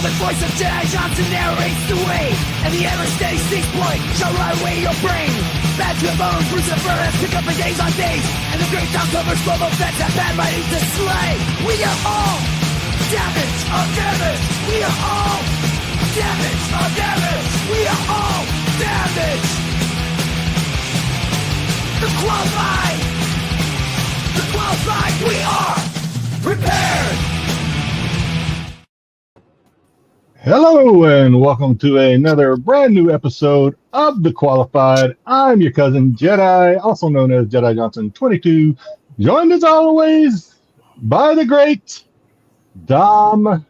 The voice of Jedi Johnson narrates the way, and the ever-steady Styx point shall ride away your brain. Bad to your bones, Lucifer has picked up for days on days, and the great Darkovers global vets have bad writing to slay. We are all damage of damage. We are all damage of damage. We are all damage. The qualified, we are prepared. Hello and welcome to another brand new episode of The Qualified. I'm your cousin Jedi, also known as Jedi Johnson 22, joined as always by the great Dom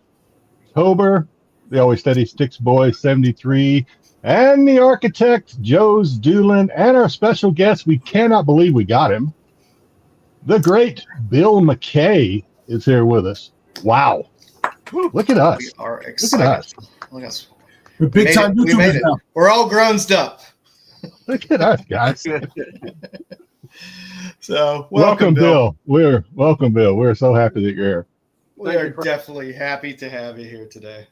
Tober, the always steady Styx boy 73, and the architect joesduelin, and our special guest, we cannot believe we got him, the great Bill McKay is here with us. Wow. Look at us. We are excited. Look at us. We're big time YouTubers now. We're all grown up. Look at us, guys. So welcome, Bill. We're so happy that you're here. We are definitely happy to have you here today.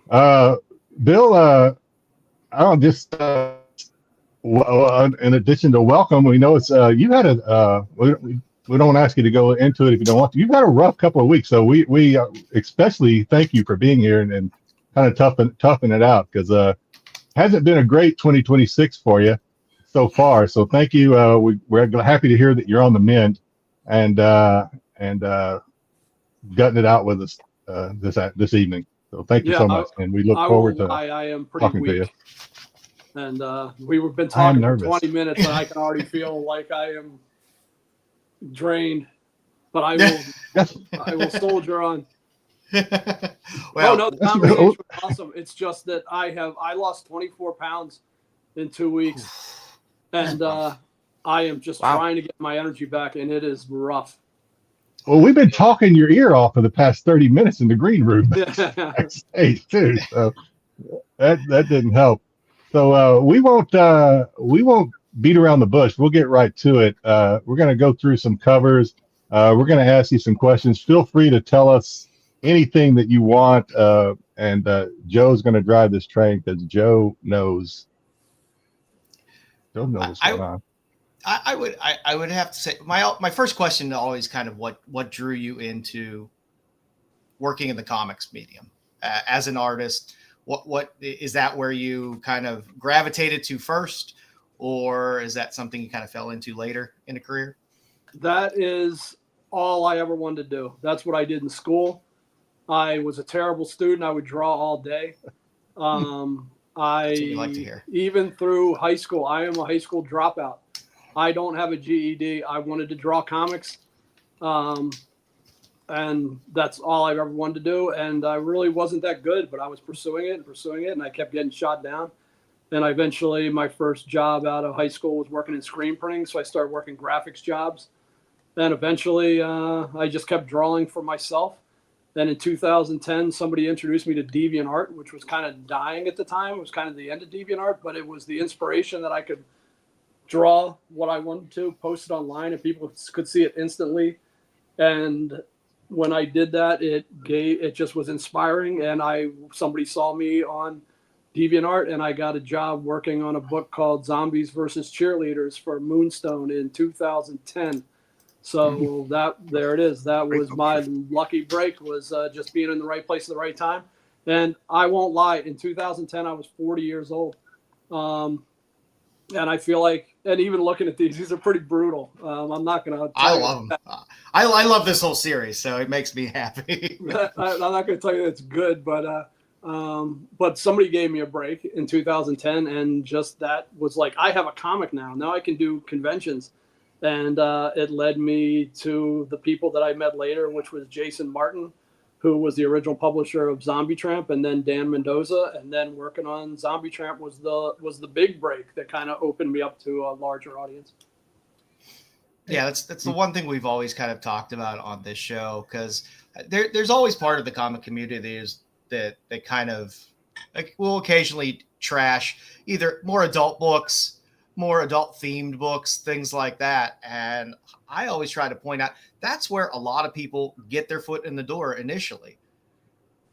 Bill, I don't just in addition to welcome, we know it's you had a we don't ask you to go into it if you don't want to. You've had a rough couple of weeks, so we especially thank you for being here and kind of toughen it out, because hasn't been a great 2026 for you so far. So thank you. We're happy to hear that you're on the mend and gutting it out with us this evening. So thank you so much, and we look forward to I am pretty talking weak. to you. And we've been talking for 20 minutes, and I can already feel like I am drained, but I will soldier on. Well, no, the conversation was awesome. It's just that I lost 24 pounds in 2 weeks, and I am just trying to get my energy back, and it is rough. Well, we've been talking your ear off for the past 30 minutes in the green room backstage too, so that didn't help. So we won't beat around the bush. We'll get right to it. We're going to go through some covers. We're going to ask you some questions. Feel free to tell us anything that you want. And Joe's going to drive this train because Joe knows what's going on. I would have to say my first question is always kind of what drew you into working in the comics medium as an artist. What is that where you kind of gravitated to first? Or is that something you kind of fell into later in a career? That is all I ever wanted to do. That's what I did in school. I was a terrible student. I would draw all day. That's what you like to hear. Even through high school, I am a high school dropout. I don't have a GED. I wanted to draw comics. And that's all I've ever wanted to do. And I really wasn't that good, but I was pursuing it, and I kept getting shot down. And eventually, my first job out of high school was working in screen printing. So I started working graphics jobs. And eventually, I just kept drawing for myself. Then in 2010, somebody introduced me to DeviantArt, which was kind of dying at the time. It was kind of the end of DeviantArt, but it was the inspiration that I could draw what I wanted to, post it online, and people could see it instantly. And when I did that, it just was inspiring. And somebody saw me on DeviantArt, and I got a job working on a book called Zombies versus Cheerleaders for Moonstone in 2010. So there it is. That was my lucky break, was just being in the right place at the right time. And I won't lie, in 2010, I was 40 years old. And I feel like, and even looking at these are pretty brutal. I'm not going to. I love them. I love this whole series, so it makes me happy. I'm not going to tell you that it's good, but somebody gave me a break in 2010, and just that was like, I have a comic now. Now I can do conventions. And it led me to the people that I met later, which was Jason Martin, who was the original publisher of Zombie Tramp, and then Dan Mendoza. And then working on Zombie Tramp was the big break that kind of opened me up to a larger audience. Yeah, that's the one thing we've always kind of talked about on this show, because there's always part of the comic community that kind of like will occasionally trash either more adult books more adult themed books, things like that. And I always try to point out that's where a lot of people get their foot in the door initially.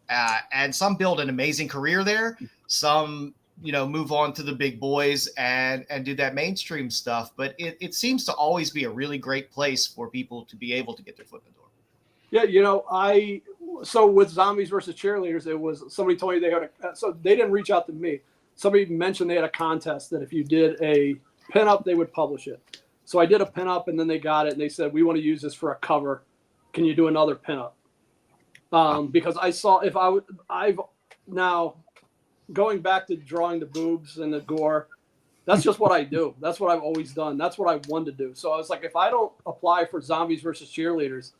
And some build an amazing career there. Some, move on to the big boys and do that mainstream stuff. But it seems to always be a really great place for people to be able to get their foot in the door. Yeah, so with Zombies versus Cheerleaders, it was somebody told me so they didn't reach out to me. Somebody mentioned they had a contest that if you did a pinup, they would publish it. So I did a pinup, and then they got it, and they said, we want to use this for a cover. Can you do another pinup? Because I saw I've now going back to drawing the boobs and the gore. That's just what I do. That's what I've always done. That's what I wanted to do. So I was like, if I don't apply for Zombies versus Cheerleaders,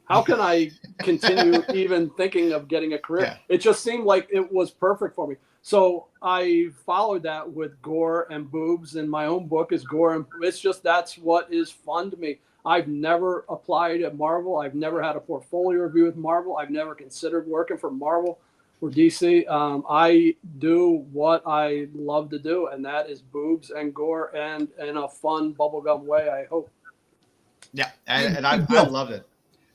how can I continue even thinking of getting a career? Yeah. It just seemed like it was perfect for me. So I followed that with gore and boobs, and my own book is gore. And it's just, that's what is fun to me. I've never applied at Marvel. I've never had a portfolio review with Marvel. I've never considered working for Marvel or DC. I do what I love to do, and that is boobs and gore, and in a fun bubblegum way, I hope. Yeah, and I love it.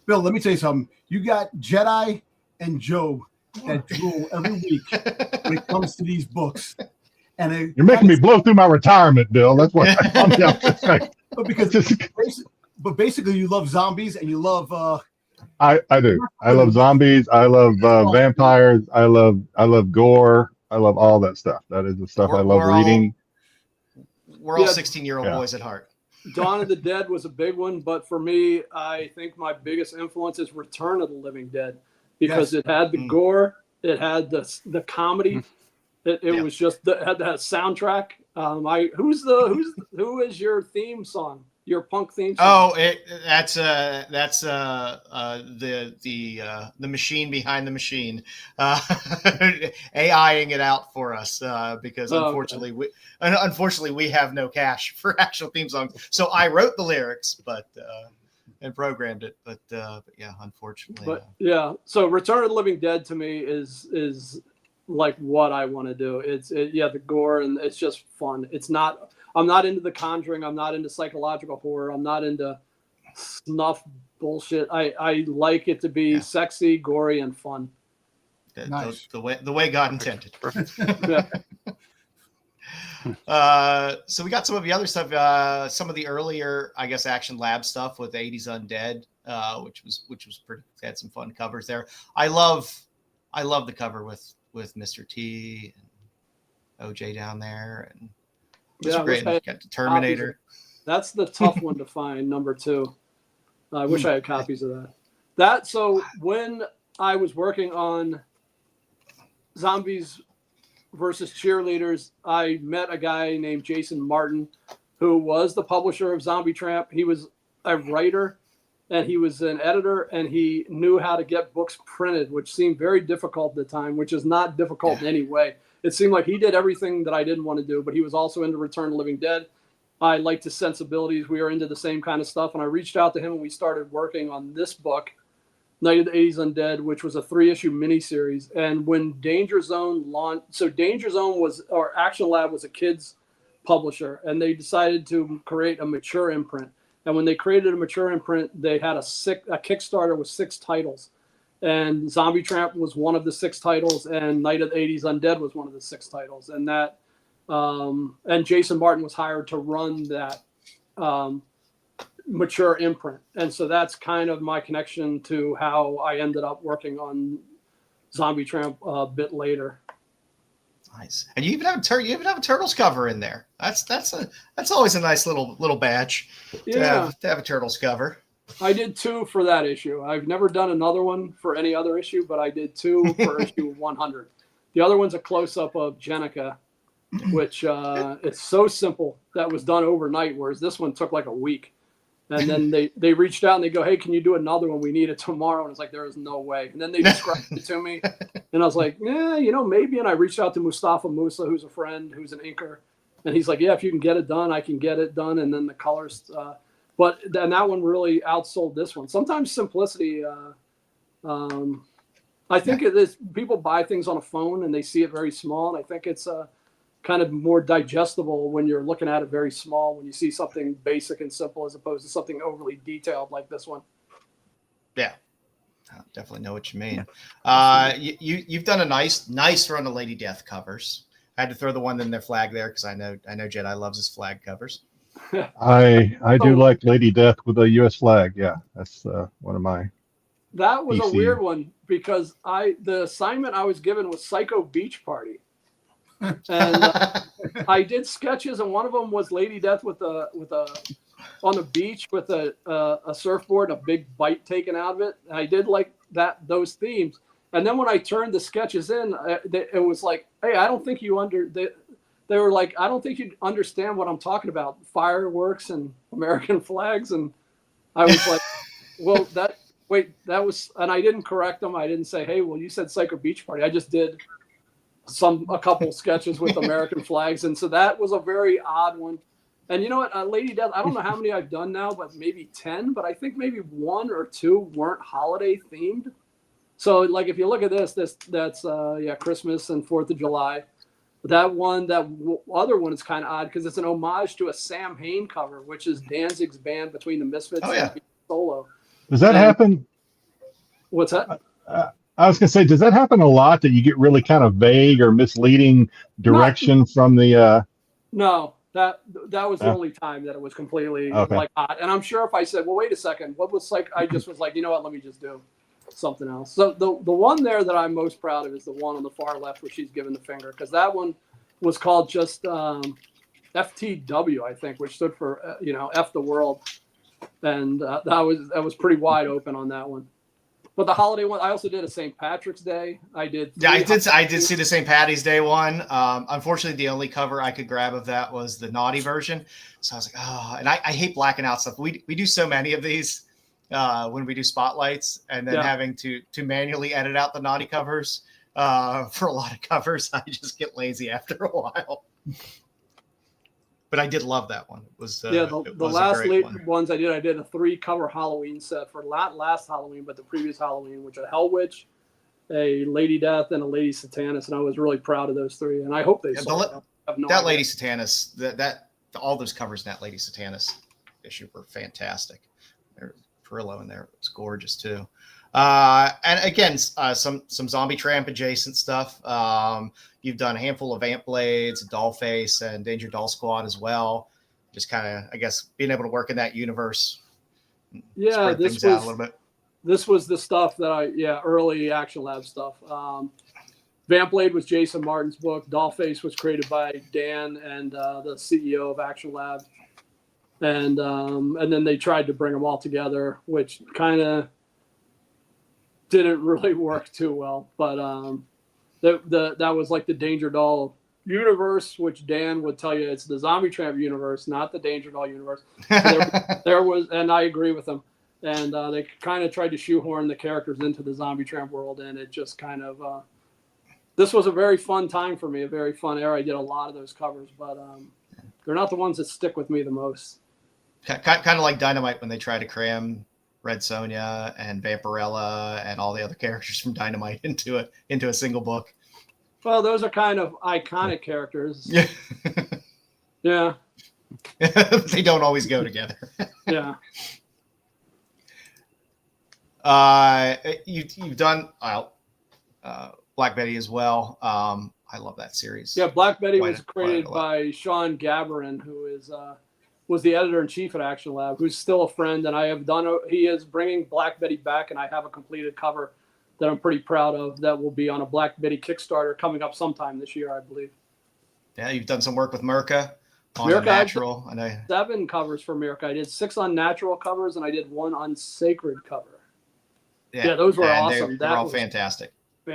Bill, let me tell you something. You got Jedi and Job that drool every week when it comes to these books. And you're making me blow through my retirement, Bill. That's what I'm to say. But basically, you love zombies and you love. I do. I love zombies. I love vampires. I love gore. I love all that stuff. That is the stuff I love reading. We're all 16-year-old boys at heart. Dawn of the Dead was a big one, but for me, I think my biggest influence is Return of the Living Dead, because it had the gore, it had the comedy, it was just it had that soundtrack. Who is your theme song? Your punk theme song? Oh, that's the machine behind the machine, AIing it out for us because unfortunately we have no cash for actual theme songs. So I wrote the lyrics, and programmed it, but yeah, unfortunately. So Return of the Living Dead to me is like what I want to do. The gore, and it's just fun. I'm not into The Conjuring. I'm not into psychological horror. I'm not into snuff bullshit. I like it to be sexy, gory, and fun. Nice. The way God intended. So we got some of the other stuff. Some of the earlier, I guess, Action Lab stuff with 80s Undead, which was pretty. Had some fun covers there. I love the cover with Mr. T and OJ down there, and it's great. Got the Terminator. That's the tough one to find. Number 2. I wish I had copies of that. So when I was working on Zombies versus Cheerleaders, I met a guy named Jason Martin, who was the publisher of Zombie Tramp. He was a writer, and he was an editor, and he knew how to get books printed, which seemed very difficult at the time, which is not difficult in any way. It seemed like he did everything that I didn't want to do, but he was also into Return of the Living Dead. I liked his sensibilities. We were into the same kind of stuff, and I reached out to him, and we started working on this book, Night of the 80s Undead, which was a 3-issue miniseries. And when Danger Zone launched, so Danger Zone or Action Lab was a kids publisher, and they decided to create a mature imprint. And when they created a mature imprint, they had a Kickstarter with 6 titles. And Zombie Tramp was one of the 6 titles, and Night of the 80s Undead was one of the 6 titles. And that, and Jason Martin was hired to run that mature imprint. And so that's kind of my connection to how I ended up working on Zombie Tramp a bit later. Nice. And you even have a Turtles cover in there. That's always a nice little badge to have a Turtles cover. I did 2 for that issue. I've never done another one for any other issue, but I did 2 for issue 100. The other one's a close-up of Jenica, which it's so simple. That was done overnight, whereas this one took like a week. And then they reached out and they go, hey, can you do another one? We need it tomorrow. And it's like, there is no way. And then they described it to me. And I was like, yeah, maybe. And I reached out to Mustafa Musa, who's a friend, who's an inker. And he's like, yeah, if you can get it done, I can get it done. And then the colors. But then that one really outsold this one. Sometimes simplicity. I think it is, people buy things on a phone and they see it very small. And I think it's kind of more digestible when you're looking at it very small, when you see something basic and simple as opposed to something overly detailed like this one. Yeah, I definitely know what you mean. You've done a nice run of Lady Death covers. I had to throw the one in their flag there because I know Jedi loves his flag covers. I do like Lady Death with a U.S. flag. Yeah, that's one of my. That was a PC. weird one because the assignment I was given was Psycho Beach Party, and I did sketches, and one of them was Lady Death with a on the beach with a surfboard, a big bite taken out of it. And I did like those themes, and then when I turned the sketches in, it was like, hey, I don't think you They were like, I don't think you understand what I'm talking about, fireworks and American flags, and I was like, well, that was, and I didn't correct them. I didn't say, hey, well, you said Psycho Beach Party. I just did a couple sketches with American flags. And so that was a very odd one. And you know what, Lady Death, I don't know how many I've done now, but maybe 10, but I think maybe 1 or 2 weren't holiday themed. So like, if you look at that's Christmas and 4th of July. That other one is kind of odd because it's an homage to a Sam Hain cover, which is Danzig's band Between the Misfits and Solo. Does that happen? What's that? I was going to say, does that happen a lot that you get really kind of vague or misleading direction from the? No, that was the only time that it was completely like odd. And I'm sure if I said, well, wait a second, what was like? I just was like, you know what? Let me just do something else. So the one there that I'm most proud of is the one on the far left where she's giving the finger, because that one was called just FTW, I think, which stood for F the world. And that was pretty wide open on that one. But the holiday one, I also did a St. Patrick's Day. I did see the St. Patty's Day one. Unfortunately, the only cover I could grab of that was the naughty version. So I was like, oh, and I hate blacking out stuff. We do so many of these when we do spotlights, and then having to manually edit out the naughty covers for a lot of covers. I just get lazy after a while. But I did love that one. It was the last ones I did a 3-cover Halloween set for not last Halloween, but the previous Halloween, which are Hell Witch, a Lady Death, and a Lady Satanus, and I was really proud of those 3. And I hope they sold that Lady Satanus. That all those covers in that Lady Satanus issue were fantastic. There's Perillo in there. It was gorgeous too. And again, some zombie tramp adjacent stuff. You've done a handful of Ant Blades, Dollface, and Danger Doll Squad as well. Just kind of, I guess, being able to work in that universe. Yeah, this was out a little bit. This was the stuff that early Action Lab stuff. Vamp Blade was Jason Martin's book. Dollface was created by Dan and the CEO of Action Lab. And then they tried to bring them all together, which kind of didn't really work too well. But that was like the Danger Doll universe, which Dan would tell you it's the Zombie Tramp universe, not the Danger Doll universe. There was, and I agree with them. And they kind of tried to shoehorn the characters into the Zombie Tramp world, and it just kind of this was a very fun time for me, a very fun era. I did a lot of those covers, but they're not the ones that stick with me the most. Kind of like Dynamite when they try to cram Red Sonja and Vampirella and all the other characters from Dynamite into a single book. Well, those are kind of iconic characters. Yeah. Yeah. They don't always go together. Yeah. You've done Black Betty as well. I love that series. Yeah, Black Betty was created by Sean Gabarin, who was the editor-in-chief at Action Lab, who's still a friend, and he is bringing Black Betty back, and I have a completed cover that I'm pretty proud of that will be on a Black Betty Kickstarter coming up sometime this year, I believe. Yeah, you've done some work with Mirka on Unnatural. 7 covers for Mirka. I did 6 Unnatural covers, and I did 1 Unsacred cover. Yeah, those were awesome. They're all fantastic.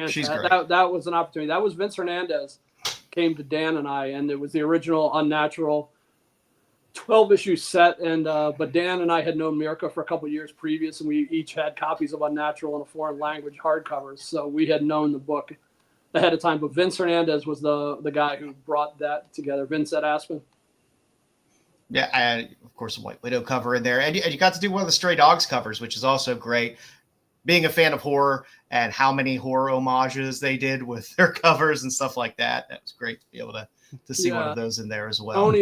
She's great. That was an opportunity. That was Vince Hernandez came to Dan and I, and it was the original Unnatural 12-issue set, and but Dan and I had known Mirka for a couple of years previous, and we each had copies of Unnatural in a foreign language hardcovers, so we had known the book ahead of time. But Vince Hernandez was the guy who brought that together. Vince at Aspen. Yeah, and of course a White Widow cover in there, and you got to do one of the Stray Dogs covers, which is also great. Being a fan of horror and how many horror homages they did with their covers and stuff like that, that was great to be able to see one Yeah. of those in there as well.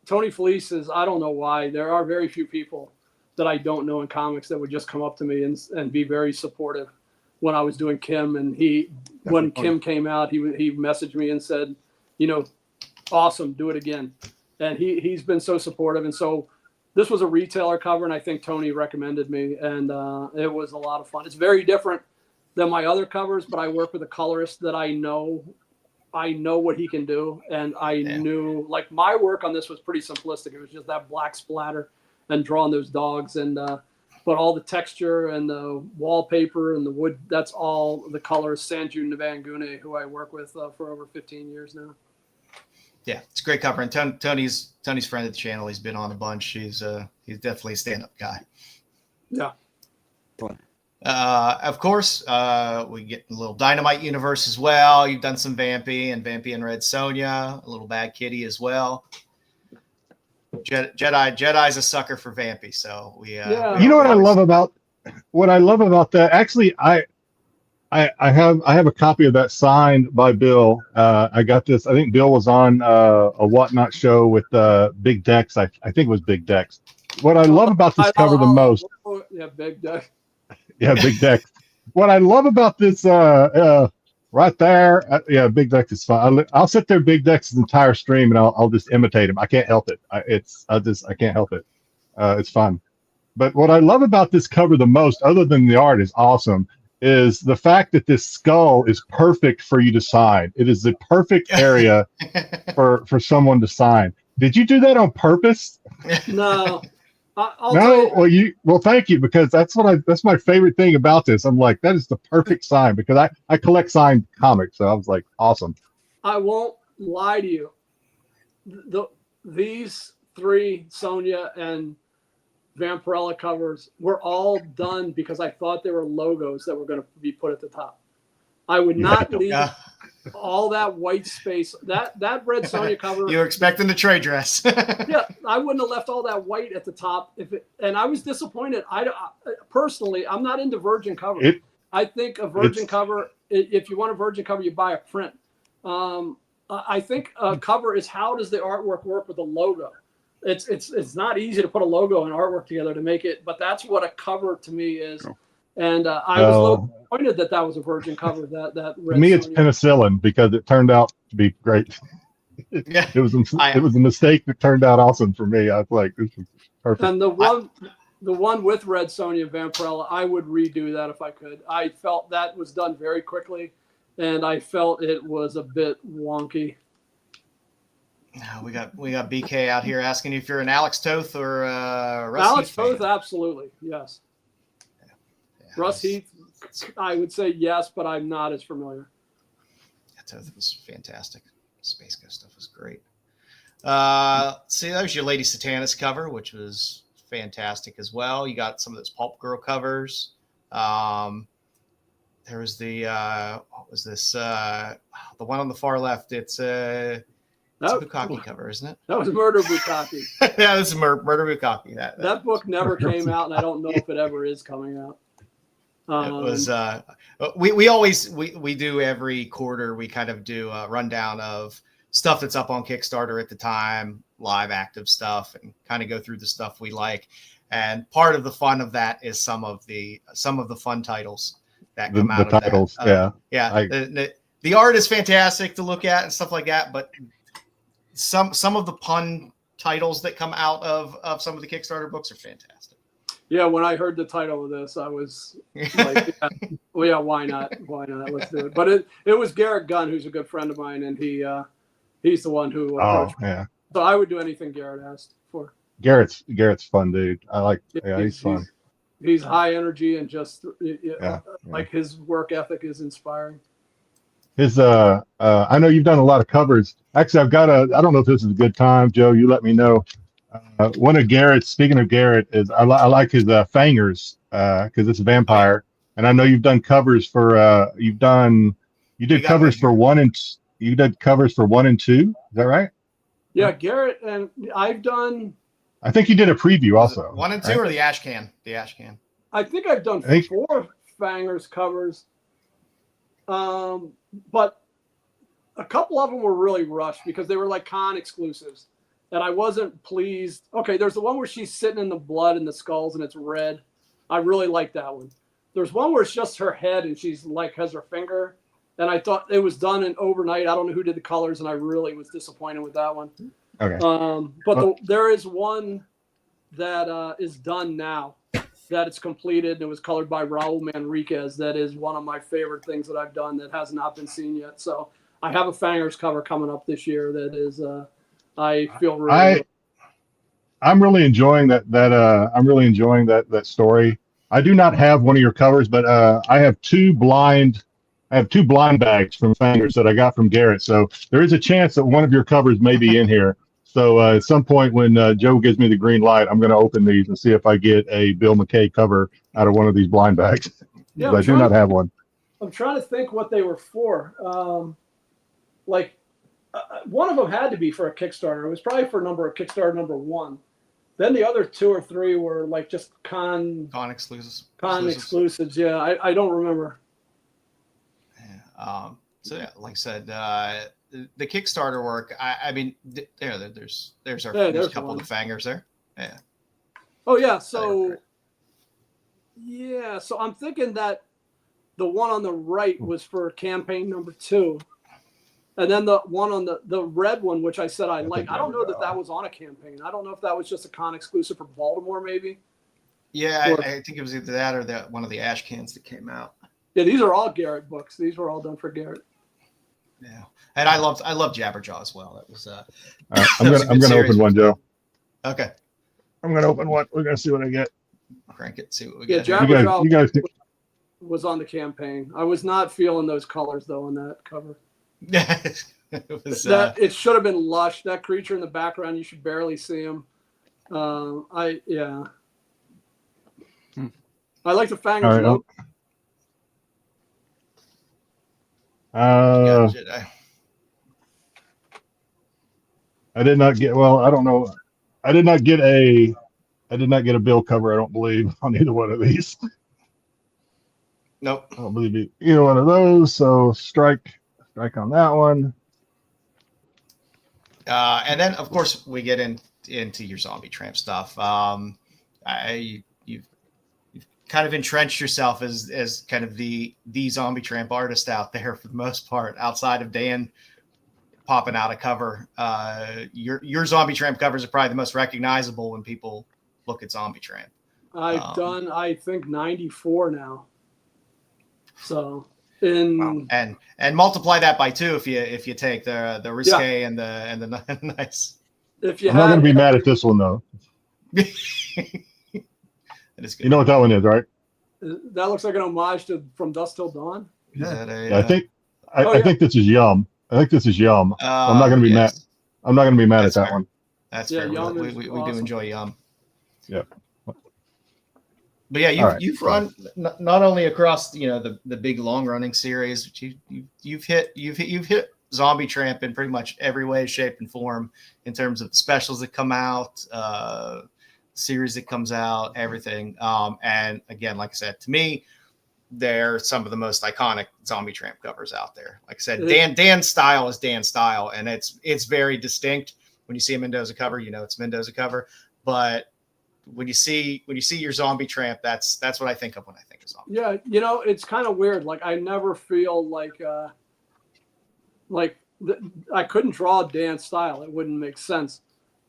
Tony Felice is, I don't know why. There are very few people that I don't know in comics that would just come up to me and be very supportive when I was doing Kim. And when Kim came out, he messaged me and said, awesome, do it again. And he's been so supportive. And so this was a retailer cover, and I think Tony recommended me, and it was a lot of fun. It's very different than my other covers, but I work with a colorist that I know what he can do. And I knew, like, my work on this was pretty simplistic. It was just that black splatter and drawing those dogs, and but all the texture and the wallpaper and the wood, that's all the colorist Sanju Navangune, who I work with for over 15 years now. Yeah, it's a great cover. And Tony's friend of the channel. He's been on a bunch. He's definitely a stand-up guy. Yeah. Of course, we get a little Dynamite universe as well. You've done some Vampy and Red Sonja, a little Bad Kitty as well. Jedi's a sucker for Vampy, so we. You know what I love about that? Actually, I have a copy of that signed by Bill. I got this. I think Bill was on a Whatnot show with Big Dex. I think it was Big Dex. What I love about this cover the most. Yeah, Big Dex. Yeah, Big Dex. What I love about this right there. Big Dex is fun. I'll sit there Big Dex's entire stream and I'll just imitate him. I can't help it. I can't help it. It's fun. But what I love about this cover the most, other than the art is awesome, is the fact that this skull is perfect for you to sign. It is the perfect area for someone to sign. Did you do that on purpose? No. Well, thank you, because that's my favorite thing about this. I'm like, that is the perfect sign, because I collect signed comics, so I was like, awesome. I won't lie to you. These three Sonja and Vampirella covers were all done because I thought they were logos that were going to be put at the top. I would not leave all that white space. That Red Sonja cover. You were expecting the trade dress. Yeah, I wouldn't have left all that white at the top and I was disappointed. Personally, I'm not into virgin covers. I think a virgin cover, if you want a virgin cover, you buy a print. I think a cover is, how does the artwork work with a logo? It's not easy to put a logo and artwork together to make it, but that's what a cover to me is. And I was a little disappointed that was a virgin cover. That Red to me, Sonja. it's penicillin, because it turned out to be great. Yeah, it was a mistake that turned out awesome for me. I was like, this is perfect. And the one with Red Sonja and Vampirella, I would redo that if I could. I felt that was done very quickly, and I felt it was a bit wonky. We got BK out here asking you if you're an Alex Toth or Russ Alex Heath Toth, fan. absolutely, yes. Russ Heath, I would say yes, but I'm not as familiar. Yeah, Toth was fantastic. Space Ghost stuff was great. See, that was your Lady Satanis cover, which was fantastic as well. You got some of those Pulp Girl covers. There was the what was this? The one on the far left. It's a Bukkake cover, isn't it? That was Murder Bukkake. Yeah, this is Murder Bukkake. That book never came out, and I don't know if it ever is coming out. It was we do every quarter, we kind of do a rundown of stuff that's up on Kickstarter at the time, live active stuff, and kind of go through the stuff we like. And part of the fun of that is some of the fun titles that come out of titles, that. yeah. The art is fantastic to look at and stuff like that, but some of the pun titles that come out of some of the Kickstarter books are fantastic. Yeah, when I heard the title of this, I was like, why not? Why not? Let's do it. But it was Garrett Gunn, who's a good friend of mine, and he's the one who approached me. Yeah. So I would do anything Garrett asked for. Garrett's fun, dude. I like. Yeah, he's fun. He's high energy and just like his work ethic is inspiring. His I know you've done a lot of covers. Actually, I don't know if this is a good time, Joe. You let me know. One of Garrett's, speaking of Garrett, is I like his Fangers, because it's a vampire, and I know you've done covers for you did covers for 1 and 2. Is that right? Yeah, Garrett, and I've done. I think you did a preview also. 1 and 2, right? Or the Ash Can? The Ash Can. I think I've done 4 Fangers covers. But a couple of them were really rushed because they were like con exclusives, and I wasn't pleased. Okay, there's the one where she's sitting in the blood and the skulls and it's red. I really like that one. There's one where it's just her head and she's like has her finger, and I thought it was done in overnight. I don't know who did the colors, and I really was disappointed with that one. Okay. But there is one that is done now, that it's completed, and it was colored by Raul Manriquez. That is one of my favorite things that I've done that has not been seen yet. So I have a Fangers cover coming up this year that is, I feel really. I'm really enjoying that. I'm really enjoying that story. I do not have one of your covers, but I have two blind bags from Fangers that I got from Garrett. So there is a chance that one of your covers may be in here. So at some point when Joe gives me the green light, I'm going to open these and see if I get a Bill McKay cover out of one of these blind bags. Yeah, I do not have one. I'm trying to think what they were for. One of them had to be for a Kickstarter. It was probably for Kickstarter number 1. Then the other 2 or 3 were like just con exclusives. Yeah, I don't remember. Yeah. So yeah, like I said, the Kickstarter work. I mean, there's a couple of the Fangers there. Yeah. Oh yeah. So so I'm thinking that the one on the right was for campaign number 2, and then the one on the red one, which I said I like. I don't know that was on a campaign. I don't know if that was just a con exclusive for Baltimore, maybe. Yeah, I think it was either that or one of the ash cans that came out. Yeah, these are all Garrett books. These were all done for Garrett. Yeah, and I love Jabberjaw as well. That was. I'm gonna open one, Joe. Okay. I'm gonna open one. We're gonna see what I get. Crank it. See what we get. Yeah, Jabberjaw you guys was on the campaign. I was not feeling those colors though on that cover. It should have been lush. That creature in the background, you should barely see him. I like the Fangers logo. I did not get. Well, I don't know. I did not get a Bill cover. I don't believe on either one of these. Nope. I don't believe either one of those. So strike on that one. And then of course we get into your zombie tramp stuff. You've kind of entrenched yourself as kind of the zombie tramp artist out there for the most part, outside of Dan popping out a cover. Your zombie tramp covers are probably the most recognizable when people look at zombie tramp. I've done, I think, 94 now. So and multiply that by 2 if you take the risque and the nice. I'm not going to be mad at this one though. You know what that one is, right? That looks like an homage to From Dusk Till Dawn. I think this is Yum. I think this is Yum. I'm not going to be mad. I'm not going to be mad at that one. That's fair. Yum we do enjoy Yum. Yeah. But yeah, you've run not only across the big long running series, but you've hit zombie tramp in pretty much every way, shape, and form in terms of the specials that come out, series that comes out, everything. And again, like I said, to me, they're some of the most iconic zombie tramp covers out there. Like I said, Dan's style is Dan's style, and it's very distinct. When you see a Mendoza cover, it's Mendoza cover. But when you see your zombie tramp, that's what I think of when I think of zombie. Yeah, it's kind of weird. Like I never feel like I couldn't draw Dan's style. It wouldn't make sense.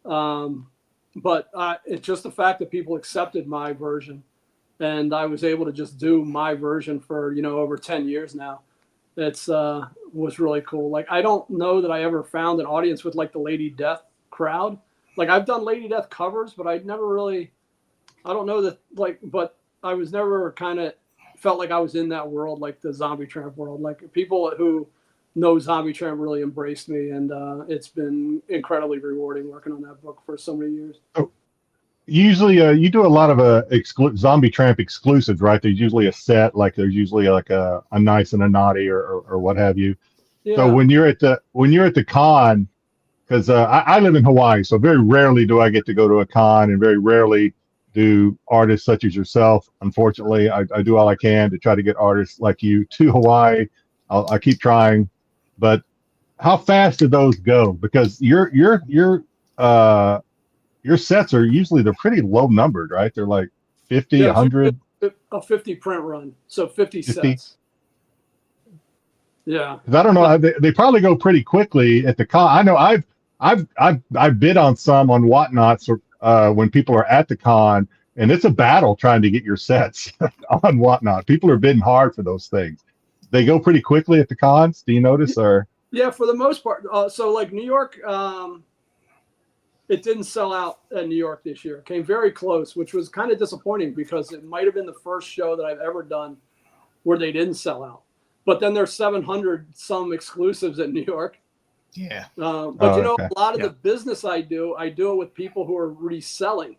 But it's just the fact that people accepted my version, and I was able to just do my version for over 10 years now. It's was really cool. Like I don't know that I ever found an audience with like the Lady Death crowd. Like I've done Lady Death covers, but I never really, I don't know that but I was never kind of felt like I was in that world, like the zombie tramp world. Like people who know zombie tramp really embraced me, and it's been incredibly rewarding working on that book for so many years. Oh, usually you do a lot of zombie tramp exclusives, right? There's usually a set, like there's usually like a nice and a naughty or what have you. Yeah. So when you're at the con, because I live in Hawaii, so very rarely do I get to go to a con, and very rarely do artists such as yourself. Unfortunately, I do all I can to try to get artists like you to Hawaii. I keep trying, but how fast do those go? Because your sets are usually, they're pretty low numbered, right? They're like 50, Yeah, 100, a 50 print run, so 50 50. sets. Yeah, Because I don't know, they probably go pretty quickly at the con. I know I've bid on some on Whatnots when people are at the con, and it's a battle trying to get your sets on Whatnot. People are bidding hard for those things. They go pretty quickly at the cons. Do you notice? Or yeah, for the most part. So like New York, it didn't sell out at New York this year. It came very close, which was kind of disappointing because it might have been the first show that I've ever done where they didn't sell out. But then there's 700 some exclusives at New York. Yeah. But you know, okay. a lot of the business I do it with people who are reselling.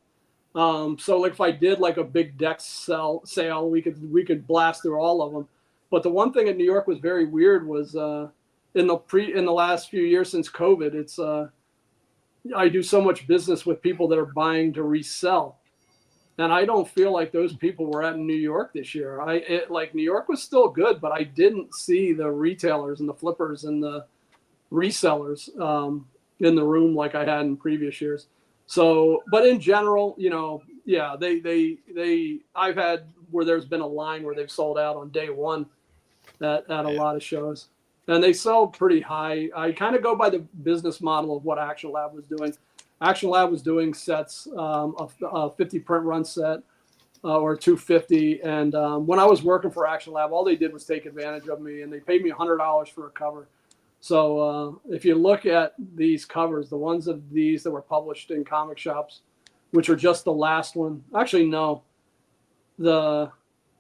So like if I did like a big deck sale, we could blast through all of them. But the one thing at New York was very weird was in the last few years since COVID, it's I do so much business with people that are buying to resell. And I don't feel like those people were at New York this year. Like New York was still good, but I didn't see the retailers and the flippers and the resellers in the room like I had in previous years. So, but in general, you know, yeah, I've had where there's been a line where they've sold out on day one at a lot of shows, and they sell pretty high. I kind of go by the business model of what Action Lab was doing. Action Lab was doing sets, a 50 print run set or 250. And when I was working for Action Lab, all they did was take advantage of me, and they paid me $100 for a cover. So if you look at these covers, the ones of these that were published in comic shops, which are just the last one. Actually, no. None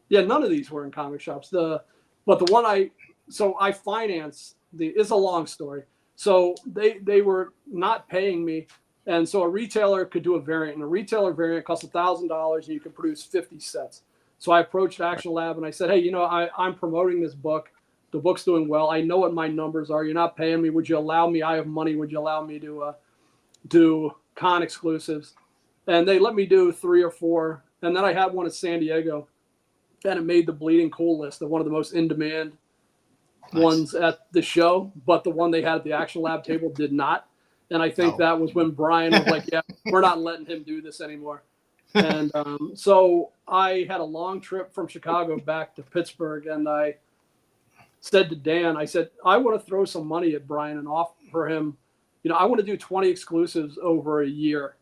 of these were in comic shops. But the one I financed it's a long story. So they were not paying me. And so a retailer could do a variant, and a retailer variant costs $1,000 and you can produce 50 sets. So I approached Action Lab and I said, hey, you know, I'm promoting this book. The book's doing well. I know what my numbers are. You're not paying me. Would you allow me? I have money. Would you allow me to do con exclusives? And they let me do 3 or 4. And then I had one at San Diego, and it made the Bleeding Cool list of one of the most in-demand ones at the show. But the one they had at the Action Lab table did not. And I think that was when Brian was like, yeah, we're not letting him do this anymore. And so I had a long trip from Chicago back to Pittsburgh, and I said to Dan, I said, I want to throw some money at Brian and offer him, you know, I want to do 20 exclusives over a year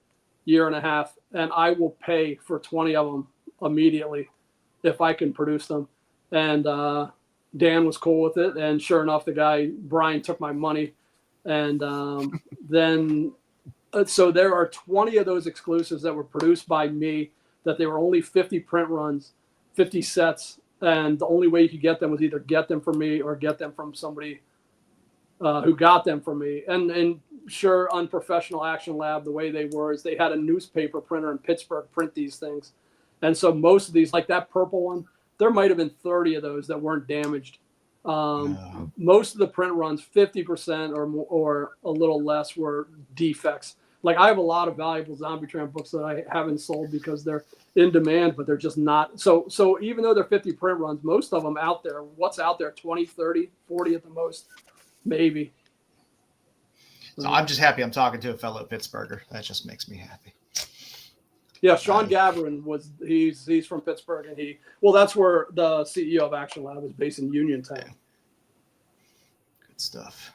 and a half, and I will pay for 20 of them immediately if I can produce them. And Dan was cool with it. And sure enough, Brian took my money. And so there are 20 of those exclusives that were produced by me, that they were only 50 print runs, 50 sets. And the only way you could get them was either get them from me or get them from somebody who got them from me. And sure, unprofessional Action Lab, the way they were is they had a newspaper printer in Pittsburgh print these things. And so most of these, like that purple one, there might have been 30 of those that weren't damaged. Most of the print runs, 50% or a little less, were defects. Like I have a lot of valuable Zombie Tramp books that I haven't sold because they're in demand, but they're just not. So even though they're 50 print runs, most of them out there, what's out there, 20, 30, 40 at the most, maybe. So I'm just happy I'm talking to a fellow Pittsburgher. That just makes me happy. Yeah, Sean Gavrin he's from Pittsburgh, and that's where the CEO of Action Lab is based in Uniontown. Yeah. Good stuff.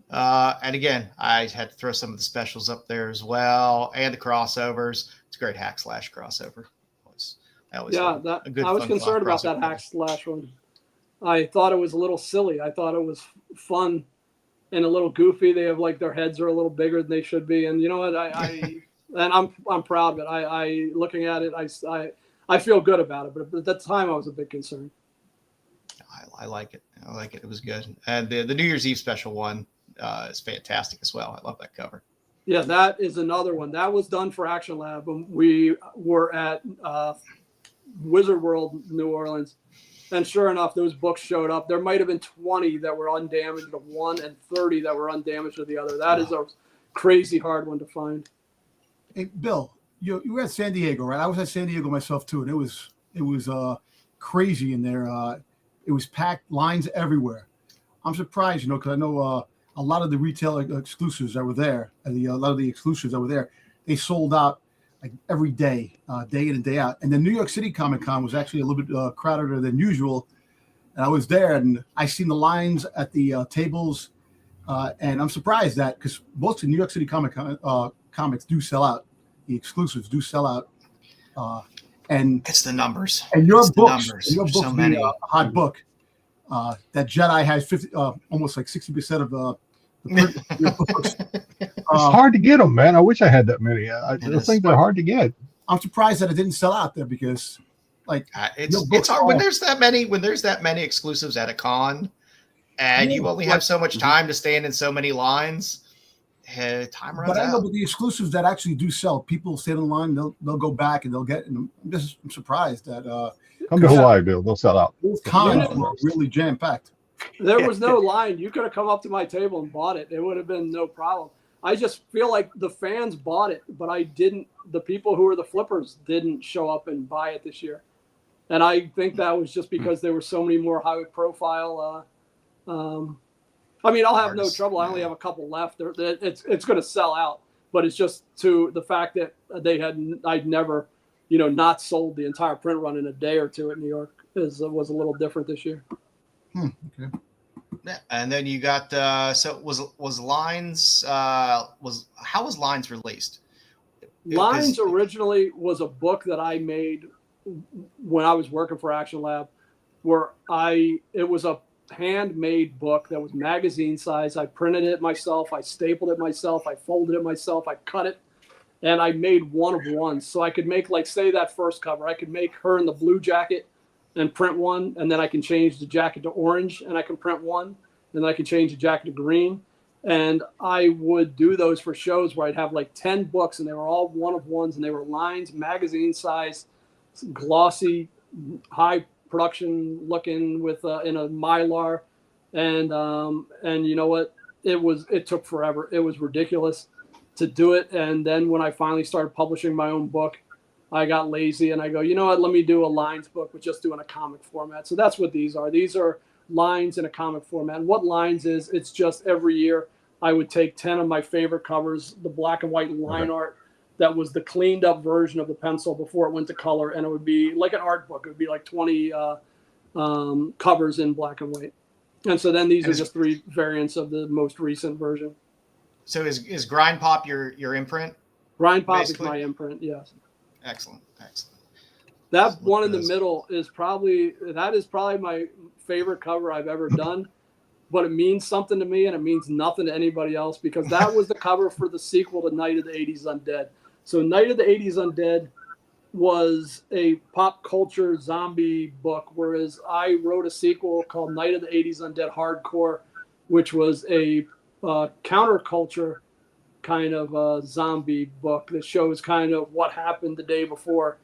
And again, I had to throw some of the specials up there as well, and the crossovers. It's a great hack slash crossover. I was concerned about that hack slash one. I thought it was a little silly. I thought it was fun and a little goofy. They have like their heads are a little bigger than they should be, and you know what? And I'm proud of it. I looking at it, I feel good about it. But at that time, I was a bit concerned. I like it. I like it. It was good. And the New Year's Eve special one is fantastic as well. I love that cover. Yeah, that is another one. That was done for Action Lab. We were at Wizard World, New Orleans. And sure enough, those books showed up. There might have been 20 that were undamaged to one and 30 that were undamaged to the other. That is a crazy hard one to find. Hey, Bill, you were at San Diego, right? I was at San Diego myself too, and it was crazy in there. It was packed, lines everywhere. I'm surprised, because I know a lot of the retail exclusives that were there, and a lot of the exclusives that were there, they sold out like every day, day in and day out. And the New York City Comic Con was actually a little bit crowdeder than usual. And I was there, and I seen the lines at the tables, and I'm surprised that because most of New York City comics do sell out, the exclusives do sell out, and it's the numbers. And your it's books, the numbers. and your books so many. a hot book. That Jedi has 50, almost like 60% of the print of your books. It's hard to get them, man. I wish I had that many. I think they're hard to get. I'm surprised that it didn't sell out there because. Like it's hard when there's that many exclusives at a con, and you only have so much time to stand in so many lines. Time runs out. But I know, but the exclusives that actually do sell, people stand in line, they'll go back and they'll get. And I'm surprised that come to Hawaii, Bill. They'll sell out. Those cons were really jam packed. There was no line. You could have come up to my table and bought it. It would have been no problem. I just feel like the fans bought it, but I didn't. The people who were the flippers didn't show up and buy it this year. And I think that was just because there were so many more high profile. I mean, I'll have no trouble. I only have a couple left. It's going to sell out, but it's just to the fact that I'd never, not sold the entire print run in a day or two at New York was a little different this year. Okay. Yeah, and then you got so was Lines how was Lines released? Lines originally was a book that I made when I was working for Action Lab, where it was a handmade book that was magazine size. I printed it myself, I stapled it myself, I folded it myself, I cut it, and I made one of one. So I could make, like, say that first cover, I could make her in the blue jacket and print one, and then I can change the jacket to orange and I can print one, and then I can change the jacket to green. And I would do those for shows where I'd have like 10 books, and they were all one of ones, and they were Lines, magazine size, glossy, high production looking with in a Mylar, and you know what, it took forever. It was ridiculous to do it. And then when I finally started publishing my own book, I got lazy and I go, you know what, let me do a Lines book, but just doing a comic format. So that's what these are Lines in a comic format. And what Lines is, it's just every year I would take 10 of my favorite covers, the black and white line art that was the cleaned up version of the pencil before it went to color, and it would be like an art book. It would be like 20 covers in black and white. And so then these are just 3 variants of the most recent version. So is Grind Pop your imprint? Grind Pop is my imprint, yes. Excellent. That one in the middle is probably my favorite cover I've ever done, but it means something to me and it means nothing to anybody else, because that was the cover for the sequel to Night of the 80s Undead. So Night of the 80s Undead was a pop culture zombie book, whereas I wrote a sequel called Night of the 80s Undead Hardcore, which was a counterculture kind of a zombie book that shows kind of what happened the day before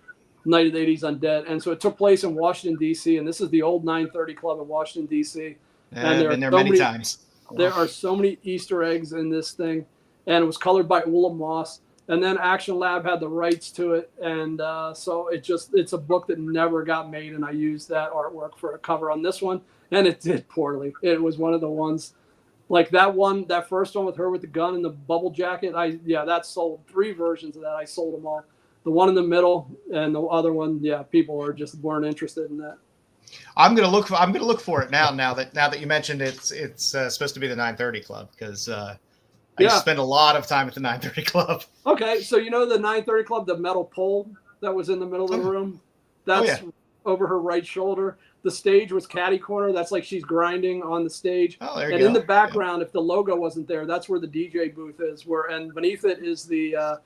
Night of the 80s Undead. And so it took place in Washington, D.C., and this is the old 930 Club in Washington, D.C. And there are many times. There are so many Easter eggs in this thing, and it was colored by Ulla Moss. And then Action Lab had the rights to it, and so it's a book that never got made, and I used that artwork for a cover on this one, and it did poorly. It was one of the ones, like that first one with her with the gun and the bubble jacket, that sold 3 versions of that. I sold them all. The one in the middle and the other one, people weren't interested in that. I'm gonna look for it now that you mentioned it's supposed to be the 930 Club, because I spend a lot of time at the 930 Club. Okay, so you know the 930 Club, the metal pole that was in the middle of the room? That's over her right shoulder. The stage was catty corner. That's like she's grinding on the stage. Oh, there you and go. In the background, if the logo wasn't there, that's where the DJ booth is. And beneath it is the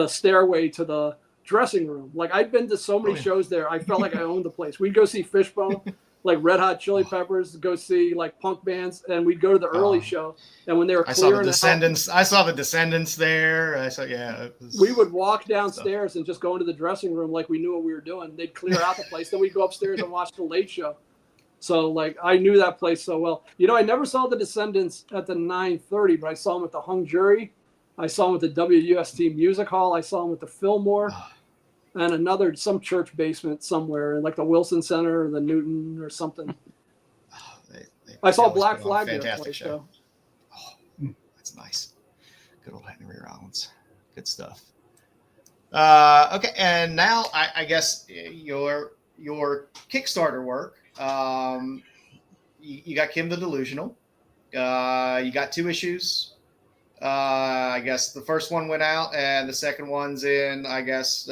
stairway to the dressing room. Like, I'd been to so many shows there, I felt like I owned the place. We'd go see Fishbone, like Red Hot Chili Peppers, go see like punk bands, and we'd go to the early show. And when they were I saw the Descendants there. We would walk downstairs and just go into the dressing room like we knew what we were doing. They'd clear out the place. Then we'd go upstairs and watch the Late Show. So, like, I knew that place so well. You know, I never saw the Descendants at the 930, but I saw them at the Hung Jury. I saw them at the WUST Music Hall. I saw them at the Fillmore. And some church basement somewhere, like the Wilson Center or the Newton or something. I saw They always Black put on a Flag there fantastic twice, show. so. Oh, that's nice. Good old Henry Rollins. Good stuff. Okay, and now I guess your Kickstarter work. You got Kim the Delusional. You got 2 issues. I guess the first one went out, and the second one's in. I guess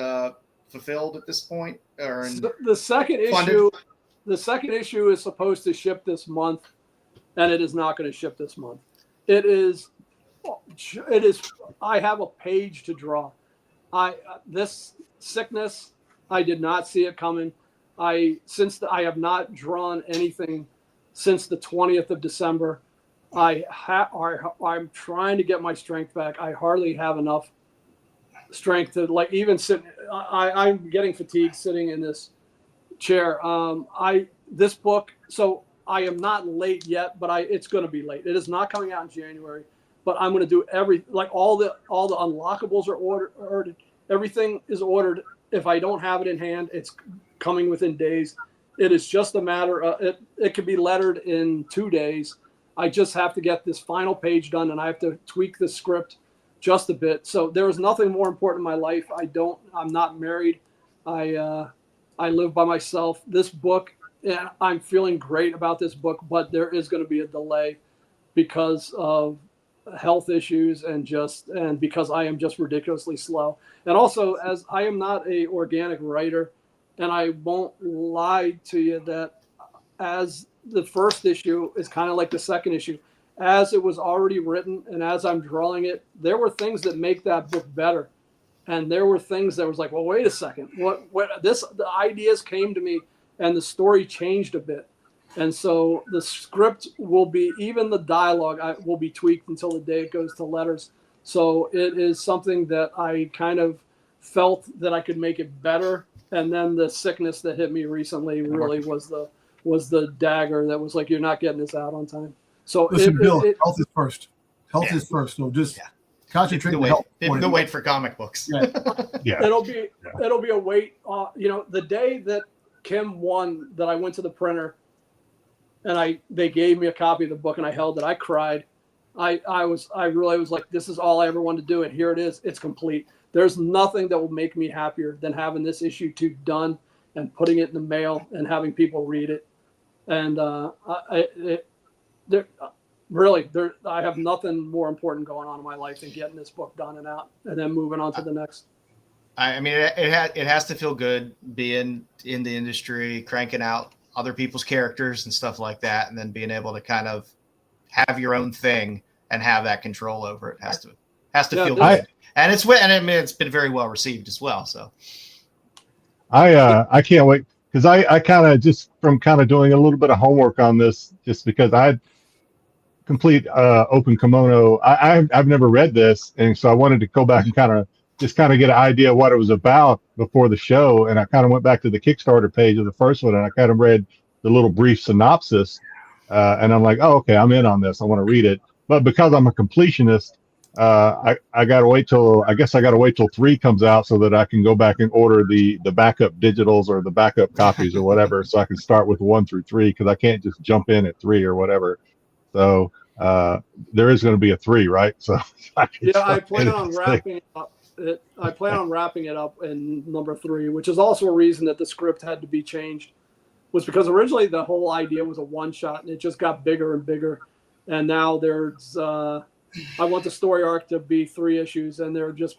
fulfilled at this point, or The second funded? issue. The second issue is supposed to ship this month, and it is not going to ship this month. It is. I have a page to draw. This sickness, I did not see it coming. I have not drawn anything since the 20th of December. I'm trying to get my strength back. I hardly have enough strength to even sit. I'm getting fatigued sitting in this chair. This book. So I am not late yet, but it's going to be late. It is not coming out in January, but I'm going to do all the unlockables are ordered. Everything is ordered. If I don't have it in hand, it's coming within days. It is just a matter of it could be lettered in 2 days. I just have to get this final page done, and I have to tweak the script just a bit. So there is nothing more important in my life. I'm not married. I live by myself. This book, I'm feeling great about this book, but there is going to be a delay because of health issues and because I am just ridiculously slow. And also, as I am not a organic writer, and I won't lie to you that as the first issue is kind of like the second issue, as it was already written and as I'm drawing it, there were things that make that book better. And there were things that was like, well, wait a second, the ideas came to me and the story changed a bit. And so the script will be, even the dialogue will be tweaked until the day it goes to letters. So it is something that I kind of felt that I could make it better. And then the sickness that hit me recently really was the dagger that was like, you're not getting this out on time. So listen, Bill, health is first. Health is first. So just concentrate on health. The wait for comic books. Yeah. It'll be a wait. The day that Kim won, that I went to the printer and they gave me a copy of the book and I held it. I cried. I really was like, this is all I ever wanted to do. And here it is. It's complete. There's nothing that will make me happier than having this issue 2 done and putting it in the mail and having people read it. And I have nothing more important going on in my life than getting this book done and out and then moving on to the next. I mean, it has to feel good being in the industry, cranking out other people's characters and stuff like that, and then being able to kind of have your own thing and have that control over it. Has to feel good. And it's been very well received as well. So I can't wait, because I kind of, just from kind of doing a little bit of homework on this, just because I complete Open Kimono, I've never read this, and so I wanted to go back and kind of get an idea of what it was about before the show. And I kind of went back to the Kickstarter page of the first one, and I kind of read the little brief synopsis, and I'm like, oh, okay, I'm in on this. I want to read it. But because I'm a completionist, I gotta wait till 3 comes out so that I can go back and order the backup digitals or the backup copies or whatever, so I can start with 1 through 3, because I can't just jump in at 3 or whatever. So there is going to be a 3, right? So I plan on wrapping it up. I plan on wrapping it up in number 3, which is also a reason that the script had to be changed, was because originally the whole idea was a one-shot, and it just got bigger and bigger. And now there's I want the story arc to be 3 issues, and there just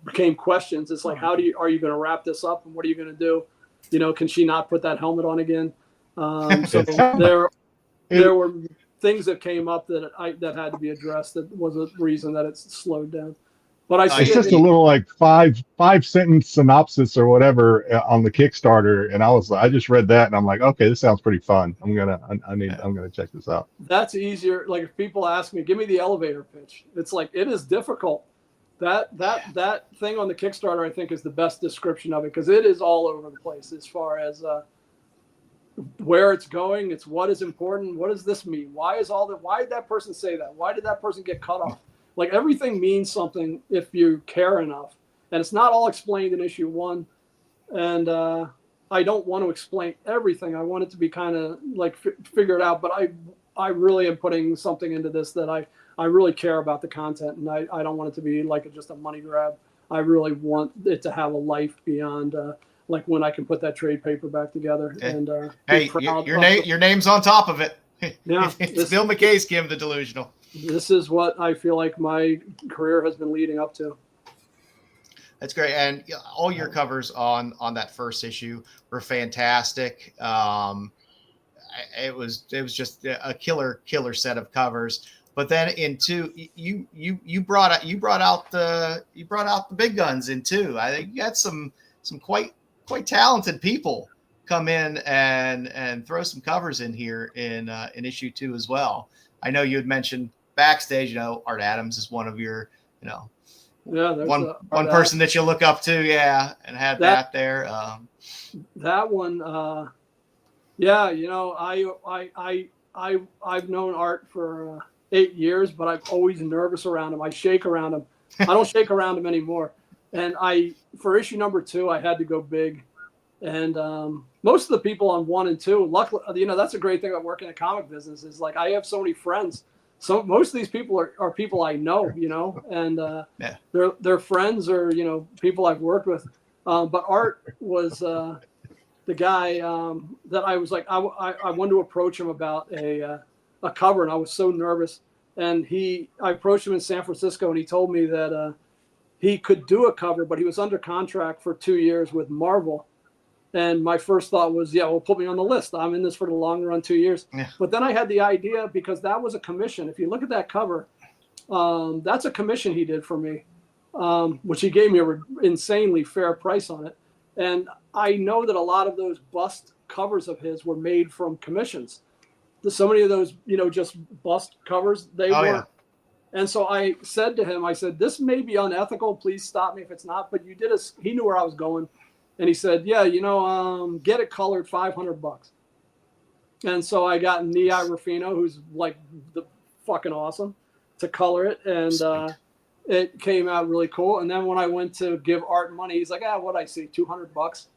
became questions. It's like, are you going to wrap this up, and what are you going to do? Can she not put that helmet on again? So there were things that came up that had to be addressed. That was a reason that it's slowed down. But it's just a little like 5-sentence synopsis or whatever on the Kickstarter, and I just read that and I'm like, okay, this sounds pretty fun. I'm gonna check this out. That's easier. Like, if people ask me, give me the elevator pitch. It's like, it is difficult. That thing on the Kickstarter, I think, is the best description of it, because it is all over the place as far as where it's going. It's what is important. What does this mean? Why did that person say that? Why did that person get cut off? Like, everything means something if you care enough. And it's not all explained in issue 1. And I don't want to explain everything. I want it to be kind of like figured out. But I really am putting something into this that I really care about the content, and I don't want it to be like just a money grab. I really want it to have a life beyond like when I can put that trade paperback together. Okay. And hey, your name's on top of it. Yeah, it's Bill McKay's Kim the Delusional. This is what I feel like my career has been leading up to. That's great, and all your covers on that first issue were fantastic. It was just a killer set of covers. But then in two, you brought out the big guns in two. I think you got some quite talented people come in and throw some covers in here in issue 2 as well. I know you had mentioned backstage. You know, Art Adams is one of your one person that you look up to, and had that there. That one, I've known Art for 8 years, but I'm always nervous around him. I shake around him. I don't shake around him anymore. And for issue number 2, I had to go big. And most of the people on 1 and 2, luckily, that's a great thing about working in the comic business is like I have so many friends. So most of these people are people I know, and they're friends or people I've worked with. But Art was the guy that I was like I wanted to approach him about a cover, and I was so nervous. And I approached him in San Francisco, and he told me that he could do a cover, but he was under contract for 2 years with Marvel. And my first thought was, well, put me on the list. I'm in this for the long run, 2 years. Yeah. But then I had the idea, because that was a commission. If you look at that cover, that's a commission he did for me, which he gave me an insanely fair price on it. And I know that a lot of those bust covers of his were made from commissions. So many of those, just bust covers, they weren't. Yeah. And so I said to him, this may be unethical. Please stop me if it's not. But he knew where I was going. And he said, get it colored, $500. And so I got Nia Ruffino, who's like the fucking awesome, to color it. And it came out really cool. And then when I went to give Art money, he's like, what'd I say, $200?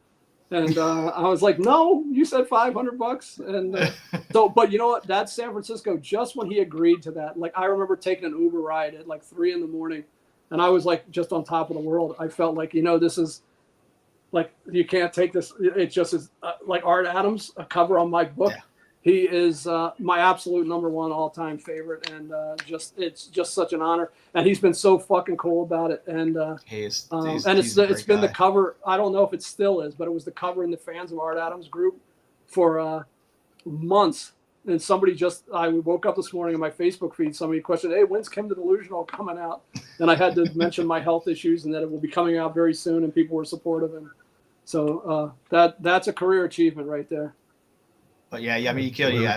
And I was like, no, you said $500. And but you know what? That's San Francisco. Just when he agreed to that, like I remember taking an Uber ride at like 3 a.m. and I was like just on top of the world. I felt like, this is, like, you can't take this. It just is like Art Adams, a cover on my book. Yeah. He is my absolute number 1 all-time favorite, and it's just such an honor. And he's been so fucking cool about it. And it's been the cover. I don't know if it still is, but it was the cover in the Fans of Art Adams group for months. And I woke up this morning on my Facebook feed. Somebody questioned, "Hey, when's Kim the Delusional coming out?" And I had to mention my health issues and that it will be coming out very soon. And people were supportive, and so that's a career achievement right there. But you had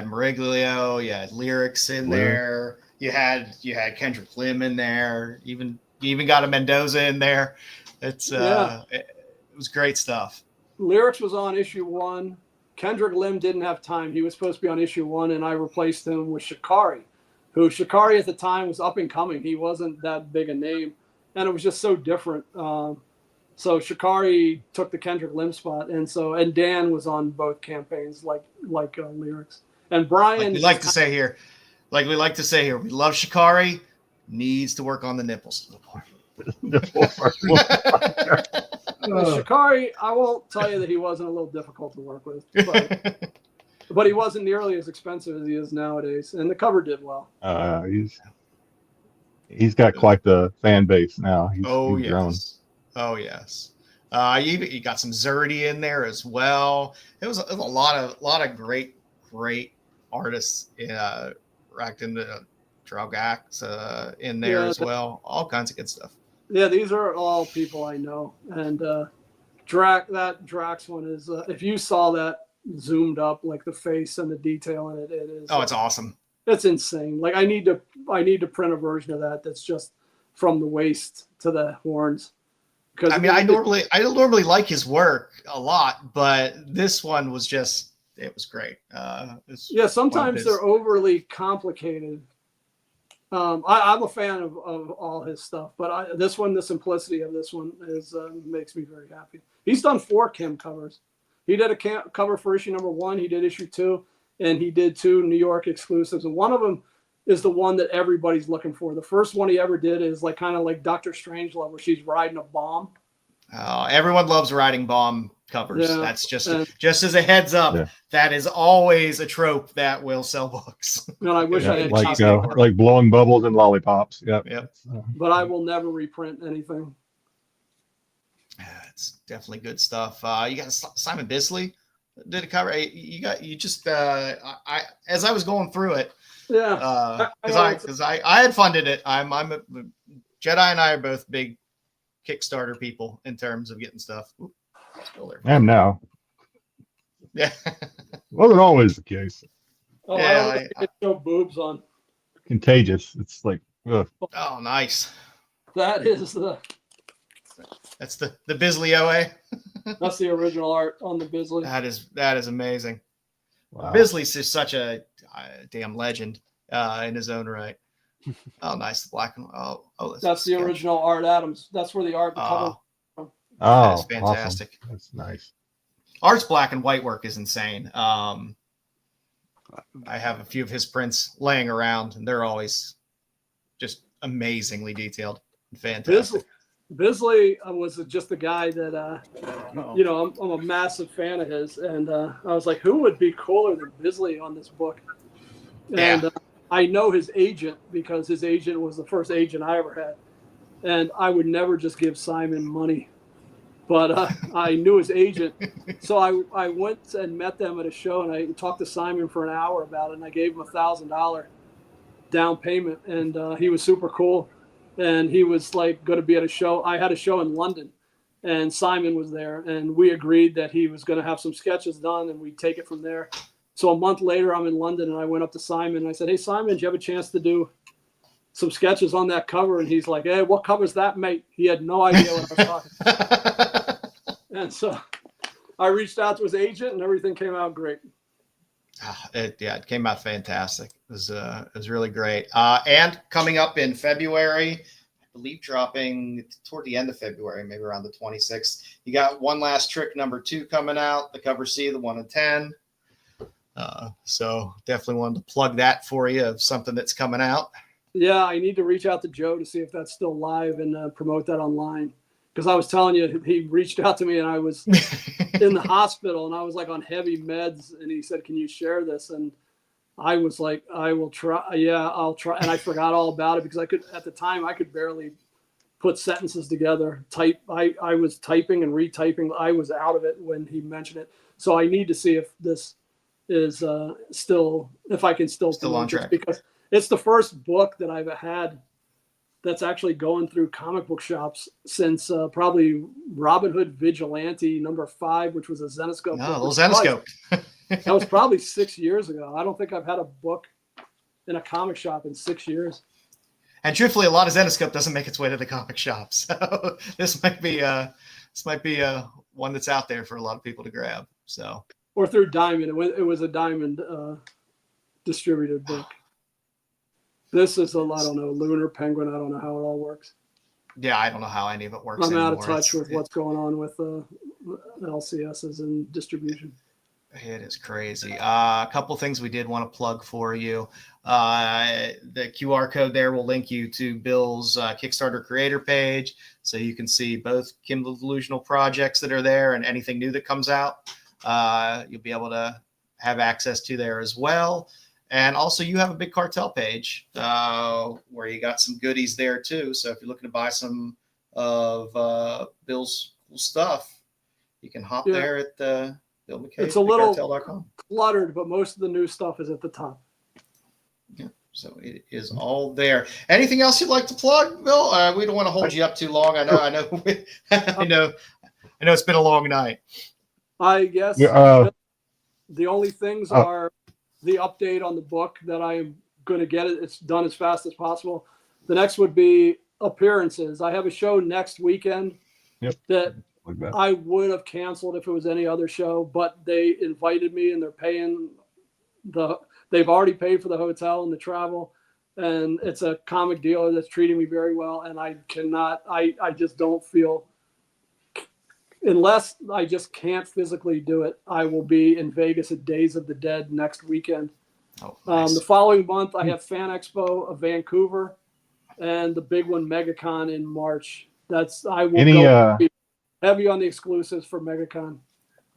Meriglio, you had Lyrics in there, you had Kendrick Lim in there, you even got a Mendoza in there. It was great stuff. Lyrics was on issue 1. Kendrick Lim didn't have time. He was supposed to be on issue 1, and I replaced him with Shikari, who at the time was up and coming. He wasn't that big a name, and it was just so different. So Shikari took the Kendrick Lim spot, and Dan was on both campaigns, like Lyrics. And Brian, we like to say here, we love Shikari. Needs to work on the nipples a little more. Shikari, I won't tell you that he wasn't a little difficult to work with, but he wasn't nearly as expensive as he is nowadays, and the cover did well. He's got quite the fan base now. He's grown. Oh yes. You got some Zerdy in there as well. It was a lot of great artists racked into Dragax in there as well. All kinds of good stuff. Yeah, these are all people I know. And Drax one is if you saw that zoomed up, like the face and the detail in it, it is. Oh, it's awesome. It's insane. Like I need to print a version of that that's just from the waist to the horns. I mean, I normally like his work a lot, but this one was it was great. Sometimes they're overly complicated. I'm a fan of all his stuff, but the simplicity of this one makes me very happy. He's done 4 Kim covers. He did a cover for issue number 1. He did issue 2. and he did 2 New York exclusives, and one of them is the one that everybody's looking for. The first one he ever did is like kind of like Dr. Strangelove, where she's riding a bomb. Everyone loves riding bomb covers. Yeah, That's just as a heads up. That is always a trope that will sell books. And I wish I had like blowing bubbles and lollipops. Yep. But I will never reprint anything. It's definitely good stuff. You got Simon Bisley did a cover. You just as I was going through it. Yeah. Because I had funded it. I'm a Jedi, and I are both big Kickstarter people in terms of getting stuff. Ooh, still there. I am now. Yeah. Wasn't always the case. Oh, yeah, I show boobs on. Contagious. It's like, ugh. Oh, nice. That's the Bisley OA. That's the original art on the Bisley. That is amazing. Wow. Bisley's just such a damn legend in his own right. Oh, nice. Black and that's the original Art Adams. That's where the art cover. That's fantastic. Awesome. That's nice. Art's black and white work is insane. I have a few of his prints laying around, and they're always just amazingly detailed and fantastic. Bisley was just a guy that, I'm a massive fan of his. And I was like, who would be cooler than Bisley on this book? And I know his agent because his agent was the first agent I ever had. And I would never just give Simon money. But I knew his agent. So I went and met them at a show, and I talked to Simon for an hour about it. And I gave him $1,000 down payment. And he was super cool. And he was like going to be at a show. I had a show in London, and Simon was there, and we agreed that he was going to have some sketches done, and we'd take it from there. So a month later, I'm in London, and I went up to Simon, and I said, "Hey, Simon, do you have a chance to do some sketches on that cover?" And he's like, "Hey, what cover's that, mate?" He had no idea what I was talking. And so I reached out to his agent, and everything came out great. It came out fantastic. It was really great. And coming up in February, I believe dropping toward the end of February, maybe around the 26th, you got One Last Trick #2 coming out, the cover C, the 1 in 10. So definitely wanted to plug that for you of something that's coming out. Yeah, I need to reach out to Joe to see if that's still live and promote that online. Because I was telling you, he reached out to me and I was in the hospital and I was like on heavy meds. And he said, "Can you share this?" And I was like, "I will try." Yeah, I'll try. And I forgot all about it because at the time, I could barely put sentences together. I was typing and retyping. I was out of it when he mentioned it. So I need to see if this is if I can still on track. Because it's the first book that I've had that's actually going through comic book shops since probably Robin Hood Vigilante #5, which was a Zenescope. Oh, a little Zenescope. That was probably 6 years ago. I don't think I've had a book in a comic shop in 6 years. And truthfully, a lot of Zenescope doesn't make its way to the comic shop. So this might be one that's out there for a lot of people to grab. So or through Diamond. It was a Diamond distributed book. This is I don't know, Lunar Penguin. I don't know how it all works. Yeah, I don't know how any of it works. I'm out of touch with what's going on with LCSs and distribution. It is crazy. A couple things we did want to plug for you. The QR code there will link you to Bill's Kickstarter creator page, so you can see both Kindle Delusional projects that are there and anything new that comes out. You'll be able to have access to there as well. And also, you have a Big Cartel page where you got some goodies there too. So if you're looking to buy some of Bill's cool stuff, you can hop there at Bill McKay. It's a little cluttered, but most of the new stuff is at the top. Yeah, so it is all there. Anything else you'd like to plug, Bill? We don't want to hold you up too long. I know. I know it's been a long night. I guess the only things are the update on the book that I'm going to get it's done as fast as possible. The next would be appearances. I have a show next weekend that I would have canceled if it was any other show, but they invited me and they're paying they've already paid for the hotel and the travel. And it's a comic dealer that's treating me very well. And I just don't feel unless I just can't physically do it, I will be in Vegas at Days of the Dead next weekend. Oh, nice. The following month, I have Fan Expo of Vancouver and the big one, MegaCon, in March. I will go heavy on the exclusives for MegaCon.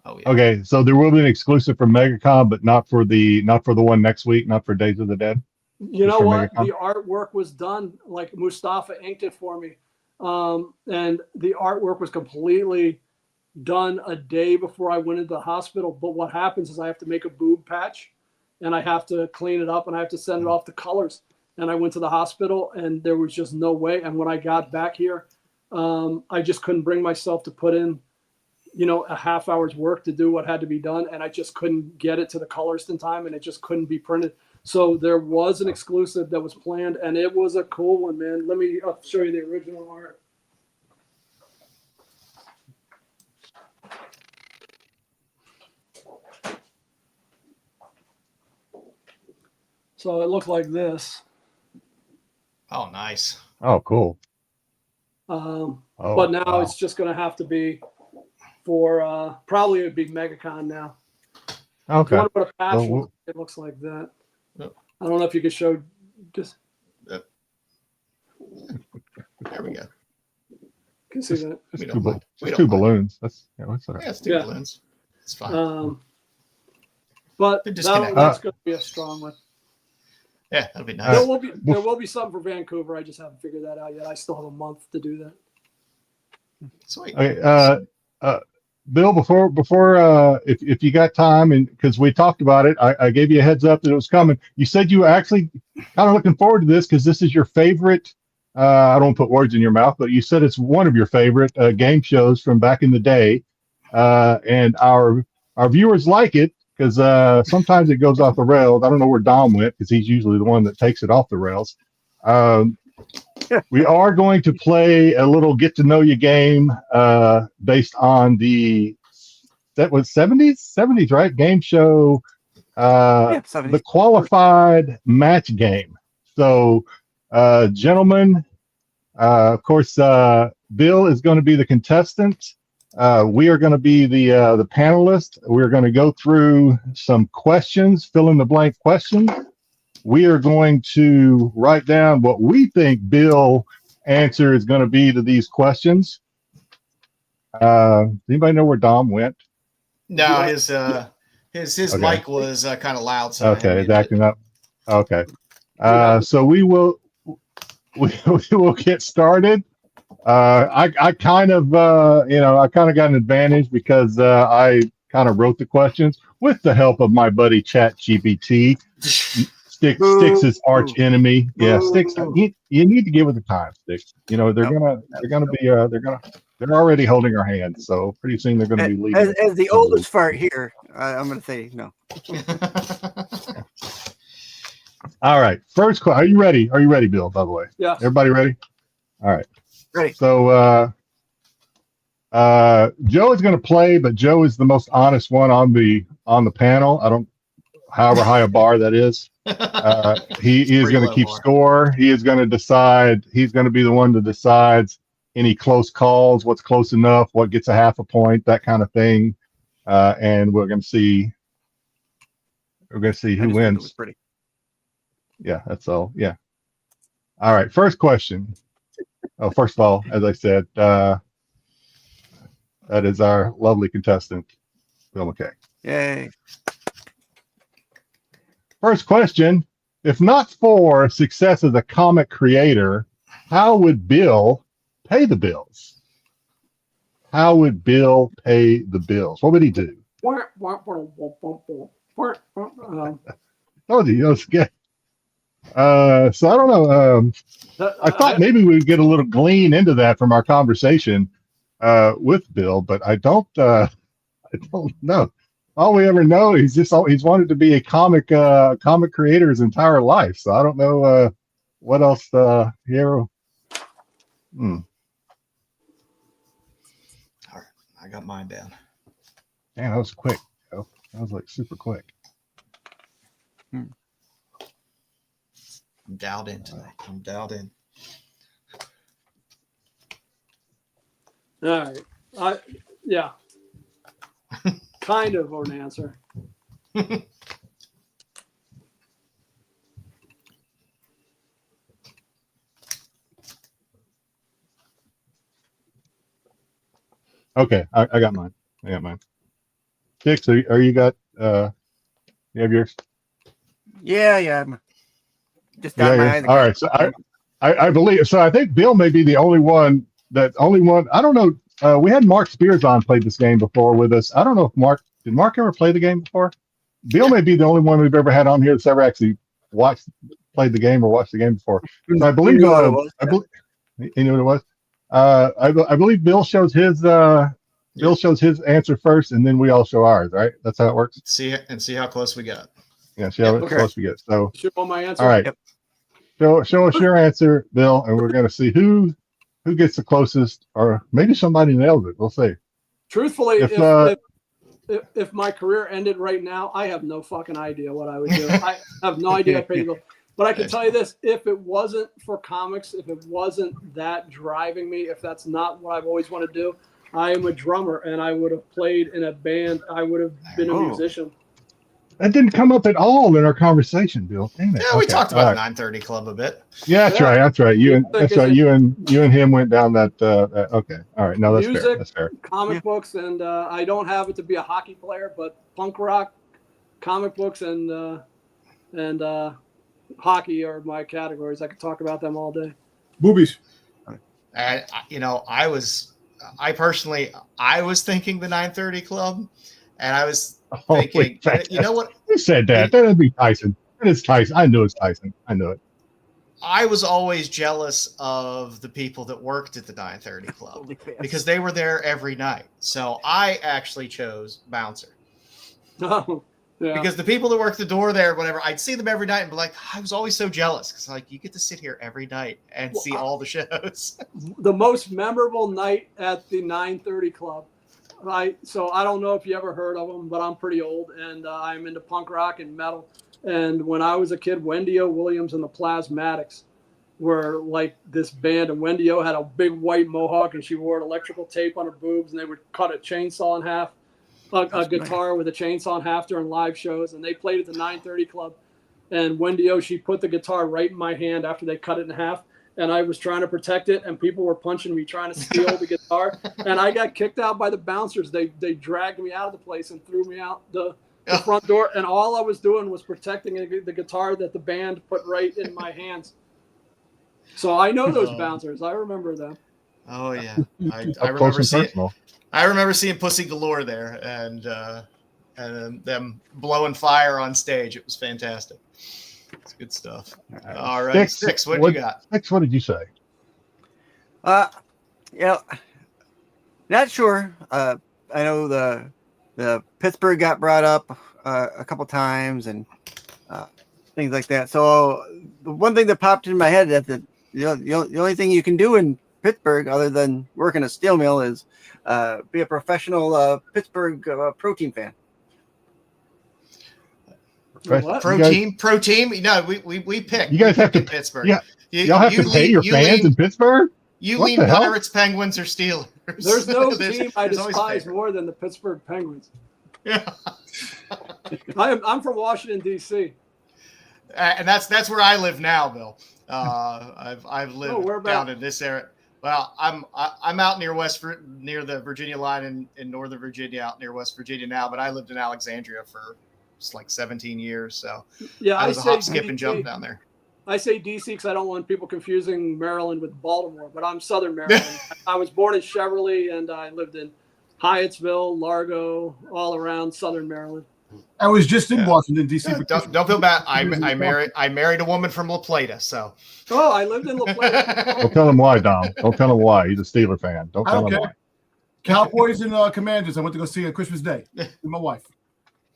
Oh, yeah. Okay, so there will be an exclusive for MegaCon, but not for the one next week, not for Days of the Dead. You know for what? MegaCon? The artwork was done, like Mustafa inked it for me. And the artwork was completely done a day before I went into the hospital. But what happens is I have to make a boob patch and I have to clean it up and I have to send it off to colors. And I went to the hospital and there was just no way. And when I got back here, I just couldn't bring myself to put in, a half hour's work to do what had to be done. And I just couldn't get it to the colorist in time and it just couldn't be printed. So there was an exclusive that was planned and it was a cool one, man. I'll show you the original art. So it looked like this. Oh, nice. Oh, cool. But now it's just going to have to be for probably it would be MegaCon now. If you Okay. want to put a patch, Well, it looks like that. Yep. I don't know if you could show just. There we go. Can see that. We Just don't mind. We two don't mind. balloons. That's that's all right. Yeah, it's 2 Yeah. balloons. It's fine. But They're disconnected. that's going to be a strong one. Yeah, that'll be There nice. will be something for Vancouver. I just haven't figured that out yet. I still have a month to do that. Sweet. Okay, Bill, before if you got time, and because we talked about it, I gave you a heads up that it was coming. You said you were actually kind of looking forward to this because this is your favorite. I don't put words in your mouth, but you said it's one of your favorite game shows from back in the day, and our viewers like it because sometimes it goes off the rails. I don't know where Dom went because he's usually the one that takes it off the rails. We are going to play a little get to know you game based on that was 70s, right? Game show, Yeah, 70s. the qualified match game. So, gentlemen, of course, Bill is going to be the contestant. We are going to be the panelist. We're going to go through some questions, fill in the blank questions. We are going to write down what we think Bill's answer is going to be to these questions. Does anybody know where Dom went? No, his Okay. mic was kind of loud. So Okay, it's acting up. Okay. So we will get started. I kind of got an advantage because I kind of wrote the questions with the help of my buddy ChatGPT. Styx is arch enemy. Yeah, Styx. You need to give it the time, Styx. They're already holding our hands, so pretty soon they're gonna be leaving. As the oldest fart here, I'm going to say no. All right, first question. Are you ready? Are you ready, Bill? By the way, Yeah. everybody ready? All right. Ready. So Joe is going to play, but Joe is the most honest one on the panel. However high a bar that is. He is going to keep score. He is going to decide. He's going to be the one that decides any close calls, what's close enough, what gets a half a point, that kind of thing. And we're going to see. We're going to see who wins. It was pretty. Yeah, that's all. Yeah. All right. First question. Oh, first of all, as I said, that is our lovely contestant, Bill McKay. Yay. First question. If not for success as a comic creator, how would Bill pay the bills? How would Bill pay the bills? What would he do? Oh, that was good. So I don't know. I thought maybe we'd get a little glean into that from our conversation with Bill, but I don't know. All we ever know, he's wanted to be a comic creator his entire life. So I don't know what else here. All right, I got mine down. Man, that was quick. That was like super quick. I'm dialed in tonight. I'm dialed in. All right. Yeah. Kind of an answer. Okay, I got mine. Styx, are you got? You have yours? Yeah, I'm just Yeah, dot my yeah. eyes. All right. So I believe so. I think Bill may be the only one. I don't know. We had Mark Spears on played this game before with us. I don't know if did Mark ever play the game before? Bill may be the only one we've ever had on here that's ever actually played the game or watched the game before. So I believe knew what it was, I believe you knew what it was. I believe Bill shows his Bill shows his answer first, and then we all show ours. Right? That's how it works. See how close we got. Yeah, see how close we get. So Show my answer. all right. Yep. Show us your answer, Bill, and we're going to see who gets the closest, or maybe somebody nails it. We'll see. Truthfully, if my career ended right now, I have no fucking idea what I would do. I have no idea. But I can tell you this: if it wasn't for comics, if it wasn't that driving me, if that's not what I've always wanted to do, I am a drummer, and I would have played in a band. I would have been a musician. That didn't come up at all in our conversation, Bill. Damn it. Yeah, we talked about the 930 Club a bit. Yeah, that's right. That's right. You and him went down that. Okay. All right. No, that's music, fair. That's fair. Comic books, and I don't have it to be a hockey player, but punk rock, comic books, and hockey are my categories. I could talk about them all day. Boobies. And I was thinking the 930 Club, and I was thinking, you know what? Who said that? That'd be Tyson. It's Tyson. I knew it's Tyson. I knew it. I was always jealous of the people that worked at the 930 Club because they were there every night. So I actually chose bouncer. Oh, yeah. Because the people that work the door there, whatever, I'd see them every night and be like, I was always so jealous because like you get to sit here every night and see all the shows. The most memorable night at the 930 Club. So I don't know if you ever heard of them, but I'm pretty old and I'm into punk rock and metal. And when I was a kid, Wendy O. Williams and the Plasmatics were like this band. And Wendy O. had a big white mohawk and she wore electrical tape on her boobs and they would cut a chainsaw in half, a guitar with a chainsaw in half during live shows. And they played at the 930 Club. And Wendy O., she put the guitar right in my hand after they cut it in half. And I was trying to protect it, and people were punching me, trying to steal the guitar. And I got kicked out by the bouncers. They dragged me out of the place and threw me out the front door. And all I was doing was protecting the guitar that the band put right in my hands. So I know those bouncers. I remember them. Oh yeah, I remember seeing Pussy Galore there, and them blowing fire on stage. It was fantastic. It's good stuff. All right, Styx, what you got? Styx, what did you say? Not sure. I know the Pittsburgh got brought up a couple times and things like that. So the one thing that popped in my head that the only thing you can do in Pittsburgh other than working a steel mill is be a professional Pittsburgh pro team fan. Pro team. No, we pick. You guys have to Pittsburgh. Yeah, y'all have to pay your fans in Pittsburgh. You lean Pirates, Penguins, or Steelers. There's no team I despise more than the Pittsburgh Penguins. Yeah, I'm from Washington D.C. And that's where I live now, Bill. I've lived down in this area. Well, I'm out near the Virginia line in Northern Virginia, out near West Virginia now. But I lived in Alexandria for like 17 years, so yeah, I was a hop, skip, and jump down there. I say DC because I don't want people confusing Maryland with Baltimore, but I'm Southern Maryland. I was born in Cheverly, and I lived in Hyattsville, Largo, all around Southern Maryland. I was just in Washington D.C. Don't feel bad. I married a woman from La Plata, so. Oh, I lived in La Plata. Don't tell him why, Dom. Don't tell him why. He's a Steeler fan. Don't tell him why. Cowboys and Commanders. I went to go see on Christmas Day with my wife.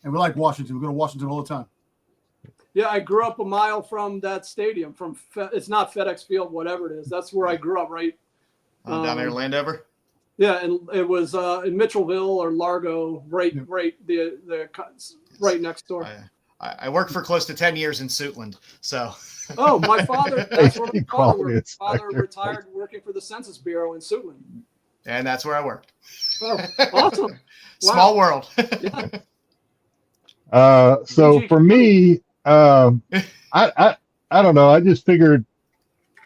And we like Washington. We go to Washington all the time. Yeah, I grew up a mile from that stadium. It's not FedEx Field, whatever it is. That's where I grew up, right? Down there in Landover? Yeah, and it was in Mitchellville or Largo, right next door. I worked for close to 10 years in Suitland, so. Oh, my father, that's where my father worked. My father retired working for the Census Bureau in Suitland. And that's where I worked. Oh, awesome. Small world. So for me, I don't know. I just figured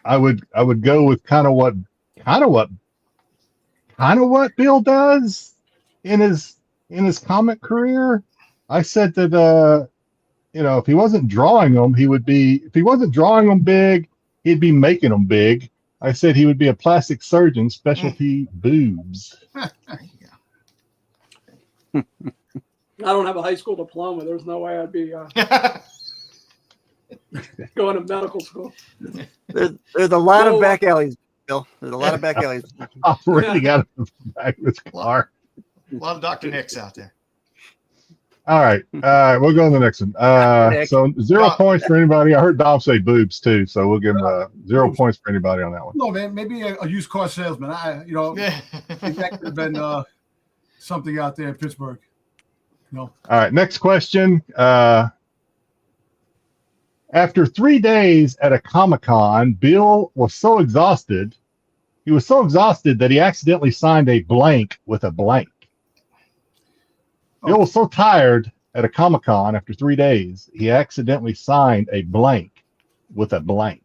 I would go with kind of what Bill does in his comic career. I said that if he wasn't drawing them, if he wasn't drawing them big, he'd be making them big. I said he would be a plastic surgeon, specialty boobs. There you I don't have a high school diploma. There's no way I'd be go. going to medical school. There's a lot of back alleys, Bill. There's a lot of back alleys. Operating out of the back of his car. Love Dr. Nix out there. All right. We'll go to the next one. So 0 points for anybody. I heard Dom say boobs too, so we'll give him 0 points for anybody on that one. No, man, maybe a used car salesman. I think that could have been something out there in Pittsburgh. No. All right. Next question. After 3 days at a Comic-Con, Bill was so exhausted. He was so exhausted that he accidentally signed a blank with a blank. Bill was so tired at a Comic-Con after 3 days, he accidentally signed a blank with a blank.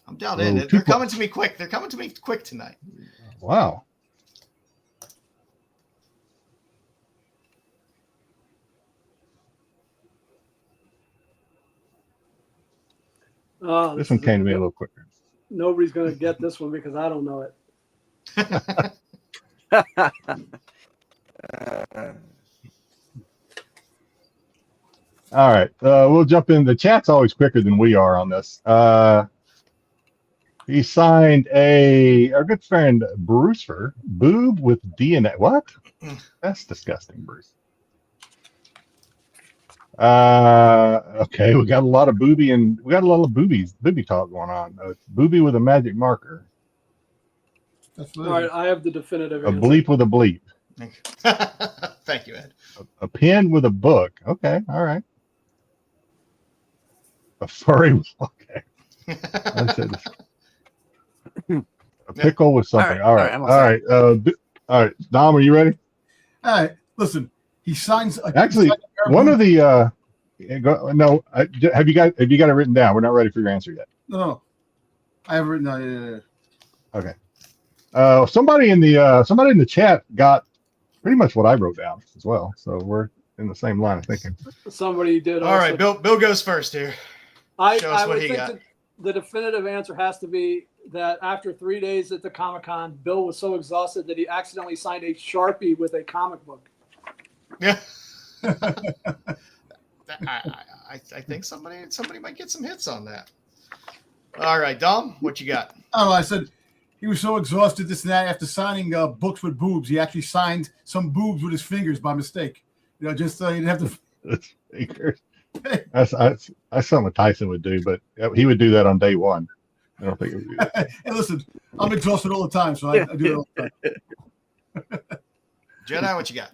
I'm dialed in. They're coming to me quick. They're coming to me quick tonight. Wow. Oh, This one came to me a little quicker. Nobody's going to get this one because I don't know it. All right. We'll jump in. The chat's always quicker than we are on this. He signed our good friend Brucer, boob with DNA. What? That's disgusting, Bruce. Okay, we got a lot of booby talk going on. Booby with a magic marker. That's All right, I have the definitive A answer. bleep with a bleep. Thank you, Ed. A pen with a book. Okay, all right. A furry. Okay. A pickle with something. All right. All right. Dom, are you ready? All right. Listen, he signs. Actually, one of the no. Have you got it written down? We're not ready for your answer yet. No. I have written. Yeah. Okay. Somebody in the chat got pretty much what I wrote down as well. So we're in the same line of thinking. Somebody did. All right, Bill goes first here. Show us I what would he think got. the definitive answer has to be that after 3 days at the Comic-Con, Bill was so exhausted that he accidentally signed a Sharpie with a comic book. Yeah. I think somebody might get some hits on that. All right, Dom, what you got? Oh, I said he was so exhausted this and that after signing books with boobs. He actually signed some boobs with his fingers by mistake. Just he didn't have to. Fingers. That's something Tyson would do, but he would do that on day one. I don't think he would do that. Hey, listen, I'm exhausted all the time, so I do it all the time. Jedi, what you got?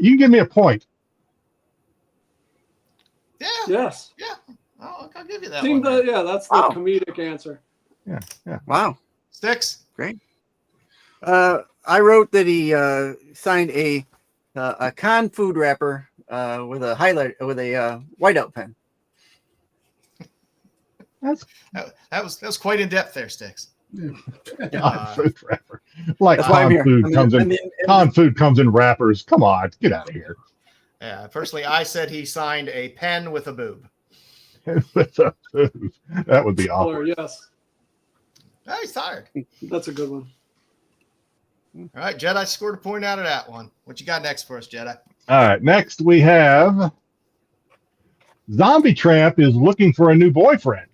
You can give me a point. Yeah. Yes. Yeah. I'll give you that Seemed one. that's the comedic answer. Yeah. Wow. Styx. Great. I wrote that he signed a con food wrapper with a whiteout pen. That was quite in depth there, Styx. Food wrapper. Like That's why I'm here. Con food comes in wrappers. Come on, get out of here. Yeah. Personally, I said he signed a pen with a boob. With a boob. That would be awful. Yes. Oh, he's tired. That's a good one. All right, Jedi scored a point out of that one. What you got next for us, Jedi? All right, next we have Zombie Tramp is looking for a new boyfriend.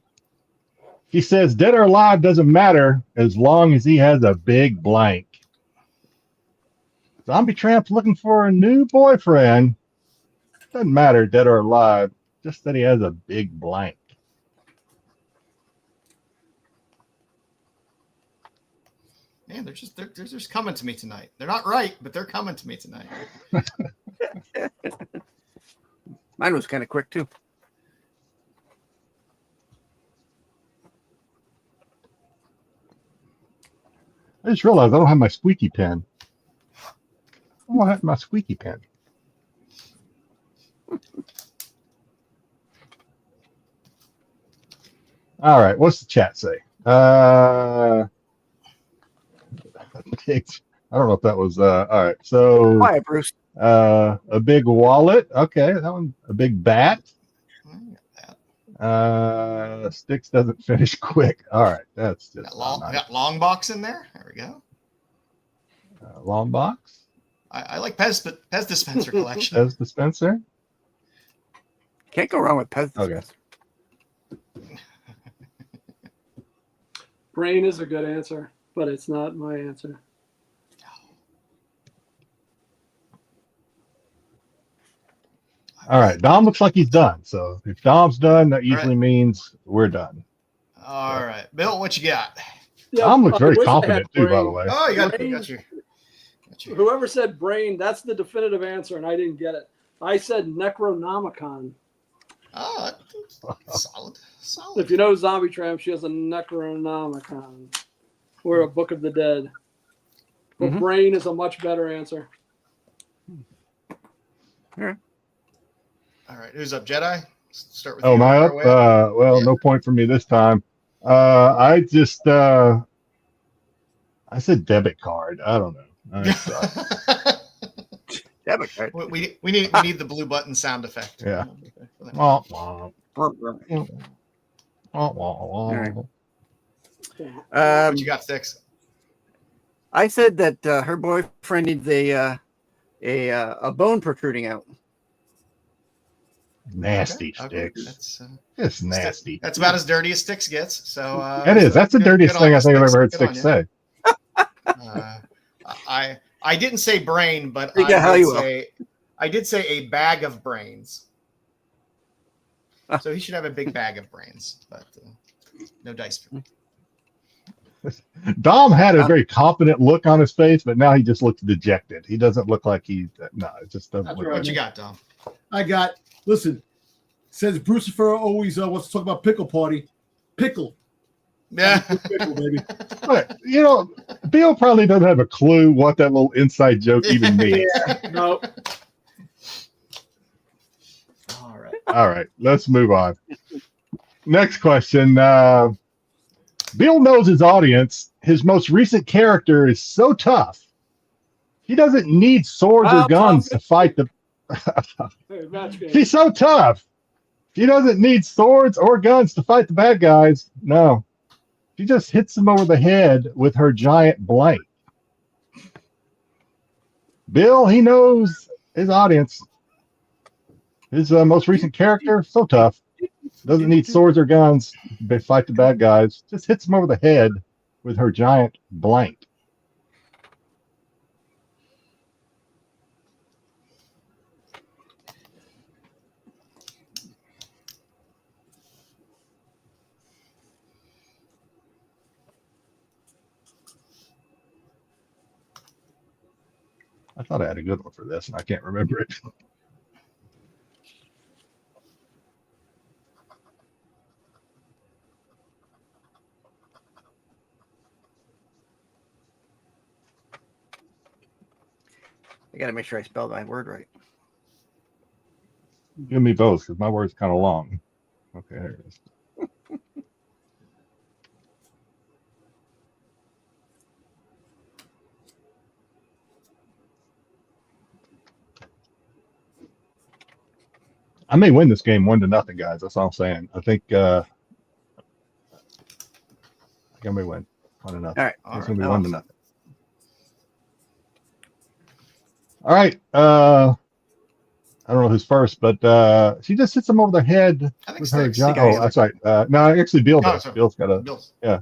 He says dead or alive doesn't matter as long as he has a big blank. Zombie Tramp's looking for a new boyfriend. Doesn't matter dead or alive, just that he has a big blank. Man, they're just coming to me tonight. They're not right, but they're coming to me tonight. Mine was kind of quick too. I just realized I don't have my squeaky pen. I don't have my squeaky pen. All right, what's the chat say? I don't know if that was all right. So Quiet, Bruce. a big wallet. Okay, that one. A big bat. Styx doesn't finish quick. All right, that's just got long box in there. There we go. Long box. I like Pez dispenser collection. Pez dispenser. Can't go wrong with Pez dispenser. Okay. Brain is a good answer, but it's not my answer. All right, Dom looks like he's done. So if Dom's done, that usually means we're done. All right, Bill, what you got? Yeah, Dom looks I very wish I had confident too, by brain. the way. Oh, you got Brain. you. Whoever said brain, that's the definitive answer, and I didn't get it. I said Necronomicon. Oh, solid. If you know Zombie Tramp, she has a Necronomicon, or a Book of the Dead. But brain is a much better answer. Yeah. All right, who's up, Jedi? Start with Oh, you. am I up? Well, no point for me this time. I just I said debit card. I don't know. Debit card. We need the blue button sound effect. Yeah. All What you got, Styx? I said that her boyfriend needs a bone protruding out. Nasty Okay. Sticks. It's nasty. That's about as dirty as Styx gets. So It is. That's the dirtiest thing I think I've ever heard Styx Styx say. I didn't say brain, but I did say a bag of brains. So he should have a big bag of brains, but no dice for me. Dom had a very confident look on his face, but now he just looks dejected. He doesn't look like it just doesn't That's look right. like What you got, Dom? I got. Listen, says Brucifer always wants to talk about pickle party. Pickle. Yeah. Pickle, baby. But, Bill probably doesn't have a clue what that little inside joke even means. No. All right, let's move on. Next question. Bill knows his audience. His most recent character is so tough. He doesn't need swords or guns to fight the... He's so tough. He doesn't need swords or guns to fight the bad guys. No. She just hits him over the head with her giant blank. Bill, he knows his audience. His most recent character, so tough. Doesn't need swords or guns to fight the bad guys. Just hits him over the head with her giant blank. I thought I had a good one for this, and I can't remember it. I got to make sure I spelled my word right. Give me both, because my word's kind of long. Okay, there it is. I may win this game 1-0, guys. That's all I'm saying. I think I may win 1-0. All right. It's gonna be 1-0. All right. I don't know who's first, but she just hits him over the head with her giant. Oh, that's right. No, actually, Bill does. Bill's got a. Yeah.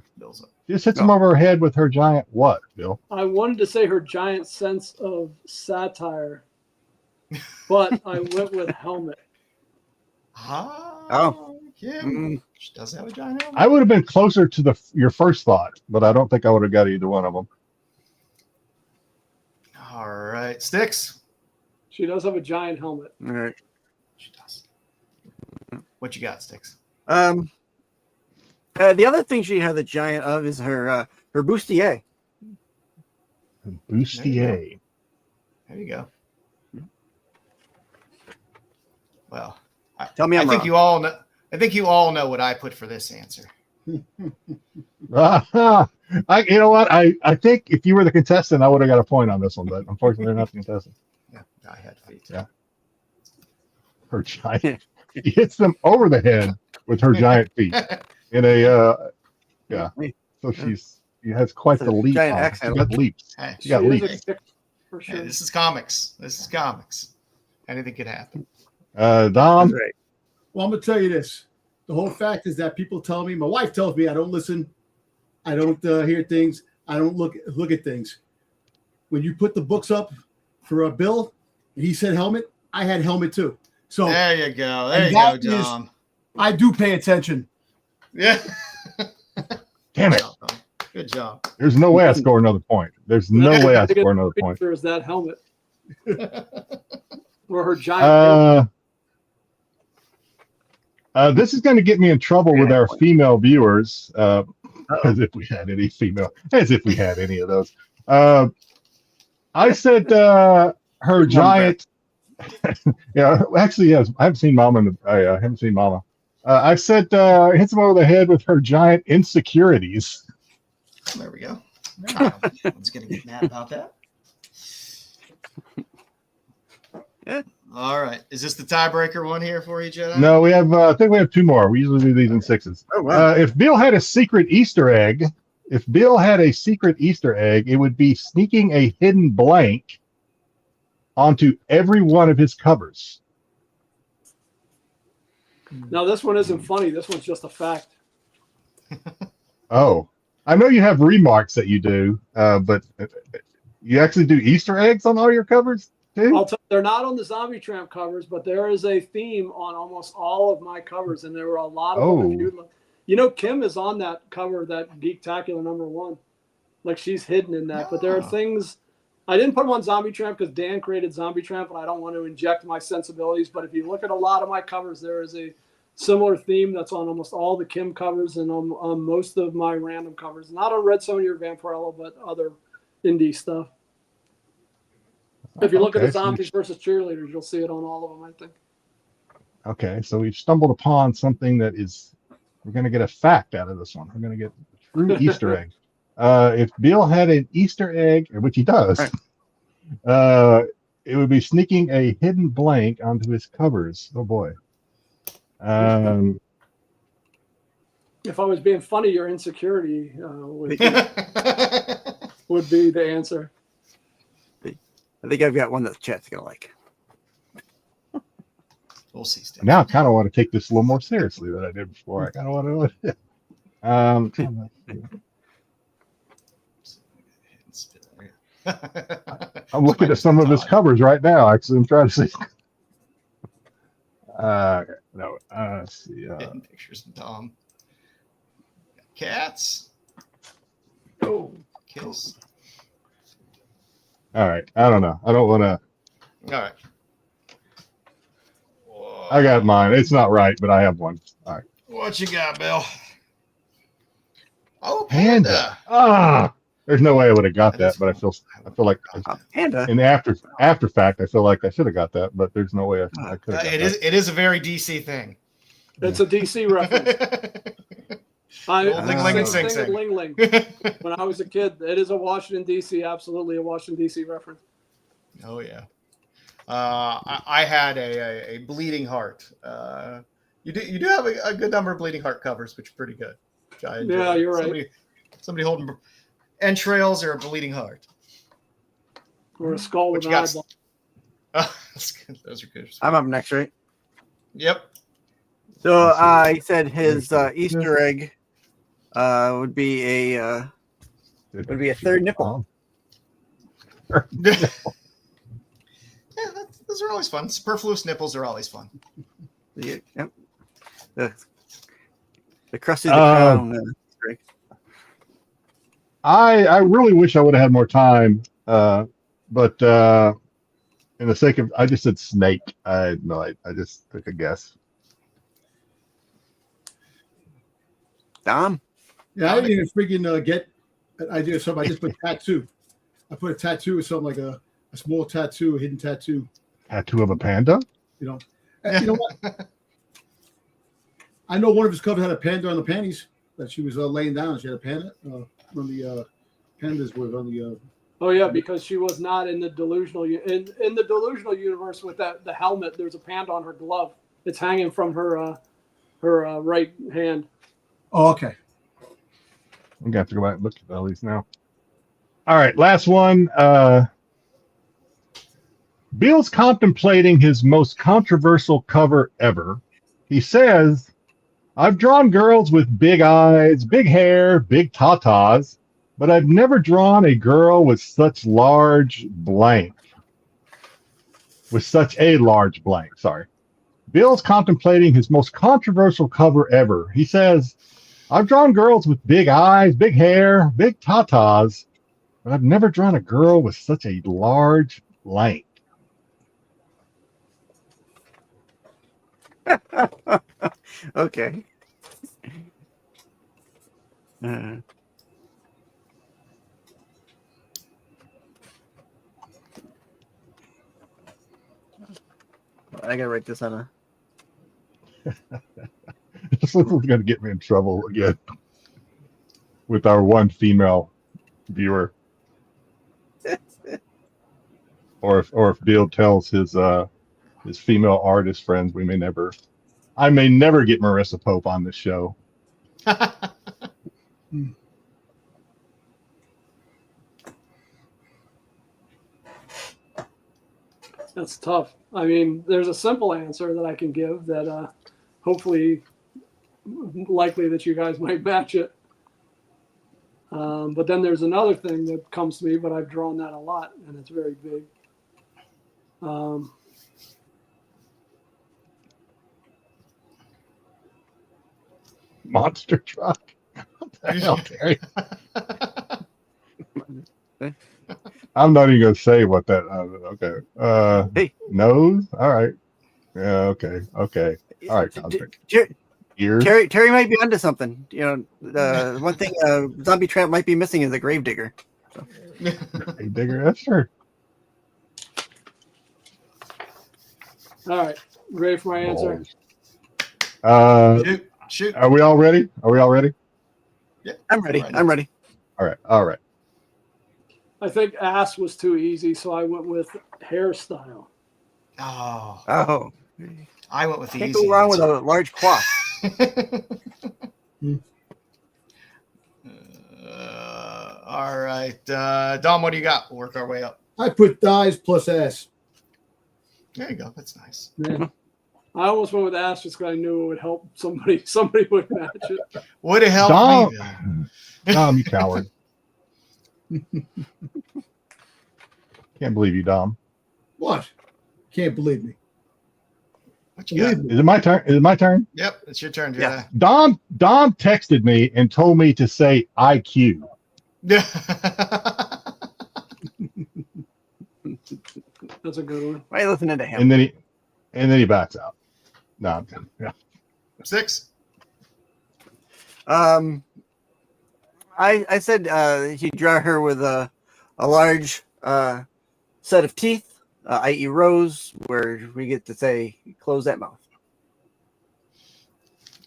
She just hits him over her head with her giant what, Bill? I wanted to say her giant sense of satire, but I went with helmet. Yeah. She does have a giant helmet. I would have been closer to your first thought, but I don't think I would have got either one of them. All right, Styx. She does have a giant helmet. All right. She does. What you got, Styx? The other thing she has a giant of is her bustier. Bustier. There you go. Well, Tell me I I'm think wrong. you all know. I think you all know what I put for this answer. You know what? I think if you were the contestant, I would have got a point on this one, but unfortunately, they're not the contestant. Yeah, I had feet. Yeah. Her giant. She hits them over the head with her giant feet in a yeah. So she has quite It's the a leap. giant On. axe She handle. got leaps. Hey, She got She is leaps. a kick for hey, sure. this is comics. This is comics. Anything could happen. Dom. That's right. Well, I'm gonna tell you this. The whole fact is that people tell me, my wife tells me I don't listen, I don't hear things, I don't look at things. When you put the books up for a Bill, and he said helmet, I had helmet too. So There you go. There and you go, that is- Dom. I do pay attention. Yeah. Damn it. Good job. There's no way I score another point. There's no way I score another point. Picture is that helmet or her giant. This is going to get me in trouble with our female viewers, as if we had any of those. I said her giant. Yeah, actually, yes. I haven't seen Mama. I haven't seen Mama. I said hits him over the head with her giant insecurities. There we go. No one's gonna get mad about that. Yeah. All right. Is this the tiebreaker one here for you, Jedi? No, we have. I think we have two more. We usually do these in sixes. Oh, wow. If Bill had a secret Easter egg, it would be sneaking a hidden blank onto every one of his covers. Now this one isn't funny. This one's just a fact. Oh, I know you have remarks that you do, but you actually do Easter eggs on all your covers too? I'll tell you, they're not on the Zombie Tramp covers, but there is a theme on almost all of my covers, and there were a lot of them. If you look, you know, Kim is on that cover, that Geektacular #1. Like she's hidden in that, but there are things. I didn't put them on Zombie Tramp because Dan created Zombie Tramp, and I don't want to inject my sensibilities. But if you look at a lot of my covers, there is a similar theme that's on almost all the Kim covers and on most of my random covers. Not on Red Sonja or Vampirella, but other indie stuff. If you look at the Zombies versus Cheerleaders, you'll see it on all of them, I think. Okay, so we've stumbled upon something that is. We're going to get a fact out of this one. We're going to get a true Easter egg. If Bill had an Easter egg, which he does, it would be sneaking a hidden blank onto his covers. Oh boy. If I was being funny, your insecurity would be the answer. I think I've got one that the chat's gonna like. We'll see. Steve. Now I kind of want to take this a little more seriously than I did before. I kind of want to. I'm looking at some of his covers right now. Actually, I'm trying to see. Let's see. Hidden pictures of Tom. Cats. Oh, Kills. All right. I don't know. I don't want to. All right. I got mine. It's not right, but I have one. All right. What you got, Bill? Oh, Panda. Ah, there's no way I would have got that, but I feel like Panda. in the after fact, I feel like I should have got that, but there's no way I could have. It is a very DC thing. it's a DC reference. Ling Ling and Sing Sing. Ling Ling. When I was a kid, it is a Washington DC, absolutely a Washington DC reference. Oh yeah. I had a bleeding heart. You do have a good number of bleeding heart covers, which are pretty good. Yeah, you're right. Somebody holding entrails or a bleeding heart. Or a skull What with you an got? eyeball. Oh, that's good. Those are good. I'm up next, right? Yep. So he said his Easter egg would be a third nipple. Yeah, those are always fun. Superfluous nipples are always fun. Yep. The crust of the crown. I really wish I would have had more time, but in the sake of, I just said snake. I just took a guess. Dom? Yeah, I didn't even freaking get an idea of something. I just put tattoo. I put a tattoo or something like a small tattoo, a hidden tattoo. Tattoo of a panda? You know, and you know what? I know one of his covers had a panda on the panties that she was laying down. She had a panda on the pandas were on the. Oh yeah, because she was not in the delusional in the delusional universe with the helmet. There's a panda on her glove. It's hanging from her right hand. Oh, okay. I'm gonna have to go back and look at all these now. All right, last one. Bill's contemplating his most controversial cover ever. He says, I've drawn girls with big eyes, big hair, big tatas, but I've never drawn a girl with such large blank. With such a large blank, sorry. Bill's contemplating his most controversial cover ever. He says, I've drawn girls with big eyes, big hair, big tatas, but I've never drawn a girl with such a large blank. Okay. I gotta write this on a. This is going to get me in trouble again with our one female viewer. or if Bill tells his female artist friends, I may never get Marissa Pope on this show. That's tough. I mean, there's a simple answer that I can give that hopefully likely that you guys might match it. But then there's another thing that comes to me, but I've drawn that a lot and it's very big. Monster truck. What the hell, Terry? I'm not even gonna say what that. Okay. Hey. Nose. All right. Yeah. Okay. Okay. All right. Ears. Terry might be onto something. You know, the one thing Zombie Tramp might be missing is a grave digger. So. Grave digger. That's true. All right. Ready for my answer? Shoot. Are we all ready? Yeah. I'm ready. I'm ready. All right. All right. I think ass was too easy, so I went with hairstyle. Oh. I went with the Can't easy go wrong answer. with a large coif. All right. Dom, what do you got? We'll work our way up. I put thighs plus ass. There you go. That's nice. Yeah. I almost went with ass just because I knew it would help somebody. Somebody would match it. Would it help me? Dom, you coward. Can't believe you, Dom. What? Can't believe me. What you got? Is it my turn? Is it my turn? Yep, it's your turn, Jedi. Yeah. Dom texted me and told me to say IQ. Yeah. That's a good one. Why are you listening to him? And then he backs out. No, I'm kidding. Yeah. 6. I said you draw her with a large set of teeth, i.e. rows, where we get to say close that mouth.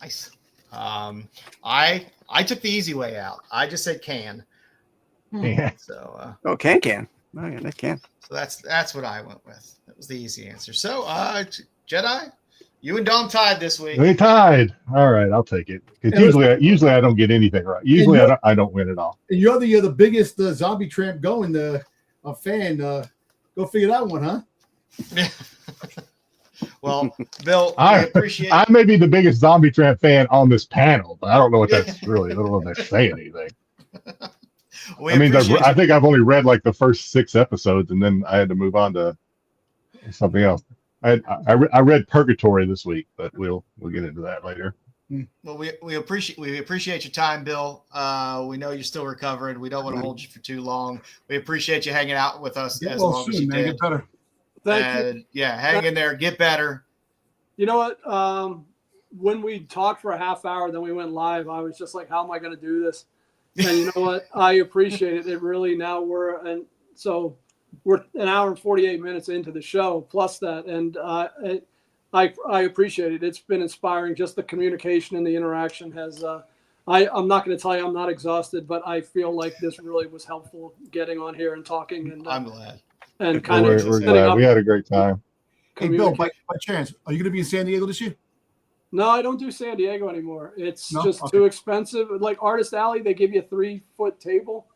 Nice. I took the easy way out. I just said can. Yeah. So Can. Oh, yeah, that can. so that's what I went with. That was the easy answer. So Jedi, you and Dom tied this week. We tied. All right, I'll take it. Because usually I don't get anything right. Usually I don't win at all. And you're the biggest zombie tramp going. A fan. Go figure that one, huh? Well, Bill, I we appreciate. I may be the biggest Zombie Tramp fan on this panel, but I don't know what that's really. I don't know if that's saying anything. I think I've only read like the first 6 episodes, and then I had to move on to something else. I read Purgatory this week, but we'll get into that later. Well, we appreciate your time, Bill. We know you're still recovering. We don't want to hold you for too long. We appreciate you hanging out with us as long as you did. Get better. Thank you. Yeah, hang in there. Get better. You know what? When we talked for a half hour, then we went live. I was just like, how am I going to do this? And you know what? I appreciate it. It really, now we're So we're an hour and 48 minutes into the show, plus that, and I appreciate it. It's been inspiring. Just the communication and the interaction has. I'm not going to tell you I'm not exhausted, but I feel like this really was helpful getting on here and talking. And I'm glad. And kind We're glad. We had a great time. Hey, Bill, by chance, are you going to be in San Diego this year? No, I don't do San Diego anymore. It's just Okay. too expensive. Like Artist Alley, they give you a 3-foot table.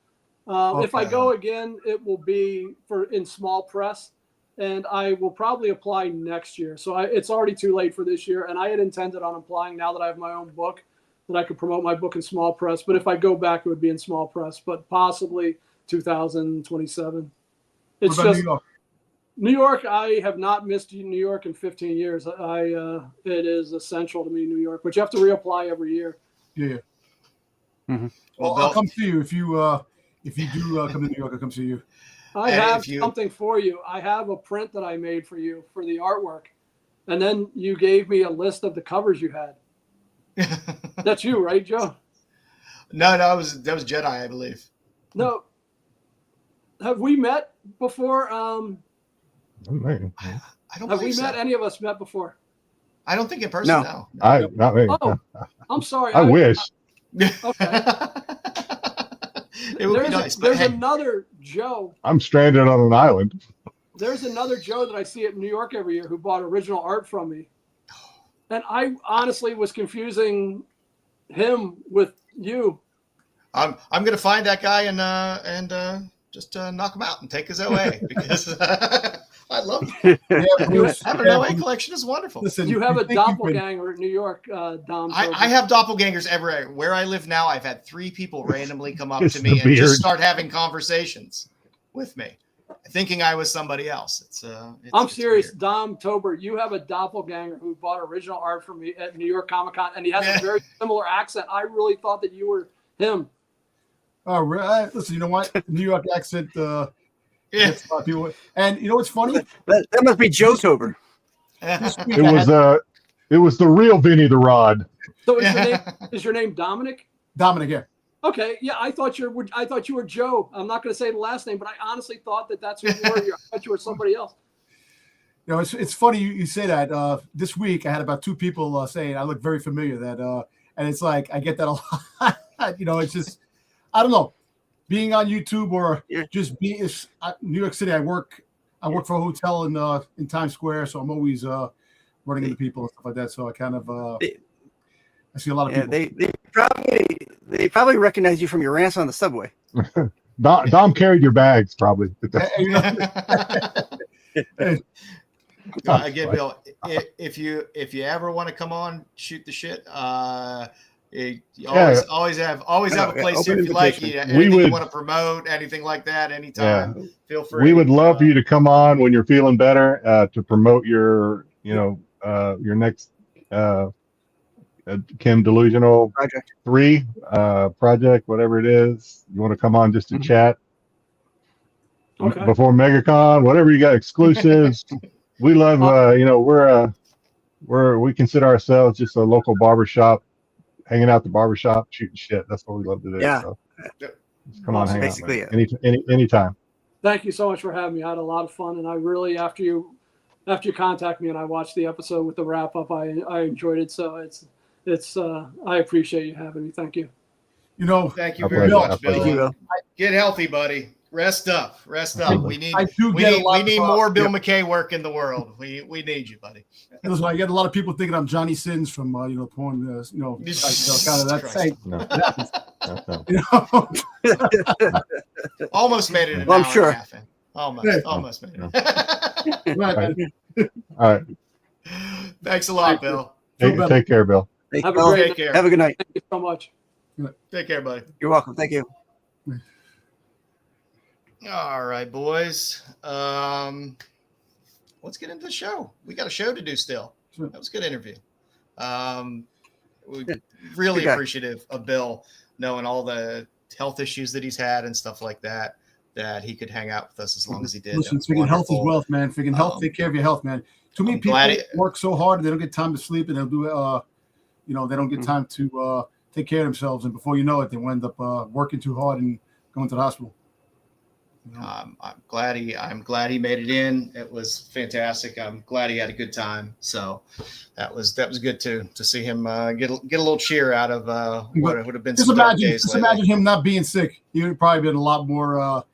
If I go again, it will be in small press, and I will probably apply next year. So it's already too late for this year, and I had intended on applying now that I have my own book, that I could promote my book in small press. But if I go back, it would be in small press, but possibly 2027. It's What about just New York. I have not missed New York in 15 years. It is essential to me, New York, but you have to reapply every year. Yeah. Mm-hmm. Well, I'll come see you if you do come to New York. I'll come see you. I have something for you. I have a print that I made for you for the artwork, and then you gave me a list of the covers you had. That's you, right, Joe? No, that was Jedi, I believe. No. Have we met before? I don't. Have we so. met? Any of us met before? I don't think in person. No. Not me. Oh, I'm sorry. I wish. Okay. It would be nice. But There's another Joe. I'm stranded on an island. There's another Joe that I see at New York every year who bought original art from me. And I honestly was confusing him with you. I'm going to find that guy and just knock him out and take his OA because I love it. Having an OA collection is wonderful. Listen, you have a doppelganger at New York, Dom. I have doppelgangers everywhere. Where I live now, I've had 3 people randomly come up to me and beard. just start having conversations with me, thinking I was somebody else. I'm serious. Weird. Dom Tober, you have a doppelganger who bought original art from me at New York Comic Con, and he has a very similar accent. I really thought that you were him. All right. Listen, you know what? New York accent. Gets a lot of people. And you know what's funny? That must be Joe Tober. It was the real Vinny the Rod. So is your name Dominic? Dominic, yeah. Okay, yeah. I thought you were Joe. I'm not going to say the last name, but I honestly thought that's who you were. I thought you were somebody else. You know, it's funny you say that. This week I had about 2 people saying I look very familiar. And it's like I get that a lot. You know, it's just I don't know. Being on YouTube or just being New York City, I work for a hotel in Times Square, so I'm always running into people and stuff like that. So I kind of I see a lot of people. They probably recognize you from your rants on the subway. Dom carried your bags, probably. Again, Bill, if you ever want to come on, shoot the shit. You always have a place here if you like. Anything you want to promote, anything like that, anytime. Feel free. We would love for you to come on when you're feeling better to promote your next Kim Delusional Project 3 project, whatever it is. You want to come on just to chat before MegaCon, whatever you got exclusives. We love, we consider ourselves just a local barbershop, hanging out the barbershop, shooting shit. That's what we love to do. Yeah. So just come on, hang basically out, man. Anytime. Thank you so much for having me. I had a lot of fun, and I really, after you contact me and I watched the episode with the wrap up, I enjoyed it. So it's I appreciate you having me. Thank you. You know, thank you very much, Bill. Thank you, Bill. Get healthy, buddy. Rest up. We need more Bill McKay work in the world. We need you, buddy. Listen, I get a lot of people thinking I'm Johnny Sins from porn. Kind of that thing. No. Almost made it an Well, I'm hour sure. and a half in. Almost made it. All right. Thanks a lot, Bill. Take care, Bill. Have a great Take care. Have a good night. Thank you so much. Take care, buddy. You're welcome. Thank you. All right, boys. Let's get into the show. We got a show to do still. That was a good interview. We're really appreciative of Bill knowing all the health issues that he's had and stuff like that he could hang out with us as long as he did. Listen, freaking health is wealth, man. Freaking health, take care of your health, man. Too many people work so hard, they don't get time to sleep, and they'll do they don't get time to take care of themselves, and before you know it, they wind up working too hard and going to the hospital. I'm glad he made it in. It was fantastic. I'm glad he had a good time. So that was good too, to see him get a little cheer out of what would have been some dark days. Just imagine him not being sick. He would have probably been a lot more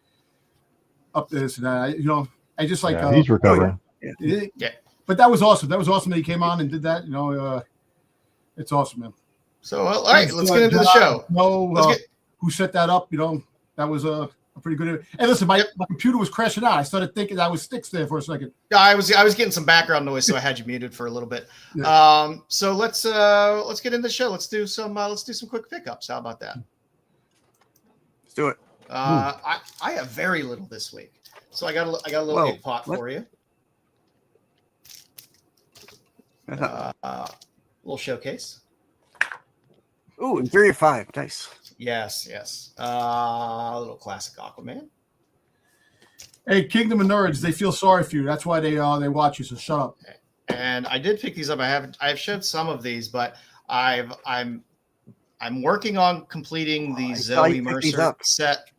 up this and that. I just like he's recovering. Yeah. But that was awesome. That was awesome that he came on and did that. It's awesome, man. So all right, let's get into the show. Who set that up? That was a pretty good. Hey, listen, my computer was crashing out. I started thinking I was Styx there for a second. Yeah, I was getting some background noise, so I had you muted for a little bit. Yeah. So let's get into the show. Let's do some quick pickups. How about that? Let's do it. I have very little this week, so I got a little big pot for you. Little showcase. Ooh, Inferior 5. Nice. Yes. A little classic Aquaman. Hey, Kingdom of Nerds, they feel sorry for you. That's why they watch you. So shut up. And I did pick these up. I've showed some of these, but I'm working on completing the Zoe Mercer set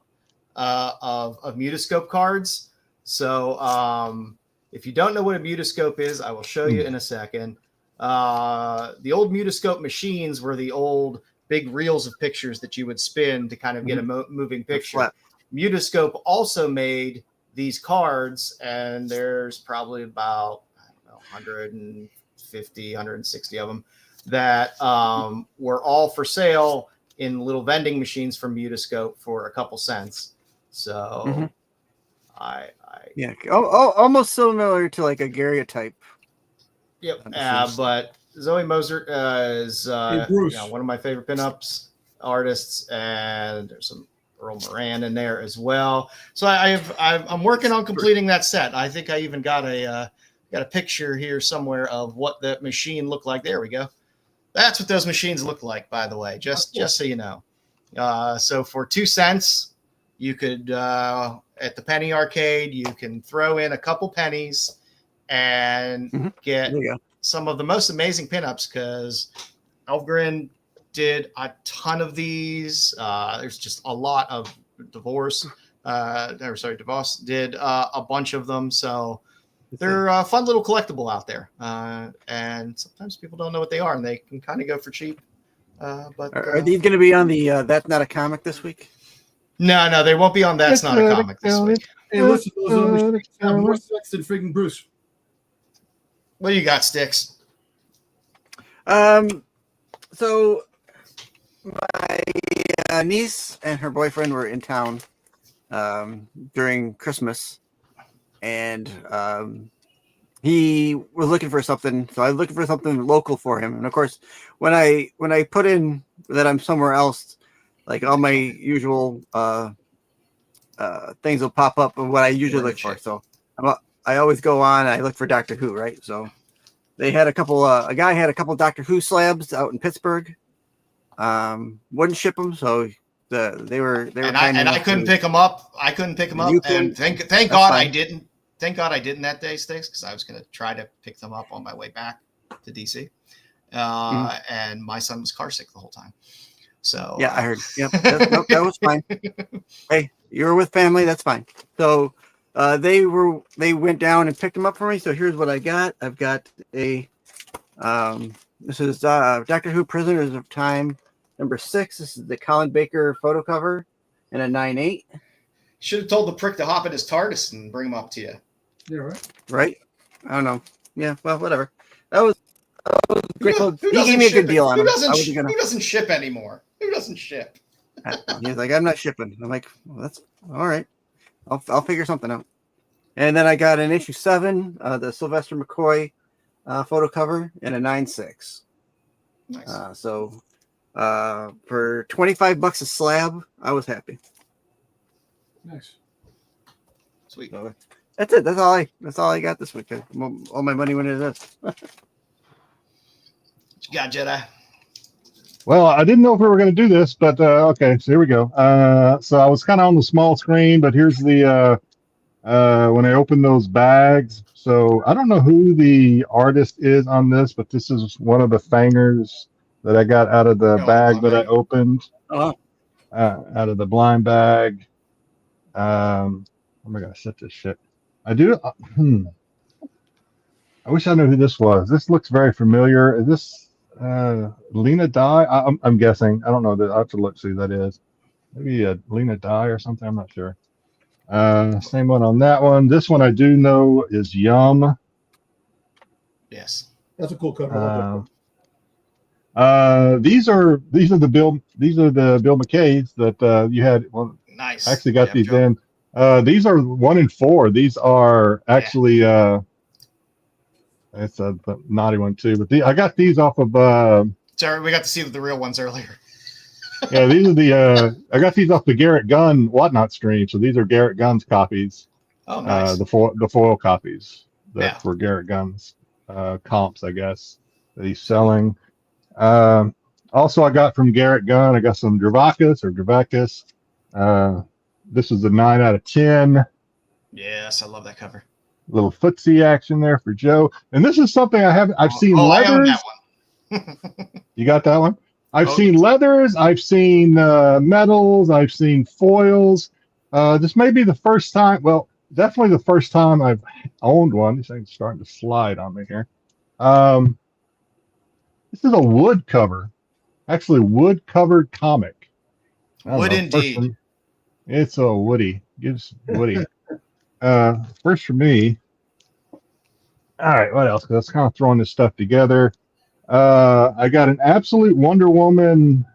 of Mutascope cards. So if you don't know what a Mutascope is, I will show you in a second. The old Mutascope machines were the old big reels of pictures that you would spin to kind of get a moving picture. Mutascope also made these cards, and there's probably about 150, 160 of them that were all for sale in little vending machines from Mutascope for a couple cents. So almost similar to like a Garriotype. Yep. But Zoe Moser is one of my favorite pinups artists, and there's some Earl Moran in there as well. So I'm working on completing that set. I think I even got a picture here somewhere of what the machine looked like. There we go. That's what those machines look like, by the way, just so you know. So for 2 cents, you could at the penny arcade, you can throw in a couple pennies and get some of the most amazing pinups, because Elfgren did a ton of these. There's just a lot of DeVos did a bunch of them. So they're a fun little collectible out there. And sometimes people don't know what they are, and they can kind of go for cheap. But are these going to be on the That's Not a Comic this week? No, they won't be on That's Not a Comic this week. Hey, listen, those have more sex than freaking Bruce. What do you got, Styx? So my niece and her boyfriend were in town during Christmas, and he was looking for something. So I was looking for something local for him. And of course, when I put in that I'm somewhere else, like all my usual things will pop up of what I usually look for. So I always go on. I look for Doctor Who, right? So they had a couple. A guy had a couple Doctor Who slabs out in Pittsburgh. Wouldn't ship them, so they were. And I couldn't pick them up. I couldn't pick them up. And thank God I didn't. Thank God I didn't that day, Styx, because I was going to try to pick them up on my way back to DC. And my son was car sick the whole time. So yeah, I heard. Yep, that was fine. Hey, you were with family. That's fine. So they went down and picked them up for me. So here's what I got. I've got a this is Doctor Who Prisoners of Time #6. This is the Colin Baker photo cover and a 9/8. Should have told the prick to hop in his TARDIS and bring him up to you. Yeah, right. Right? I don't know. Yeah, well, whatever. That was great. He gave me a good deal on him. Who doesn't ship anymore? Who doesn't ship? He's like, I'm not shipping. I'm like, well, that's all right. I'll figure something out. And then I got an issue 7, the Sylvester McCoy photo cover, and a 9/6. Nice. So for $25 a slab, I was happy. Nice. Sweet. So that's it. That's all I got this week. All my money went into this. What you got, Jedi? Well, I didn't know if we were going to do this, but okay, so here we go. So I was kind of on the small screen, but here's the when I open those bags. So I don't know who the artist is on this, but this is one of the fangers that I got out of the bag that I opened. Oh. Out of the blind bag. am I gonna set this shit? I do. I wish I knew who this was. This looks very familiar. Is this Lena Dye? I'm guessing. I don't know. I have to look see who that is. Maybe Lena Dye or something. I'm not sure. Same one on that one. This one I do know is Yum. Yes. That's a cool cover. These are the Bill McKays that you had. Well, Nice. I actually got these Joe. in. These are 1 and 4. These are actually it's a naughty one too. But I got these off of. Sorry, we got to see the real ones earlier. Yeah, these are the. I got these off the Garrett Gunn Whatnot stream. So these are Garrett Gunn's copies. Oh, nice. The foil copies Yeah. for Garrett Gunn's comps, I guess, that he's selling. Also, I got from Garrett Gunn. I got some Dravacus. This is a 9 out of 10. Yes, I love that cover. Little footsie action there for Joe. And this is something I've seen leathers. I own that one. You got that one? I've Oh, seen yes. leathers. I've seen metals. I've seen foils. This may be the first time. Well, definitely the first time I've owned one. This thing's starting to slide on me here. This is a wood cover. Actually, wood covered comic. Wood indeed. It's a Woody. Gives Woody. First for me. All right, what else? 'Cause I was kind of throwing this stuff together. I got an Absolute Wonder Woman.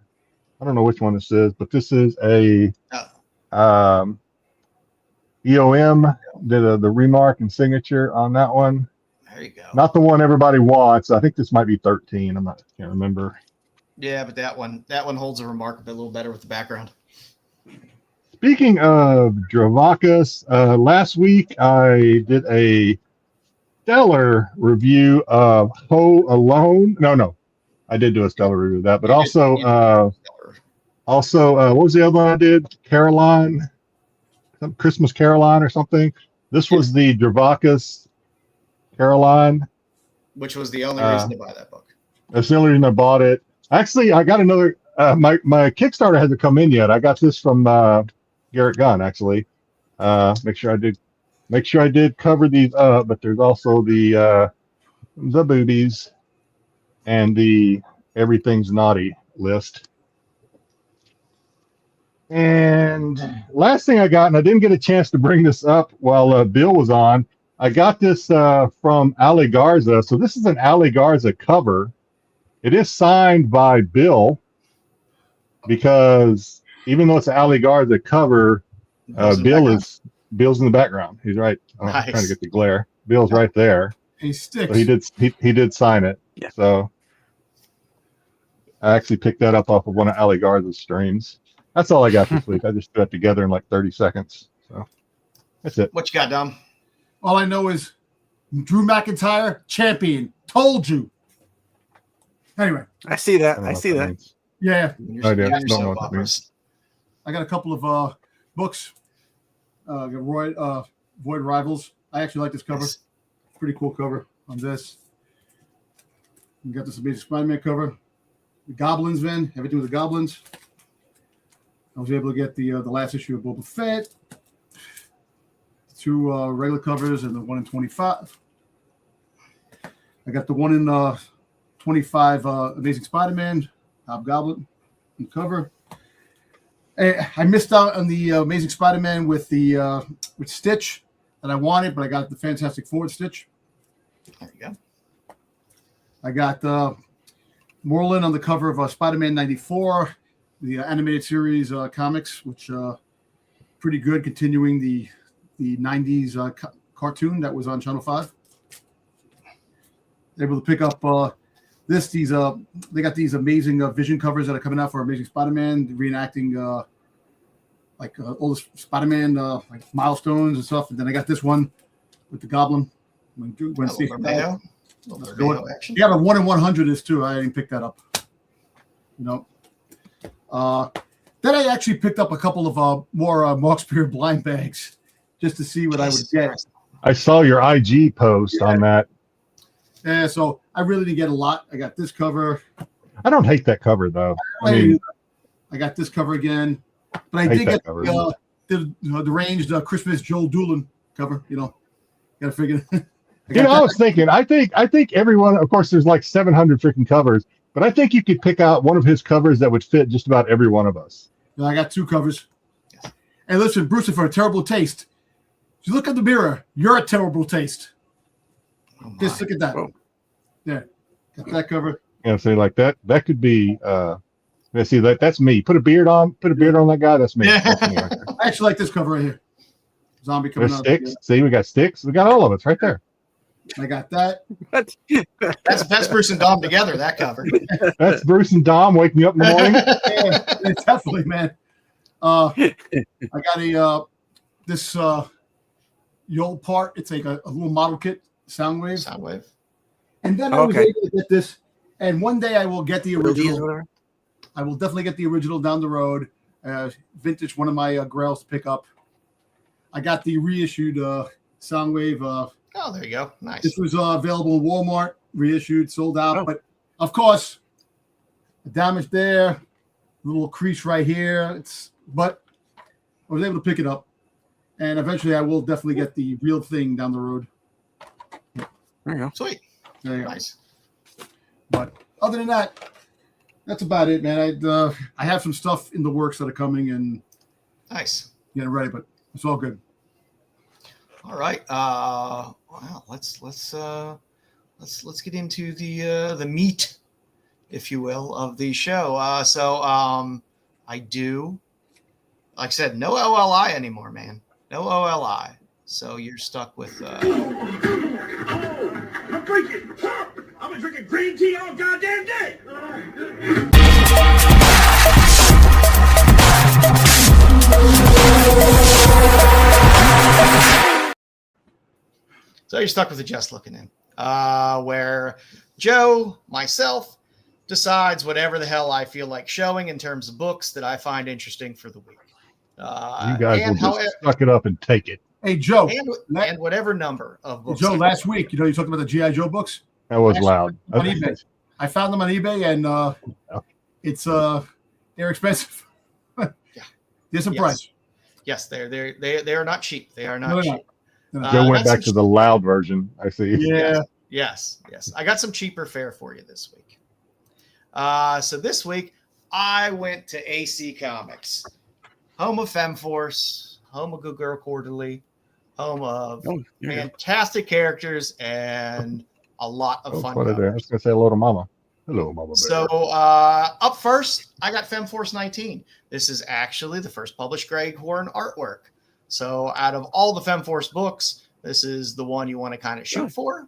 I don't know which one this is, but this is a EOM. Did the remark and signature on that one. There you go. Not the one everybody wants. I think this might be 13. Can't remember. Yeah, but that one holds a remark a little better with the background. Speaking of Dravacus, last week I did a stellar review of Ho Alone. No, I did do a stellar review of that, but also what was the other one I did? Caroline, some Christmas Caroline or something. This was the Dravacus Caroline, which was the only reason to buy that book. That's the only reason I bought it. Actually, I got another. My Kickstarter hasn't come in yet. I got this from Garrett Gunn. Actually, make sure I did cover these up. But there's also the boobies and the everything's naughty list. And last thing I got, and I didn't get a chance to bring this up while Bill was on. I got this from Ali Garza. So this is an Ali Garza cover. It is signed by Bill because even though it's an Ali Garza cover, Bill's in the background. He's right. Nice. I'm trying to get the glare. Bill's right there. He sticks. So he did sign it. Yeah. So I actually picked that up off of one of Ali Garza's streams. That's all I got this week. I just threw it together in like 30 seconds. So that's it. What you got, Dom? All I know is Drew McIntyre, champion. Told you. Anyway. I see that. don't I know see what that. means. Yeah. No idea. Don't know what that means. I got a couple of books. Void Rivals. I actually like this cover. Nice. Pretty cool cover on this. We got this Amazing Spider-Man cover. The Goblins, man. Everything with the Goblins. I was able to get the last issue of Boba Fett. 2 regular covers and the 1 in 25. I got the 1 in 25 Amazing Spider-Man, Hobgoblin on cover. I missed out on the Amazing Spider-Man with Stitch that I wanted, but I got the Fantastic Four Stitch. There you go. I got Moreland on the cover of Spider-Man 94, the animated series comics, which pretty good, continuing the 90s cartoon that was on Channel 5. Able to pick up they got these amazing Vision covers that are coming out for Amazing Spider-Man, reenacting all the Spider-Man like milestones and stuff. And then I got this one with the Goblin. Vermejo action. Yeah, but 1 in 100 is too. I didn't pick that up. You know. Then I actually picked up a couple of more Mark Spear blind bags just to see what I would get. I saw your IG post on that. Yeah, so I really didn't get a lot. I got this cover. I don't hate that cover though. I mean, I got this cover again, but I hate did that get cover. the deranged Christmas Joel Doolin cover. You know, got to figure. I was thinking. I think everyone. Of course, there's like 700 freaking covers, but I think you could pick out one of his covers that would fit just about every one of us. I got 2 covers. And listen, Bruce, for a terrible taste. If you look at the mirror, you're a terrible taste. Just look at that. Whoa. There, got that cover. Yeah, say like that. That could be. Let's see. That's me. Put a beard on that guy. That's me. That's me right there. I actually like this cover right here. Zombie coming There's out. Styx. See, we got Styx. We got all of us right there. I got that. That's Bruce and Dom together. That cover. That's Bruce and Dom waking me up in the morning. Yeah, definitely, man. I got this Yole part. It's like a little model kit, Soundwave. Soundwave. And then I was able to get this. And one day I will get the original. Whatever. I will definitely get the original down the road. Vintage, one of my grails to pick up. I got the reissued Soundwave. Oh, there you go. Nice. This was available in Walmart, reissued, sold out. But of course, the damage there, a little crease right here. But I was able to pick it up, and eventually I will definitely get the real thing down the road. There you go. Sweet. There you go. Nice. But other than that, that's about it, man. I have some stuff in the works that are coming and Nice. getting ready, but it's all good. All right. Well, let's get into the meat, if you will, of the show. I do, like I said, no OLI anymore, man. No OLI. So you're stuck with. I'm drinking. I'm drinking green tea all goddamn day. So you're stuck with the Just Looking In, where Joe, myself, decides whatever the hell I feel like showing in terms of books that I find interesting for the week. You guys will just suck it up and take it. Hey, Joe. And whatever number of books. Joe, last week, you talked about the G.I. Joe books? That was loud. On eBay. I found them on eBay, and it's they're expensive. There's a price. Yes, they are not cheap. They are not cheap. Joe went back to the loud version. I see. Yeah. Yes. I got some cheaper fare for you this week. So this week I went to AC Comics, home of FemForce, home of Good Girl Quarterly, home of fantastic characters and a lot of fun. I was gonna say hello to Mama. Hello, Mama Bear. So up first, I got FemForce 19. This is actually the first published Greg Horn artwork. So out of all the FemForce books, this is the one you want to kind of shoot for.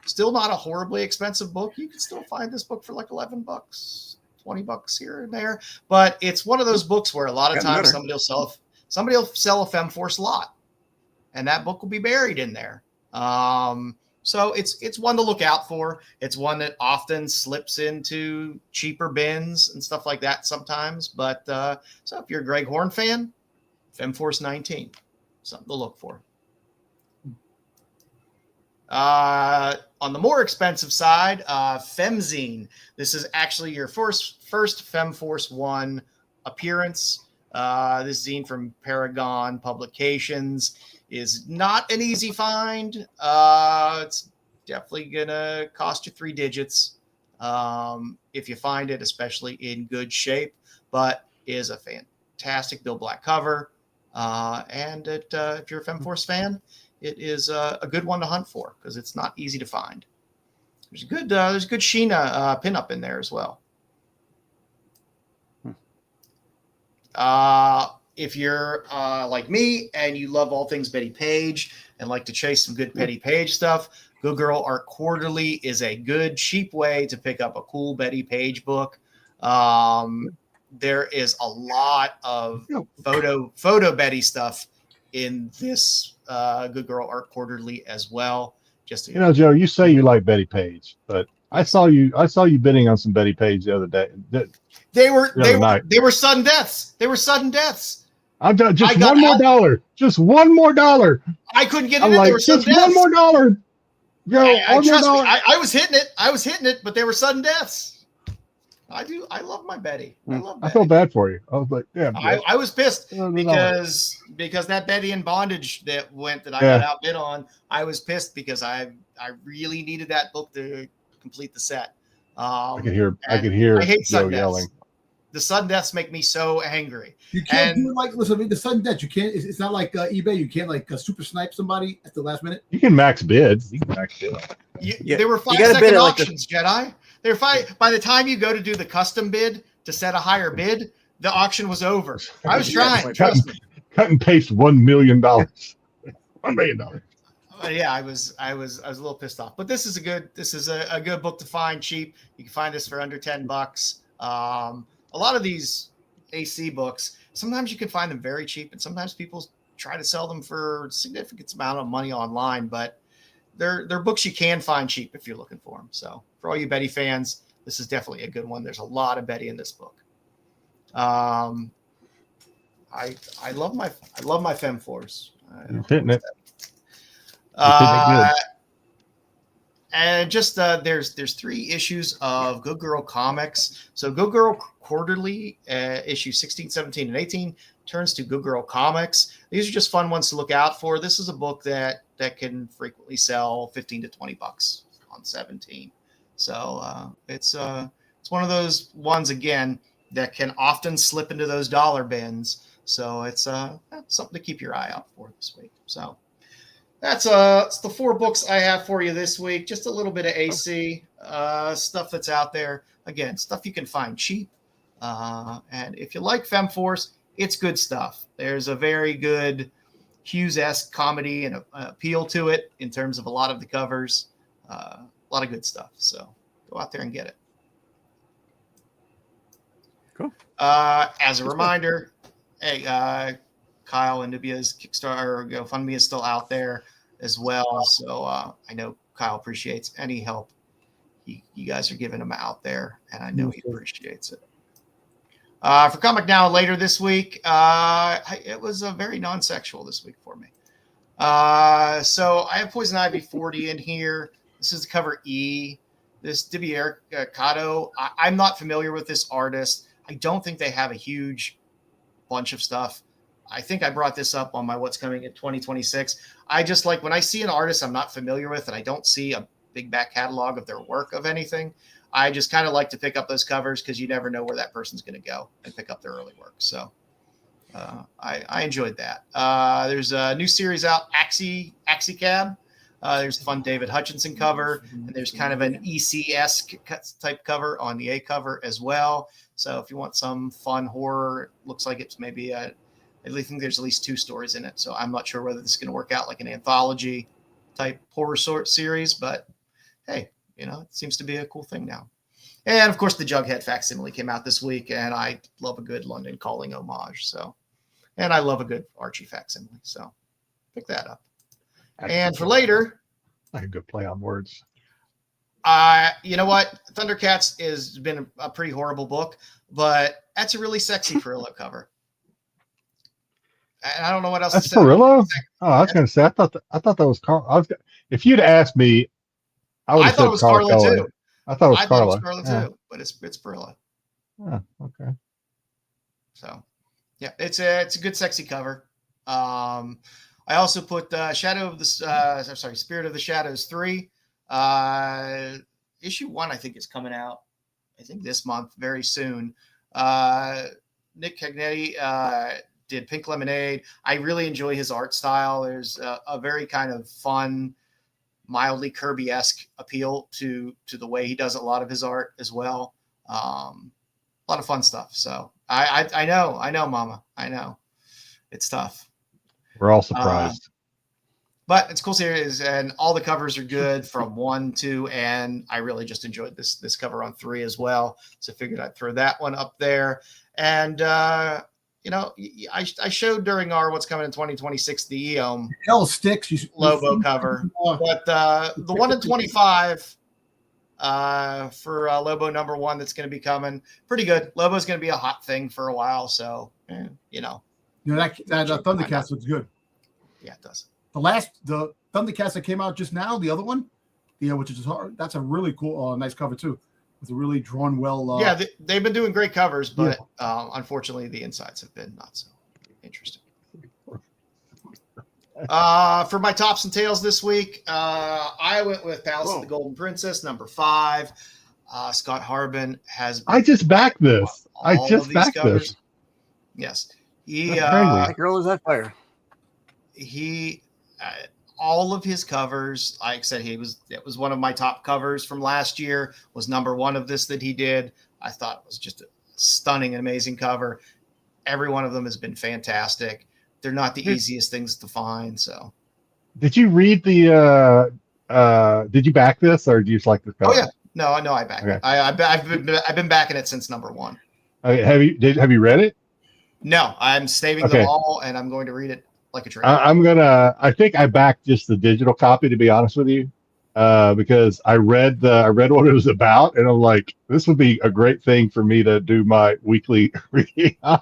Still not a horribly expensive book. You can still find this book for like $11, $20 here and there. But it's one of those books where a lot of times somebody will sell a FemForce lot, and that book will be buried in there. So it's one to look out for. It's one that often slips into cheaper bins and stuff like that sometimes. But so if you're a Greg Horn fan, FemForce 19, something to look for. On the more expensive side, Femzine. This is actually your first FemForce 1 appearance. This zine from Paragon Publications is not an easy find. It's definitely gonna cost you 3 digits if you find it, especially in good shape, but is a fantastic Bill Black cover. And if you're a FemForce fan, it is a good one to hunt for because it's not easy to find. There's a good Sheena pinup in there as well. If you're like me and you love all things Betty Page and like to chase some good Betty Page stuff, Good Girl Art Quarterly is a good, cheap way to pick up a cool Betty Page book. There is a lot of photo Betty stuff in this Good Girl Art Quarterly as well. Joe, you say you like Betty Page, but I saw you bidding on some Betty Page the other day. They were sudden deaths. They were sudden deaths. I'm done. Just one more dollar. Just one more dollar. I couldn't get it. They were sudden just deaths. one more dollar. Yo, trust me, I was hitting it, but they were sudden deaths. I do. I love my Betty. I love I Betty. felt bad for you. I was like, yeah. I was pissed No. because that Betty in Bondage that I got outbid on, I was pissed because I really needed that book to complete the set. I could hear I hate Joe sudden yelling. deaths. The sudden deaths make me so angry. You can't do it like, listen, I mean, the sudden death. You can't. It's not like eBay. You can't like super snipe somebody at the last minute. You can max bid. There were 5-second auctions, Jedi. There were 5. By the time you go to do the custom bid to set a higher bid, the auction was over. I was trying. Trust me. Cut and paste $1 million. $1 million. Yeah, I was a little pissed off. But this is a good book to find cheap. You can find this for under $10. A lot of these AC books, sometimes you can find them very cheap, and sometimes people try to sell them for a significant amount of money online. But they're books you can find cheap if you're looking for them. So for all you Betty fans, this is definitely a good one. There's a lot of Betty in this book. I love my Femforce. You're hitting it. And just there's 3 issues of Good Girl Comics. So Good Girl Quarterly, issue 16, 17, and 18 turns to Good Girl Comics. These are just fun ones to look out for. This is a book that can frequently sell $15 to $20 on 17. So it's one of those ones again that can often slip into those dollar bins. So it's something to keep your eye out for this week. So that's it's the 4 books I have for you this week. Just a little bit of AC stuff that's out there. Again, stuff you can find cheap. And if you like Femforce, it's good stuff. There's a very good Hughes-esque comedy and appeal to it in terms of a lot of the covers. A lot of good stuff. So go out there and get it. Cool. As a reminder, hey, Kyle and Nubia's Kickstarter or GoFundMe is still out there as well. So I know Kyle appreciates any help you guys are giving him out there, and I know he appreciates it. For Comic Now later this week, it was a very non-sexual this week for me. So I have Poison Ivy 40 in here. This is the cover E. This Dibier Kato. I'm not familiar with this artist. I don't think they have a huge bunch of stuff. I think I brought this up on my What's Coming in 2026. I just like when I see an artist I'm not familiar with and I don't see a big back catalog of their work of anything, I just kind of like to pick up those covers because you never know where that person's going to go and pick up their early work. So I enjoyed that. There's a new series out, Axicab. There's a fun David Hutchinson cover, and there's kind of an EC-esque type cover on the A cover as well. So if you want some fun horror, looks like it's maybe I think there's at least 2 stories in it. So I'm not sure whether this is going to work out like an anthology type horror sort series, but hey, it seems to be a cool thing now. And of course, the Jughead facsimile came out this week, and I love a good London Calling homage. So, and I love a good Archie facsimile. So, pick that up. And for later, like a good play on words. You know what? Thundercats has been a pretty horrible book, but that's a really sexy Frillo cover. And I don't know what else. That's Frillo? Oh, I was going to say, I thought that was Carl. If you'd asked me, I thought it was Carla too. I thought it was Carla too, but it's Frillo. Oh, okay. So, yeah, it's a good sexy cover. I also put Spirit of the Shadows 3. Issue 1, I think, is coming out. I think this month, very soon. Nick Cagnetti did Pink Lemonade. I really enjoy his art style. There's a very kind of fun, mildly Kirby-esque appeal to the way he does a lot of his art as well. A lot of fun stuff. So I know, Mama. I know. It's tough. We're all surprised. But it's a cool series, and all the covers are good from 1, 2, and I really just enjoyed this cover on 3 as well. So I figured I'd throw that one up there. And I showed during our What's Coming in 2026 the EOM Styx Lobo cover, but the 1 in 25 for Lobo number 1 that's going to be coming, pretty good. Lobo's going to be a hot thing for a while, so that Thundercats looks good. Yeah, it does. The Thundercats that came out just now, the other one, which is hard. That's a really cool, nice cover too. with a really drawn well. Yeah, they've been doing great covers, but unfortunately, the insides have been not so interesting. For my tops and tails this week, I went with Palace of the Golden Princess, number 5. Scott Harbin has. I just backed this. I just backed this. Yes, That girl is on fire. All of his covers, like I said, it was one of my top covers from last year. Was number 1 of this that he did. I thought it was just a stunning and amazing cover. Every one of them has been fantastic. They're not the easiest things to find. So, did you read the? Did you back this, or do you just like the cover? Oh yeah, no, I back it. I've been backing it since number 1. Okay, have you read it? No, I'm saving them all, and I'm going to read it like a train. I think I backed just the digital copy, to be honest with you, because I read what it was about, and I'm like, this would be a great thing for me to do my weekly reading on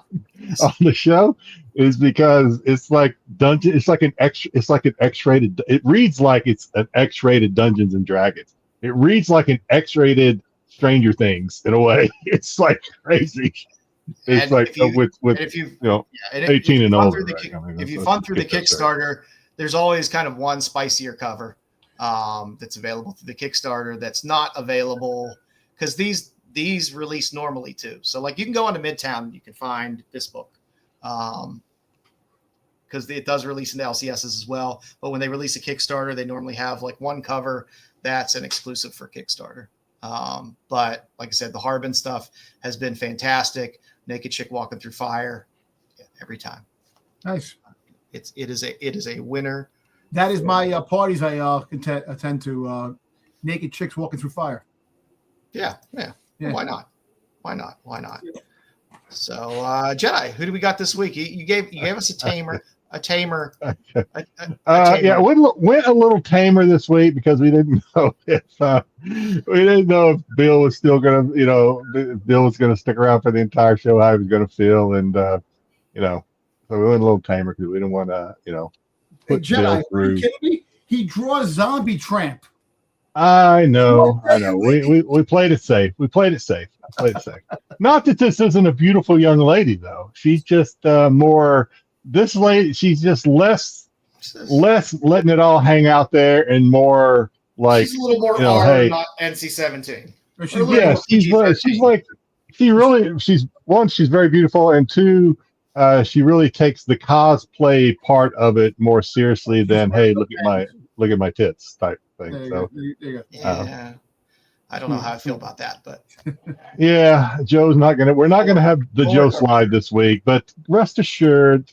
the show, is because it's like dungeon. It's like an X-rated. It reads like it's an X-rated Dungeons and Dragons. It reads like an X-rated Stranger Things in a way. It's like crazy. It's and like with 18 and older. If you fund through the Kickstarter, there's always kind of one spicier cover that's available through the Kickstarter that's not available because these release normally too. So like you can go onto Midtown and you can find this book because it does release into LCSs as well. But when they release a Kickstarter, they normally have like one cover that's an exclusive for Kickstarter. But like I said, the Harbin stuff has been fantastic. Naked chick walking through fire every time. Nice. It is a winner. That is my parties I attend to. Naked chicks walking through fire. Yeah. Why not? So Jedi, who do we got this week? You gave us a tamer. Yeah, went a little tamer this week because we didn't know if Bill was still gonna, Bill was gonna stick around for the entire show, how he was gonna feel, and so we went a little tamer because we didn't want to, put Jedi, Bill through. are you kidding me? He draws zombie tramp. I know. We played it safe. Not that this isn't a beautiful young lady, though. She's just more. This lady, she's just less letting it all hang out there and more like she's a little more R, not NC-17. She's very beautiful, and 2, she really takes the cosplay part of it more seriously than hey, look at my tits type thing. There you go. I don't know how I feel about that, but yeah, we're not gonna have the Joe slide this week, but rest assured,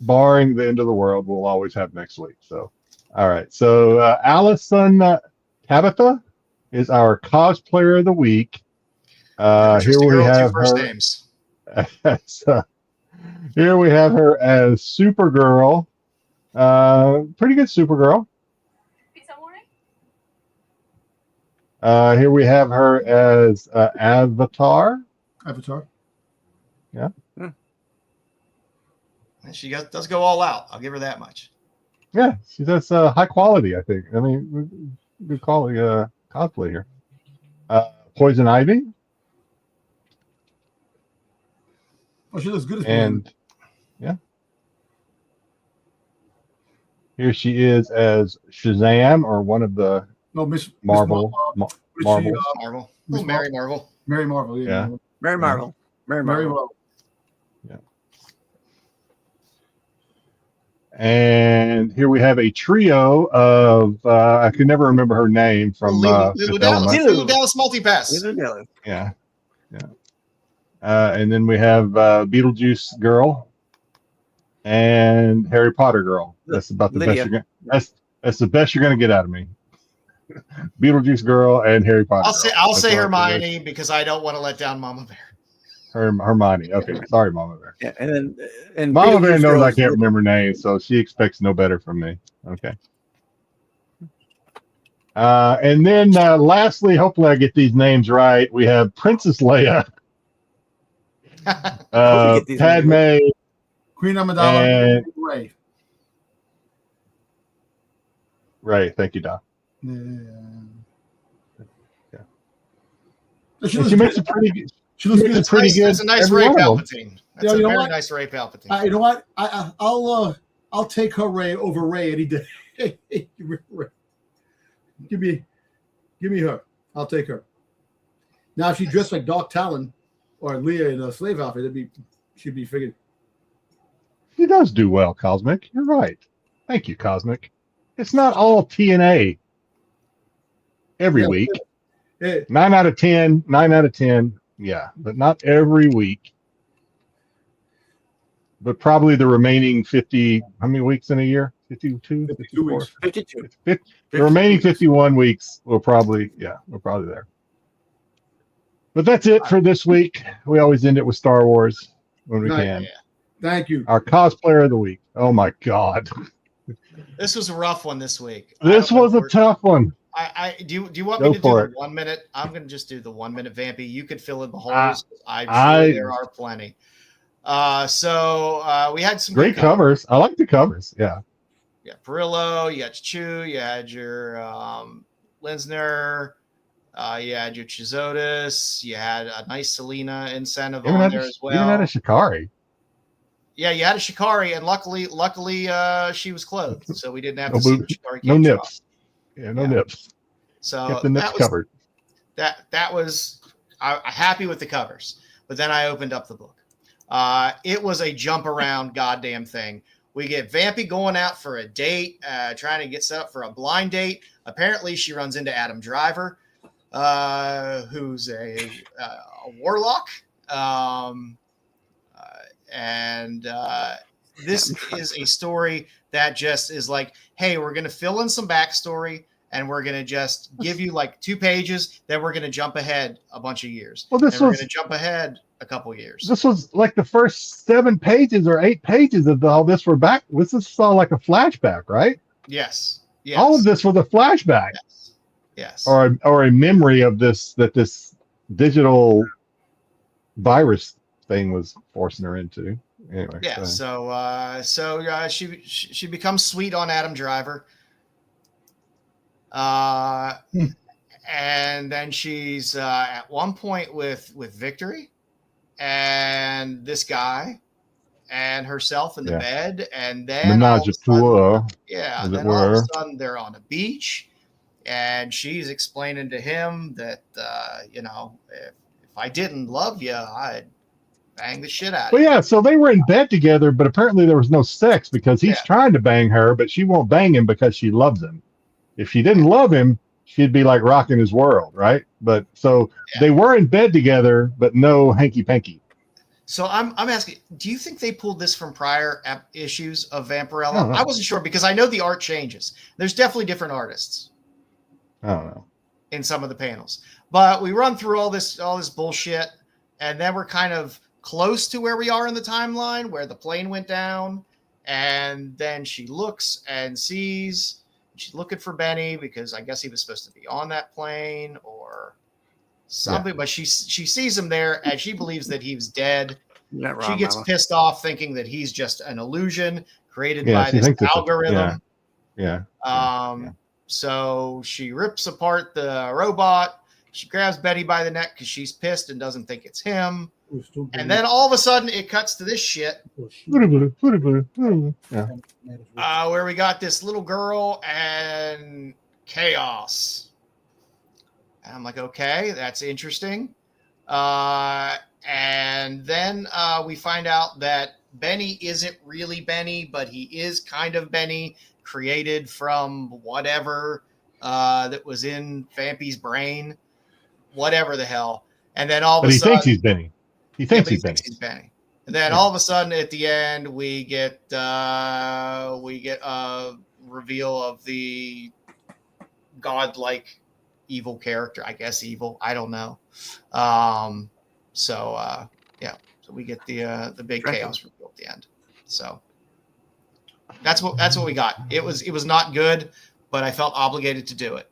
barring the end of the world, we'll always have next week. So, all right. So, Allison Tabitha is our cosplayer of the week. Here we have her. Names. Here we have her as Supergirl. Pretty good Supergirl. Here we have her as Avatar. Yeah. She does go all out. I'll give her that much. Yeah, she does high quality, I think. I mean, good quality cosplay here. Poison Ivy. Oh, she looks good. And yeah. Here she is as Shazam, or one of the Marvel. Marvel. Mary Marvel. Mary Marvel, yeah. Mary Marvel. Yeah. And here we have a trio of I can never remember her name from Lulu Dallas Multipass. Yeah. And then we have Beetlejuice Girl and Harry Potter Girl. That's about the best you're gonna. That's the best you're gonna get out of me. Beetlejuice Girl and Harry Potter. I'll say Hermione because I don't want to let down Mama Bear. Hermione. Okay, sorry, Mama Bear. Yeah, and Mama Bear knows I can't remember names, so she expects no better from me. Okay. And then lastly, hopefully I get these names right. We have Princess Leia, Padme, Queen Amidala, and Rey. Right. Thank you, Doc. Yeah. She makes it pretty good. She looks good. That's pretty nice. good. That's a nice Every Ray one of them. Palpatine. That's a You know very what? nice Ray Palpatine. You know what? I'll take her Ray over Ray any day. Give me her. I'll take her. Now, if she dressed like Dark Talon or Leia in a slave outfit, she'd be figured. She does do well, Cosmic. You're right. Thank you, Cosmic. It's not all TNA every week. Yeah. 9 out of 10. 9 out of 10. Yeah, but not every week. But probably the remaining 50. How many weeks in a year? 52, 52 weeks. 52. The remaining 51 weeks we're probably there. But that's it for this week. We always end it with Star Wars when we can. Yeah. Thank you. Our cosplayer of the week. Oh my God. This was a rough one this week. This was a tough one. Do you want me to do the 1 minute? I'm going to just do the 1 minute Vampy. You could fill in the holes. I'm sure there are plenty. So we had some great covers. I like the covers. Yeah. Yeah, Perillo, you got Chu, you had your Linsner, you had your Chizotis, you had a nice Selena incentive on there as well. You even had a Shikari. Yeah, you had a Shikari, and luckily, she was clothed, so we didn't have to see the Shikari. No nips. Yeah, no nips. So kept the nips covered. That was I'm happy with the covers, but then I opened up the book. It was a jump around goddamn thing. We get Vampy going out for a date, trying to get set up for a blind date. Apparently, she runs into Adam Driver, who's a warlock. This is a story that just is like, hey, we're going to fill in some backstory, and we're going to just give you like 2 pages. Then we're going to jump ahead a bunch of years. Well, we're going to jump ahead a couple years. This was like the first 7 pages or 8 pages of all this were back. This is all like a flashback, right? Yes. All of this was a flashback. Yes. Or a memory of this, that this digital virus thing was forcing her into. Anyway. Yeah. So she becomes sweet on Adam Driver. And then she's at one point with Victory and this guy and herself in the bed, and then menage a trois. Yeah, and then all of a sudden they're on a beach, and she's explaining to him that if I didn't love you, I'd bang the shit out of you. Well, yeah, so they were in bed together, but apparently there was no sex because he's trying to bang her, but she won't bang him because she loves him. If she didn't love him, she'd be like rocking his world, right? But so they were in bed together, but no hanky-panky. So I'm asking, do you think they pulled this from prior issues of Vampirella? I wasn't sure because I know the art changes. There's definitely different artists. I don't know. In some of the panels. But we run through all this bullshit, and then we're kind of close to where we are in the timeline, where the plane went down, and then she looks and sees. She's looking for Benny because I guess he was supposed to be on that plane or something, but she sees him there and she believes that he was dead. She gets pissed off thinking that he's just an illusion created by this algorithm. So she rips apart the robot. She grabs Betty by the neck because she's pissed and doesn't think it's him. And then all of a sudden it cuts to this shit. Where we got this little girl and chaos. And I'm like, okay, that's interesting. And then we find out that Benny isn't really Benny, but he is kind of Benny, created from whatever that was in Vampy's brain, whatever the hell. And then all of a sudden, he thinks he's Benny. He thinks he's Benny. And then all of a sudden, at the end, we get a reveal of the godlike evil character. I guess evil. I don't know. So we get the big chaos reveal at the end. So that's what we got. It was not good, but I felt obligated to do it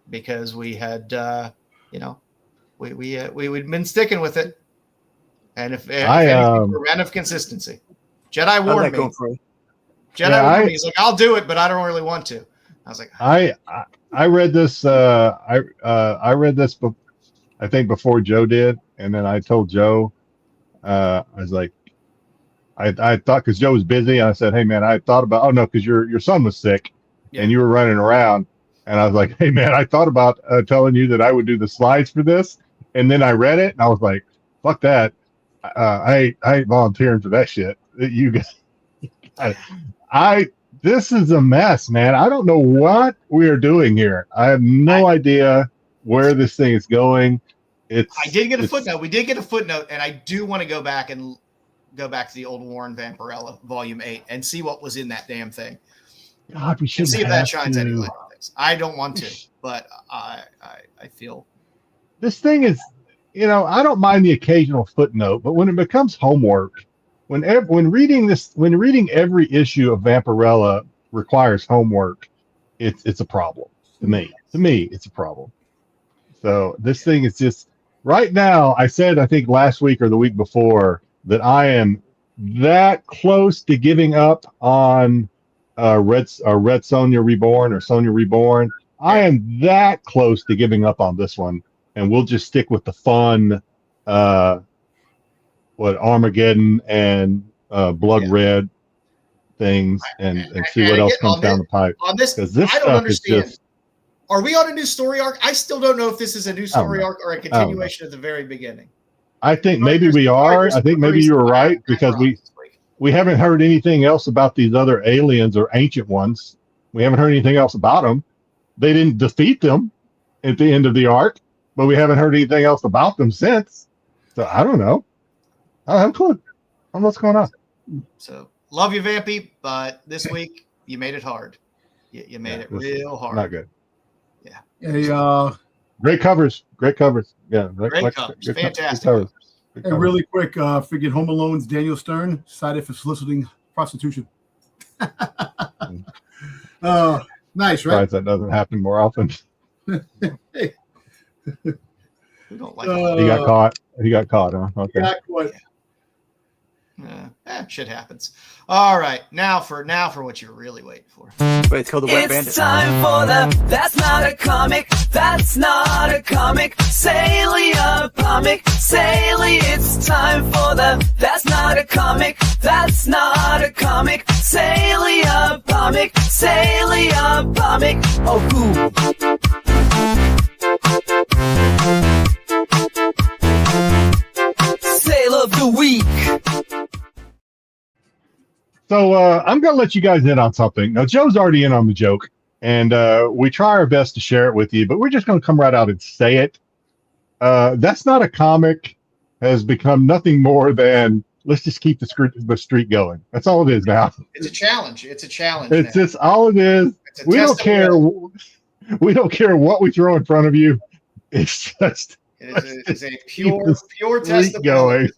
because we had we'd been sticking with it, and if anything, we're men of consistency. Jedi warned me. Jedi warned me. He's like, I'll do it, but I don't really want to. I was like, I read this. I read this I think before Joe did, and then I told Joe, I was like, I thought because Joe was busy, and I said, hey man, I thought about, oh no, because your son was sick, and you were running around, and I was like, hey man, I thought about telling you that I would do the slides for this, and then I read it, and I was like, fuck that, I ain't volunteering for that shit. You guys, this is a mess, man. I don't know what we are doing here. I have no idea where this thing is going. I did get a footnote. We did get a footnote, and I do want to go back to the old Warren Vampirella Volume 8 and see what was in that damn thing. God, we should see if that shines any light on things. I don't want to, but I feel this thing is, I don't mind the occasional footnote, but when it becomes homework, when reading every issue of Vampirella requires homework, it's a problem to me. To me, it's a problem. So this thing is just right now. I said, I think last week or the week before, that I am that close to giving up on Red Sonja Reborn or Sonja Reborn. I am that close to giving up on this one, and we'll just stick with the fun, Armageddon and Blood Red things, and see what else comes down the pipe. On this, I don't understand. Are we on a new story arc? I still don't know if this is a new story arc or a continuation of the very beginning. I think maybe we are. I think maybe you were right, because we haven't heard anything else about these other aliens or ancient ones. We haven't heard anything else about them. They didn't defeat them at the end of the arc, but we haven't heard anything else about them since. So I don't know. I don't have a clue. I don't know what's going on. So love you, Vampy, but this week you made it hard. You made it real hard. Not good. Yeah. Great covers. Great covers. Yeah. Great covers. Fantastic. Covers. And really quick, figured Home Alone's Daniel Stern cited for soliciting prostitution. Nice, right? That doesn't happen more often. Hey. We don't like He got caught. He got caught, huh? Okay. Got caught. Shit happens. All right, now for what you're really waiting for. But it's called the Wet Bandit. It's time for the That's Not a Comic. That's not a comic. Salia comic. Salia. It's time for the That's Not a Comic. That's not a comic. Salia comic. Salia comic. Oh, cool. Sale of the week. So I'm going to let you guys in on something. Now, Joe's already in on the joke, and we try our best to share it with you, but we're just going to come right out and say it. That's Not a Comic has become nothing more than, let's just keep the streak going. That's all it is now. It's a challenge. It's a challenge. It's just all it is. We don't care. We don't care what we throw in front of you. It's just. It is a pure test going.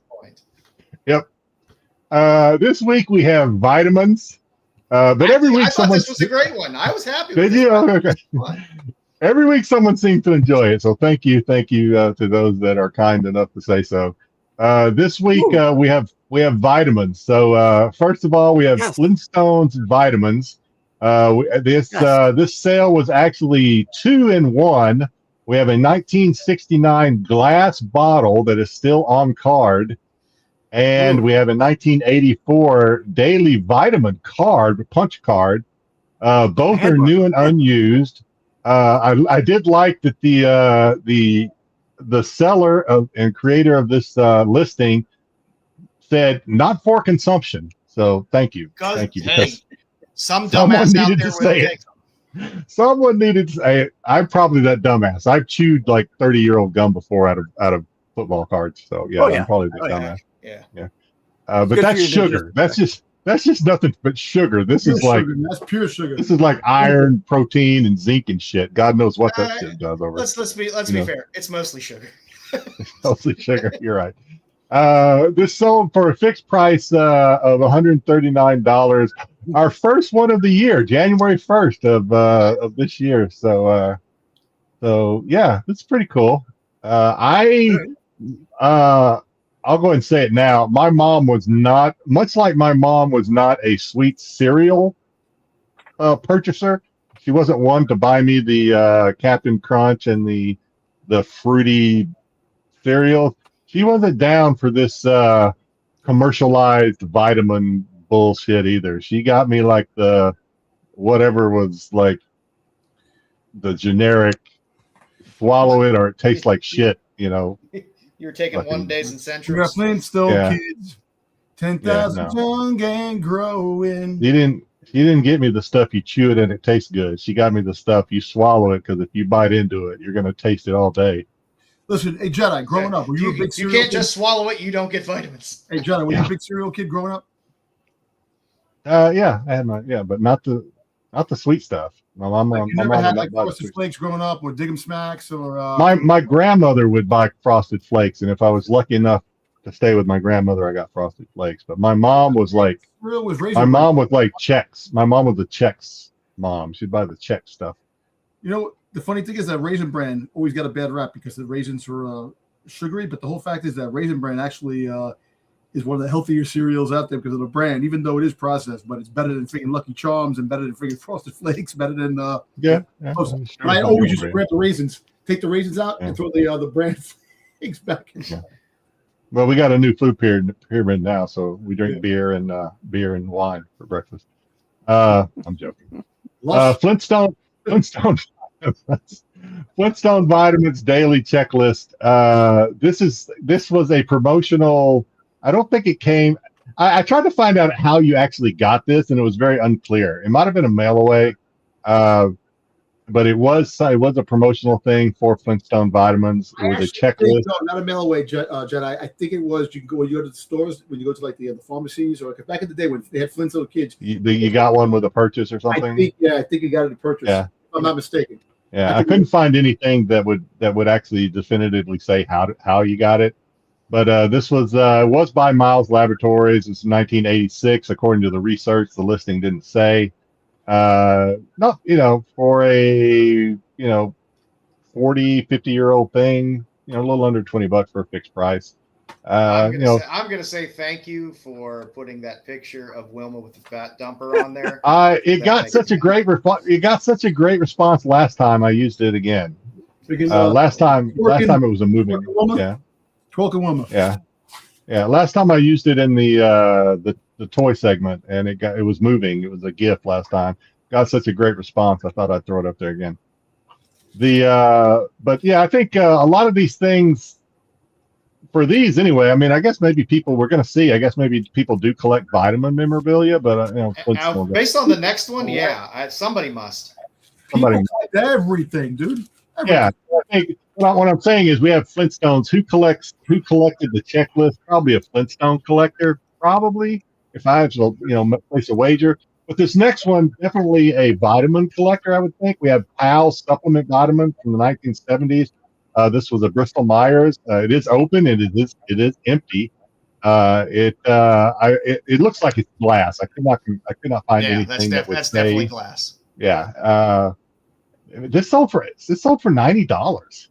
Yep. This week we have vitamins, but every week someone. This was a great one. I was happy. Did you? Okay. Every week someone seems to enjoy it, so thank you to those that are kind enough to say so. This week we have vitamins. So first of all, we have Flintstones vitamins. This sale was actually 2 in 1. We have a 1969 glass bottle that is still on card. And we have a 1984 daily vitamin punch card. Both are new and unused. I did like that the seller and creator of this listing said not for consumption. So thank you. Thank you. Because some dumbass needed to say it. Someone needed to say it. I'm probably that dumbass. I've chewed like 30-year-old gum before out of football cards. So yeah, I'm probably the dumbass. Yeah. But that's sugar. That's just nothing but sugar. This is like that's pure sugar. This is like iron, protein, and zinc and shit. God knows what that shit does over. Let's be fair. It's mostly sugar. Mostly sugar. You're right. This sold for a fixed price of $139. Our first one of the year, January 1st of this year. So yeah, it's pretty cool. I'll go ahead and say it now. My mom was not, much like my mom was not a sweet cereal purchaser. She wasn't one to buy me the Captain Crunch and the fruity cereals. She wasn't down for this commercialized vitamin bullshit either. She got me like the whatever was like the generic swallow it or it tastes like shit, you know. You're taking Fucking- 1 days in We got Centrums. Flintstone Yeah. kids, 10,000 Yeah, young and growing. She didn't get me the stuff you chew it and it tastes good. She got me the stuff you swallow it because if you bite into it, you're gonna taste it all day. Listen, hey Jedi, growing up, were you a big You cereal can't kid? just swallow it. You don't get vitamins. Hey Jedi, were you Yeah. a big cereal kid growing up? Yeah, I had but not the sweet stuff. My mom, Like you my never mom had would like not buy the Frosted sweet Flakes growing up, or Dig 'em Smacks, or my grandmother would buy Frosted Flakes, and if I was lucky enough to stay with my grandmother, I got Frosted Flakes. But my mom was like, cereal was Raisin my Bran. mom was like Chex. My mom was a Chex mom. She'd buy the Chex stuff. You know, the funny thing is that Raisin Bran always got a bad rap because the raisins were sugary, but the whole fact is that Raisin Bran actually is one of the healthier cereals out there because of the brand, even though it is processed, but it's better than freaking Lucky Charms and better than freaking Frosted Flakes, better than Yeah. Toast. Sure. And I always used to grab the raisins, take the raisins out, Yeah. and throw the brand flakes back in. Yeah. Well, we got a new food pyramid now, so we drink beer and wine for breakfast. I'm joking. Flintstone Vitamins Daily Checklist. This was a promotional. I don't think it came. I tried to find out how you actually got this, and it was very unclear. It might have been a mail away, but it was a promotional thing for Flintstone Vitamins. It was a checklist. No, not a mail away, Jedi. I think it was you go to the stores when you go to like the pharmacies, or back in the day when they had Flintstone kids. You got one with a purchase or something. I think you got it at purchase. Yeah. If I'm not mistaken. Yeah, I couldn't find anything that would actually definitively say how you got it. But this was by Miles Laboratories. It's 1986, according to the research. The listing didn't say. No, for a 40, 50-year-old thing, a little under $20 for a fixed price. I'm gonna say thank you for putting that picture of Wilma with the fat dumper on there. It got such a great response last time I used it again. Because, last time it was a moving. Yeah. Twerking Wilma. Yeah. Last time I used it in the toy segment, and it was moving. It was a GIF last time. Got such a great response. I thought I'd throw it up there again. But yeah, I think a lot of these things. For these, anyway, I mean, I guess maybe we're going to see. I guess maybe people do collect vitamin memorabilia, but based on the next one, yeah, somebody must. People collect everything, dude. Everything. Yeah, I think what I'm saying is we have Flintstones. Who collected the checklist? Probably a Flintstone collector. Probably, if I had to, place a wager. But this next one, definitely a vitamin collector. I would think we have PAL supplement vitamin from the 1970s. This was a Bristol Myers. It is open. It is empty. It looks like it's glass. I could not find anything that would that's say. Definitely glass. Yeah. This sold for $90.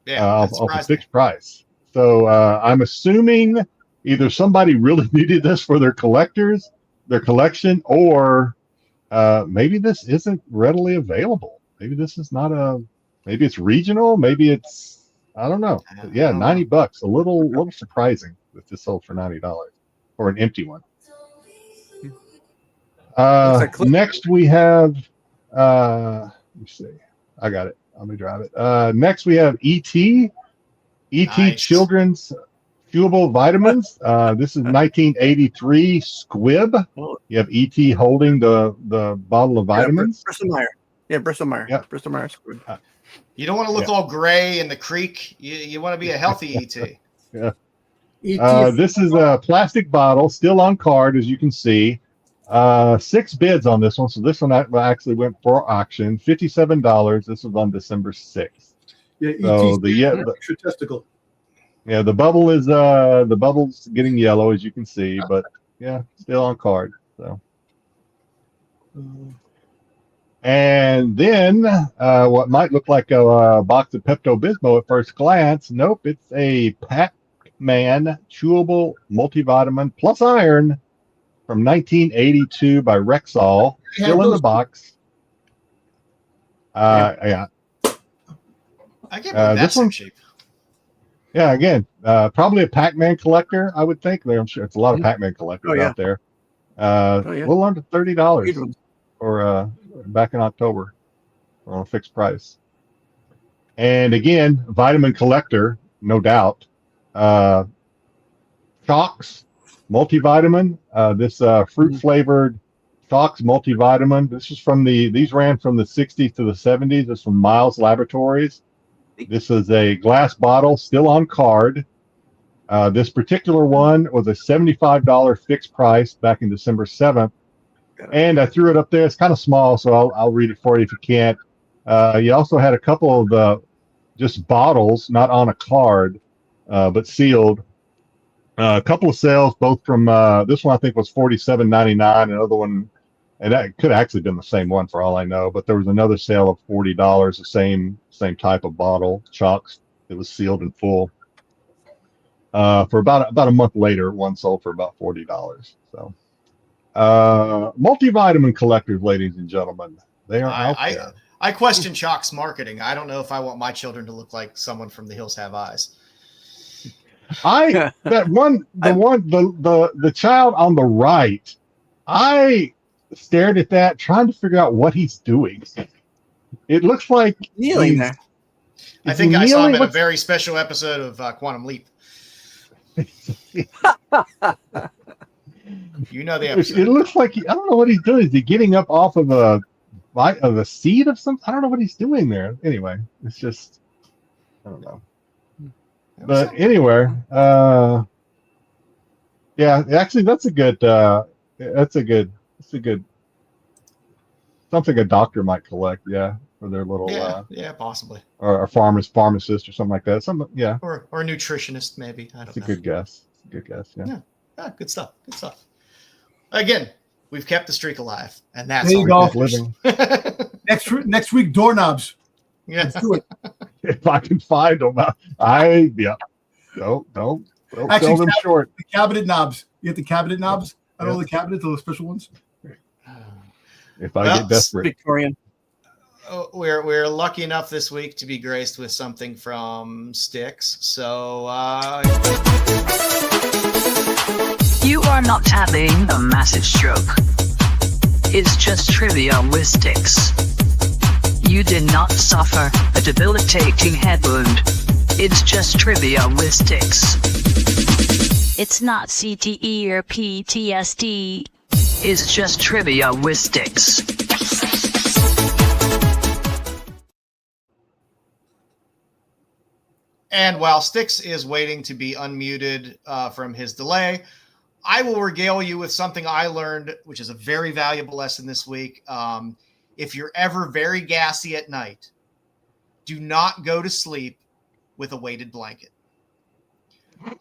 Yeah, off a fixed price. So I'm assuming either somebody really needed this for their collection, or maybe this isn't readily available. Maybe this is not maybe it's regional. Maybe it's, I don't know. But yeah, $90. A little surprising that this sold for $90 for an empty one. Next we have, let me see. I got it. Let me drive it. Next we have E.T. Nice. Children's Chewable Vitamins. This is 1983 Squib. You have E.T. holding the bottle of vitamins. Bristol Myers. Yeah, Bristol Myers. Yeah. Bristol Myers Squib. You don't want to look all gray in the creek. You want to be a healthy ET. Yeah. This is a plastic bottle, still on card, as you can see. 6 bids on this one, so this one actually went for auction. $57. This was on December 6th. Yeah, So the extra testicle. Yeah, the bubble's getting yellow, as you can see, but yeah, still on card. So. And then what might look like a box of Pepto-Bismol at first glance. Nope, it's a Pac-Man chewable multivitamin plus iron from 1982 by Rexall. Still in the box. Yeah. I can't believe that's so cheap. Yeah, again, probably a Pac-Man collector, I would think. I'm sure it's a lot of Pac-Man collectors out there. A little under $30 for back in October on a fixed price. And again, vitamin collector, no doubt. Chalks multivitamin. This fruit flavored Chalks multivitamin. This is from these ran from the 60s to the 70s. It's from Miles Laboratories. This is a glass bottle, still on card. This particular one was a $75 fixed price back in December 7th. And I threw it up there. It's kind of small, so I'll read it for you if you can't. You also had a couple of just bottles, not on a card, but sealed. A couple of sales, both from this one I think was $47.99. Another one, and that could have actually been the same one for all I know. But there was another sale of $40, the same type of bottle, Chalks. It was sealed in full. For about a month later, one sold for about $40. So, multivitamin collectors, ladies and gentlemen, they are out there. I question Chalk's marketing. I don't know if I want my children to look like someone from The Hills Have Eyes. The child on the right, I stared at that trying to figure out what he's doing. It looks like kneeling there. I think I saw him in a very special episode of Quantum Leap. You know the episode. It looks like I don't know what he's doing. Is he getting up off of a seat of something? I don't know what he's doing there. Anyway, it's just I don't know. But anyway, yeah, actually, that's a good something a doctor might collect. Yeah, for their little possibly, or a pharmacist or something like that. Or a nutritionist maybe. I don't know. It's a good guess. Good guess. Yeah. Good stuff. Good stuff. Again, we've kept the streak alive, and that's there you go. Living. Next week, doorknobs. Yeah. Let's do it. If I can find them, don't sell them short. The cabinet knobs. You get the cabinet knobs. I don't know the cabinet, those special ones. If I get desperate. Victorian. We're lucky enough this week to be graced with something from Styx. So you are not having a massive stroke. It's just trivia with Styx. You did not suffer a debilitating head wound. It's just trivia with Styx. It's not CTE or PTSD. It's just trivia with Styx. And while Styx is waiting to be unmuted from his delay, I will regale you with something I learned, which is a very valuable lesson this week. If you're ever very gassy at night, do not go to sleep with a weighted blanket.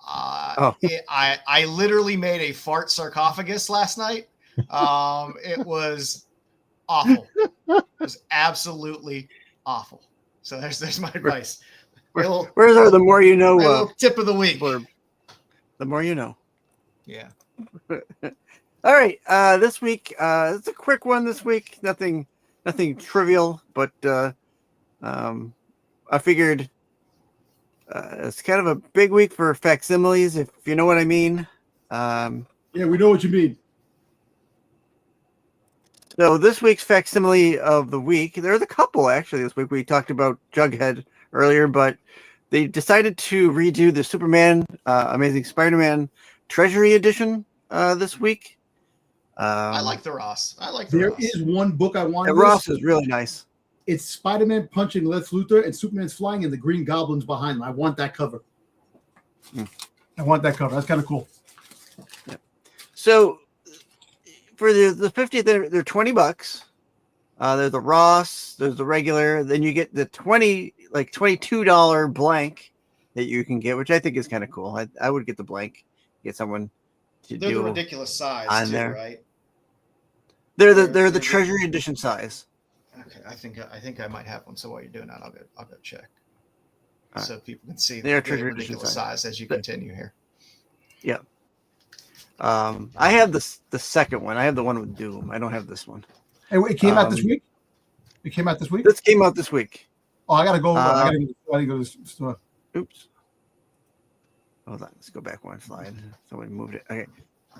I literally made a fart sarcophagus last night. It was awful. It was absolutely awful. So there's my advice. Where's our the more you know tip of the week? The more you know. Yeah. All right. This week, it's a quick one. This week, nothing trivial, but I figured it's kind of a big week for facsimiles, if you know what I mean. Yeah, we know what you mean. So this week's facsimile of the week, there's a couple actually this week. We talked about Jughead earlier, but they decided to redo the Superman Amazing Spider-Man Treasury Edition this week. I like the Ross. There is one book I want. The Ross is really nice. It's Spider-Man punching Lex Luthor and Superman's flying and the Green Goblin's behind him. I want that cover. I want that cover. That's kind of cool. Yeah. So for the 50th, they're $20. There's the Ross, there's the regular, then you get the $22 blank that you can get, which I think is kind of cool. I would get the blank, get someone to They're do the ridiculous size on too, there. Right? They're the Treasury Edition size. Okay, I think I might have one. So while you're doing that, I'll go check, so people can see they're the Treasury ridiculous Edition size as you continue here. Yeah. I have the second one. I have the one with Doom. I don't have this one. Hey, it came out this week. It came out this week. This came out this week. Oh, I gotta go. I gotta go to the store. Oops. Hold on, let's go back one slide. Someone moved it. Okay.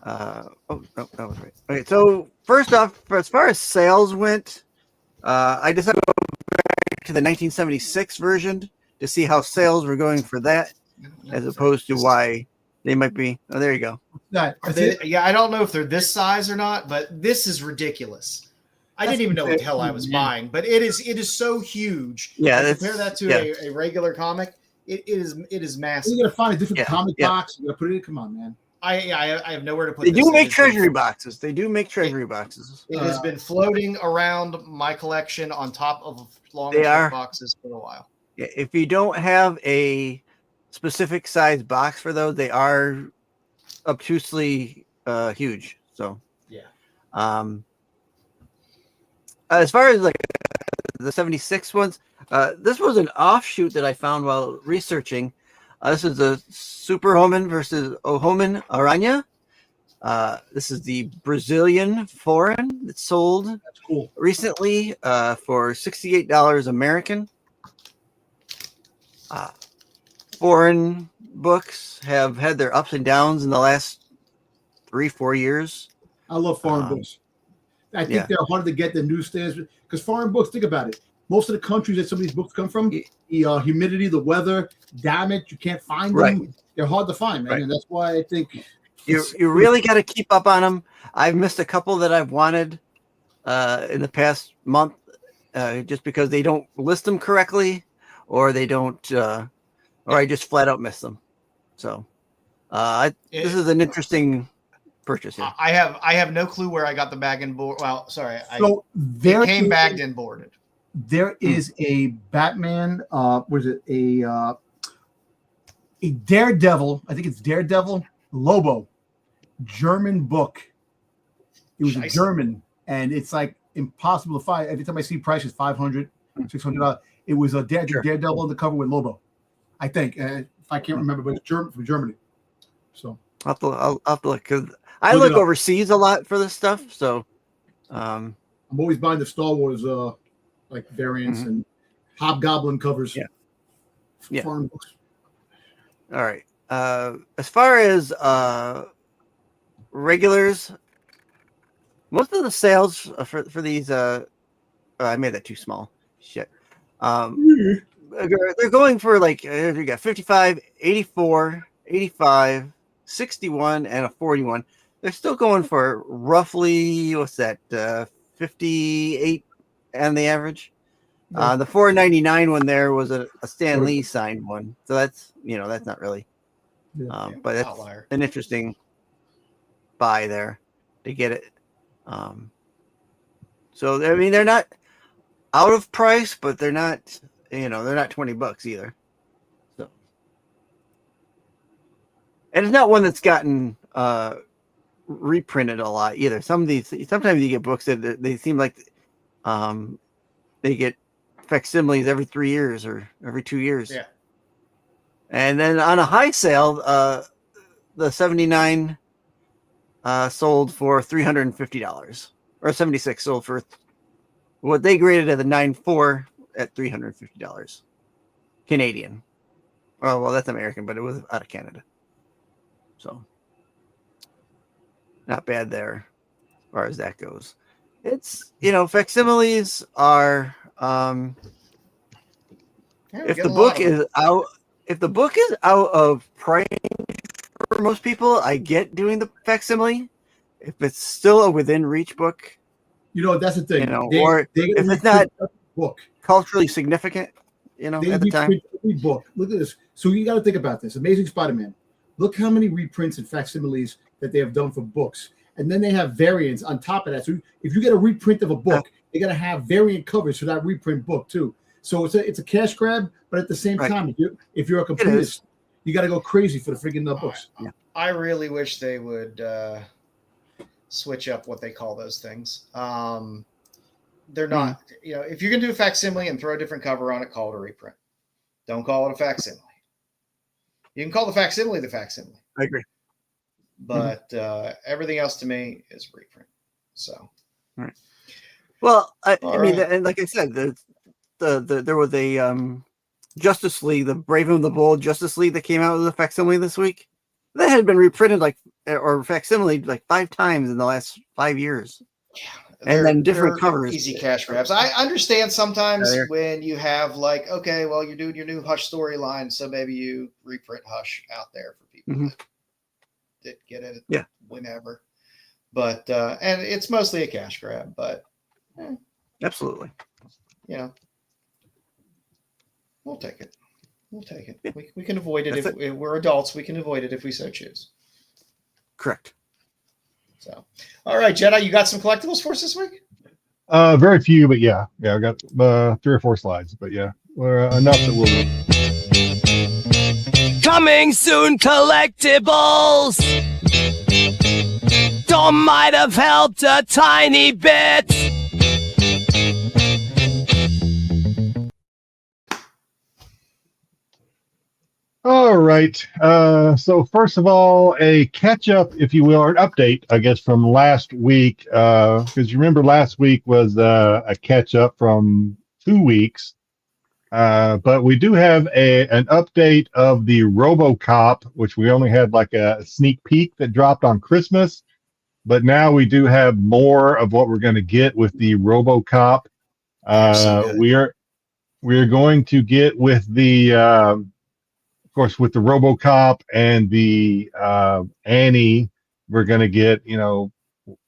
Oh, no, that was right. Okay, so first off, as far as sales went, I decided to go back to the 1976 version to see how sales were going for that, as opposed to why they might be. Oh, there you go. Yeah, I don't know if they're this size or not, but this is ridiculous. I didn't even know what the hell I was buying, but it is so huge. Yeah, compare that to a regular comic. It is massive. You gotta find a different comic box. You gotta put it in. Come on, man. I have nowhere to put. They do make treasury boxes. They do make treasury boxes. It has been floating around my collection on top of long boxes for a while. Yeah, if you don't have a specific size box for those, they are obtusely huge. So yeah. As far as like the 76 ones, this was an offshoot that I found while researching. This is the Superhoman versus Ohoman Aranha. This is the Brazilian foreign that sold recently for $68 American. Foreign books have had their ups and downs in the last 3-4 years. I love foreign books. I think they're hard to get the newsstands because foreign books, think about it. Most of the countries that some of these books come from, the humidity, the weather, damage, you can't find them. Right. They're hard to find, man. And that's why I think you really got to keep up on them. I've missed a couple that I've wanted in the past month just because they don't list them correctly, or they don't, or I just flat out miss them. So this is an interesting purchase here. I have no clue where I got the bag and board. Well, sorry, it came bagged and boarded. There is a Batman. Was it a Daredevil? I think it's Daredevil Lobo, German book. It was a German, and it's like impossible to find. Every time I see prices, $500, $600. It was a Daredevil on the cover with Lobo. I think if I can't remember, but it's from Germany. So I'll have to look because I look overseas a lot for this stuff. So I'm always buying the Star Wars like variants and Hobgoblin covers. Yeah. Foreign books. All right. As far as regulars, most of the sales for these I made that too small. Shit. They're going for like you got 55, 84, 85, 61, and a 41. They're still going for roughly what's that? 58 on the average. The $4.99 one there was a Stan Lee signed one, so that's that's not really. But that's outlier. An interesting buy there to get it. So I mean they're not out of price, but they're not they're not $20 either. So, and it's not one that's gotten reprinted a lot either. Sometimes you get books that they seem like they get facsimiles every 3 years or every 2 years. Yeah. And then on a high sale, the 79 sold for $350, or 76 sold for what they graded at the 9.4 at $350 Canadian. Oh, well, that's American, but it was out of Canada. So not bad there as far as that goes. It's, facsimiles are, if the book is out of price for most people, I get doing the facsimile. If it's still a within reach book, that's the thing. Or if it's not book culturally significant, at the time. Every book. Look at this. So you got to think about this. Amazing Spider-Man. Look how many reprints and facsimiles that they have done for books. And then they have variants on top of that. So if you get a reprint of a book, they got to have variant covers for that reprint book too. So it's a cash grab, but at the same time, if you're a completist, you got to go crazy for the freaking books. Yeah. I really wish they would switch up what they call those things. They're not, if you're going to do a facsimile and throw a different cover on it, call it a reprint. Don't call it a facsimile. You can call the facsimile. I agree. But everything else to me is reprint. So, all right. Well, I mean, and like I said, there was a Justice League, the Brave and the Bold Justice League that came out with a facsimile this week. That had been reprinted or facsimile like 5 times in the last 5 years. And then different covers. Easy cash grabs. I understand sometimes when you have like, okay, well, you're doing your new Hush storyline, so maybe you reprint Hush out there for people that get it whenever. But and it's mostly a cash grab, but absolutely. You know, we'll take it. We'll take it. Yeah. We can avoid it if we're adults. We can avoid it if we so choose. Correct. So, all right, Jedi, you got some collectibles for us this week? Very few, but yeah, I got 3 or 4 slides, but yeah, enough that we'll. Coming soon, collectibles. Dom might have helped a tiny bit. All right. So first of all, a catch up, if you will, or an update, I guess, from last week. Because you remember last week was a catch up from 2 weeks. But we do have an update of the RoboCop, which we only had like a sneak peek that dropped on Christmas. But now we do have more of what we're going to get with the RoboCop. We're going to get with the of course, with the RoboCop and the Annie, we're going to get,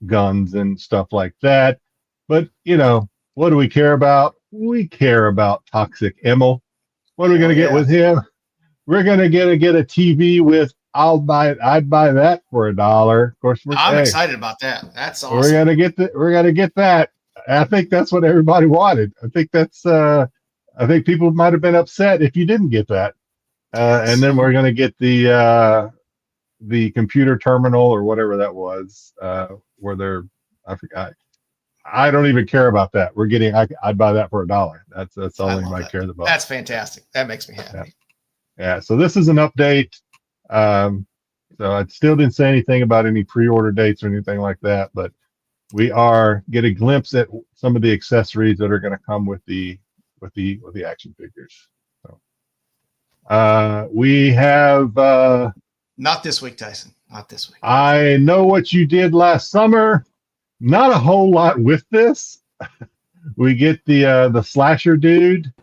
guns and stuff like that. But, what do we care about? We care about Toxic Emil. What are we going to get with him? We're going to get a TV with, I'd buy that for $1. Of course, I'm excited about that. That's awesome. We're going to get that. I think that's what everybody wanted. I think I think people might have been upset if you didn't get that. And then we're going to get the computer terminal or whatever that was, where I forgot. I don't even care about that. We're getting. I'd buy that for $1. That's all anybody cares about. That's fantastic. That makes me happy. Yeah. So this is an update. So I still didn't say anything about any pre-order dates or anything like that, but we are get a glimpse at some of the accessories that are going to come with the action figures. We have not this week, Tyson. Not this week. I know what you did last summer. Not a whole lot with this. We get the slasher dude,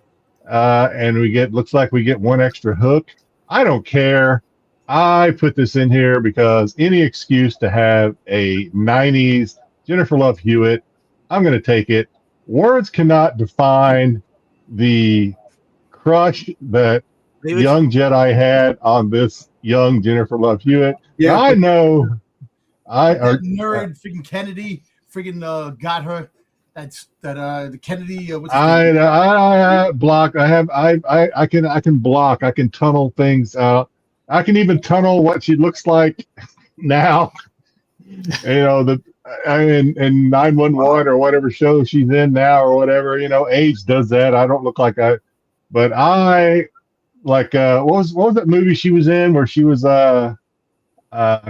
and looks like we get 1 extra hook. I don't care. I put this in here because any excuse to have a 90s Jennifer Love Hewitt, I'm going to take it. Words cannot define the crush that young Jedi had on this young Jennifer Love Hewitt. Yeah, I know. Nerd freaking Kennedy freaking got her. The Kennedy. I block. I can block. I can tunnel things out. I can even tunnel what she looks like now. In 911 or whatever show she's in now or whatever. Age does that. I don't look like but I. Like what was that movie she was in where she was of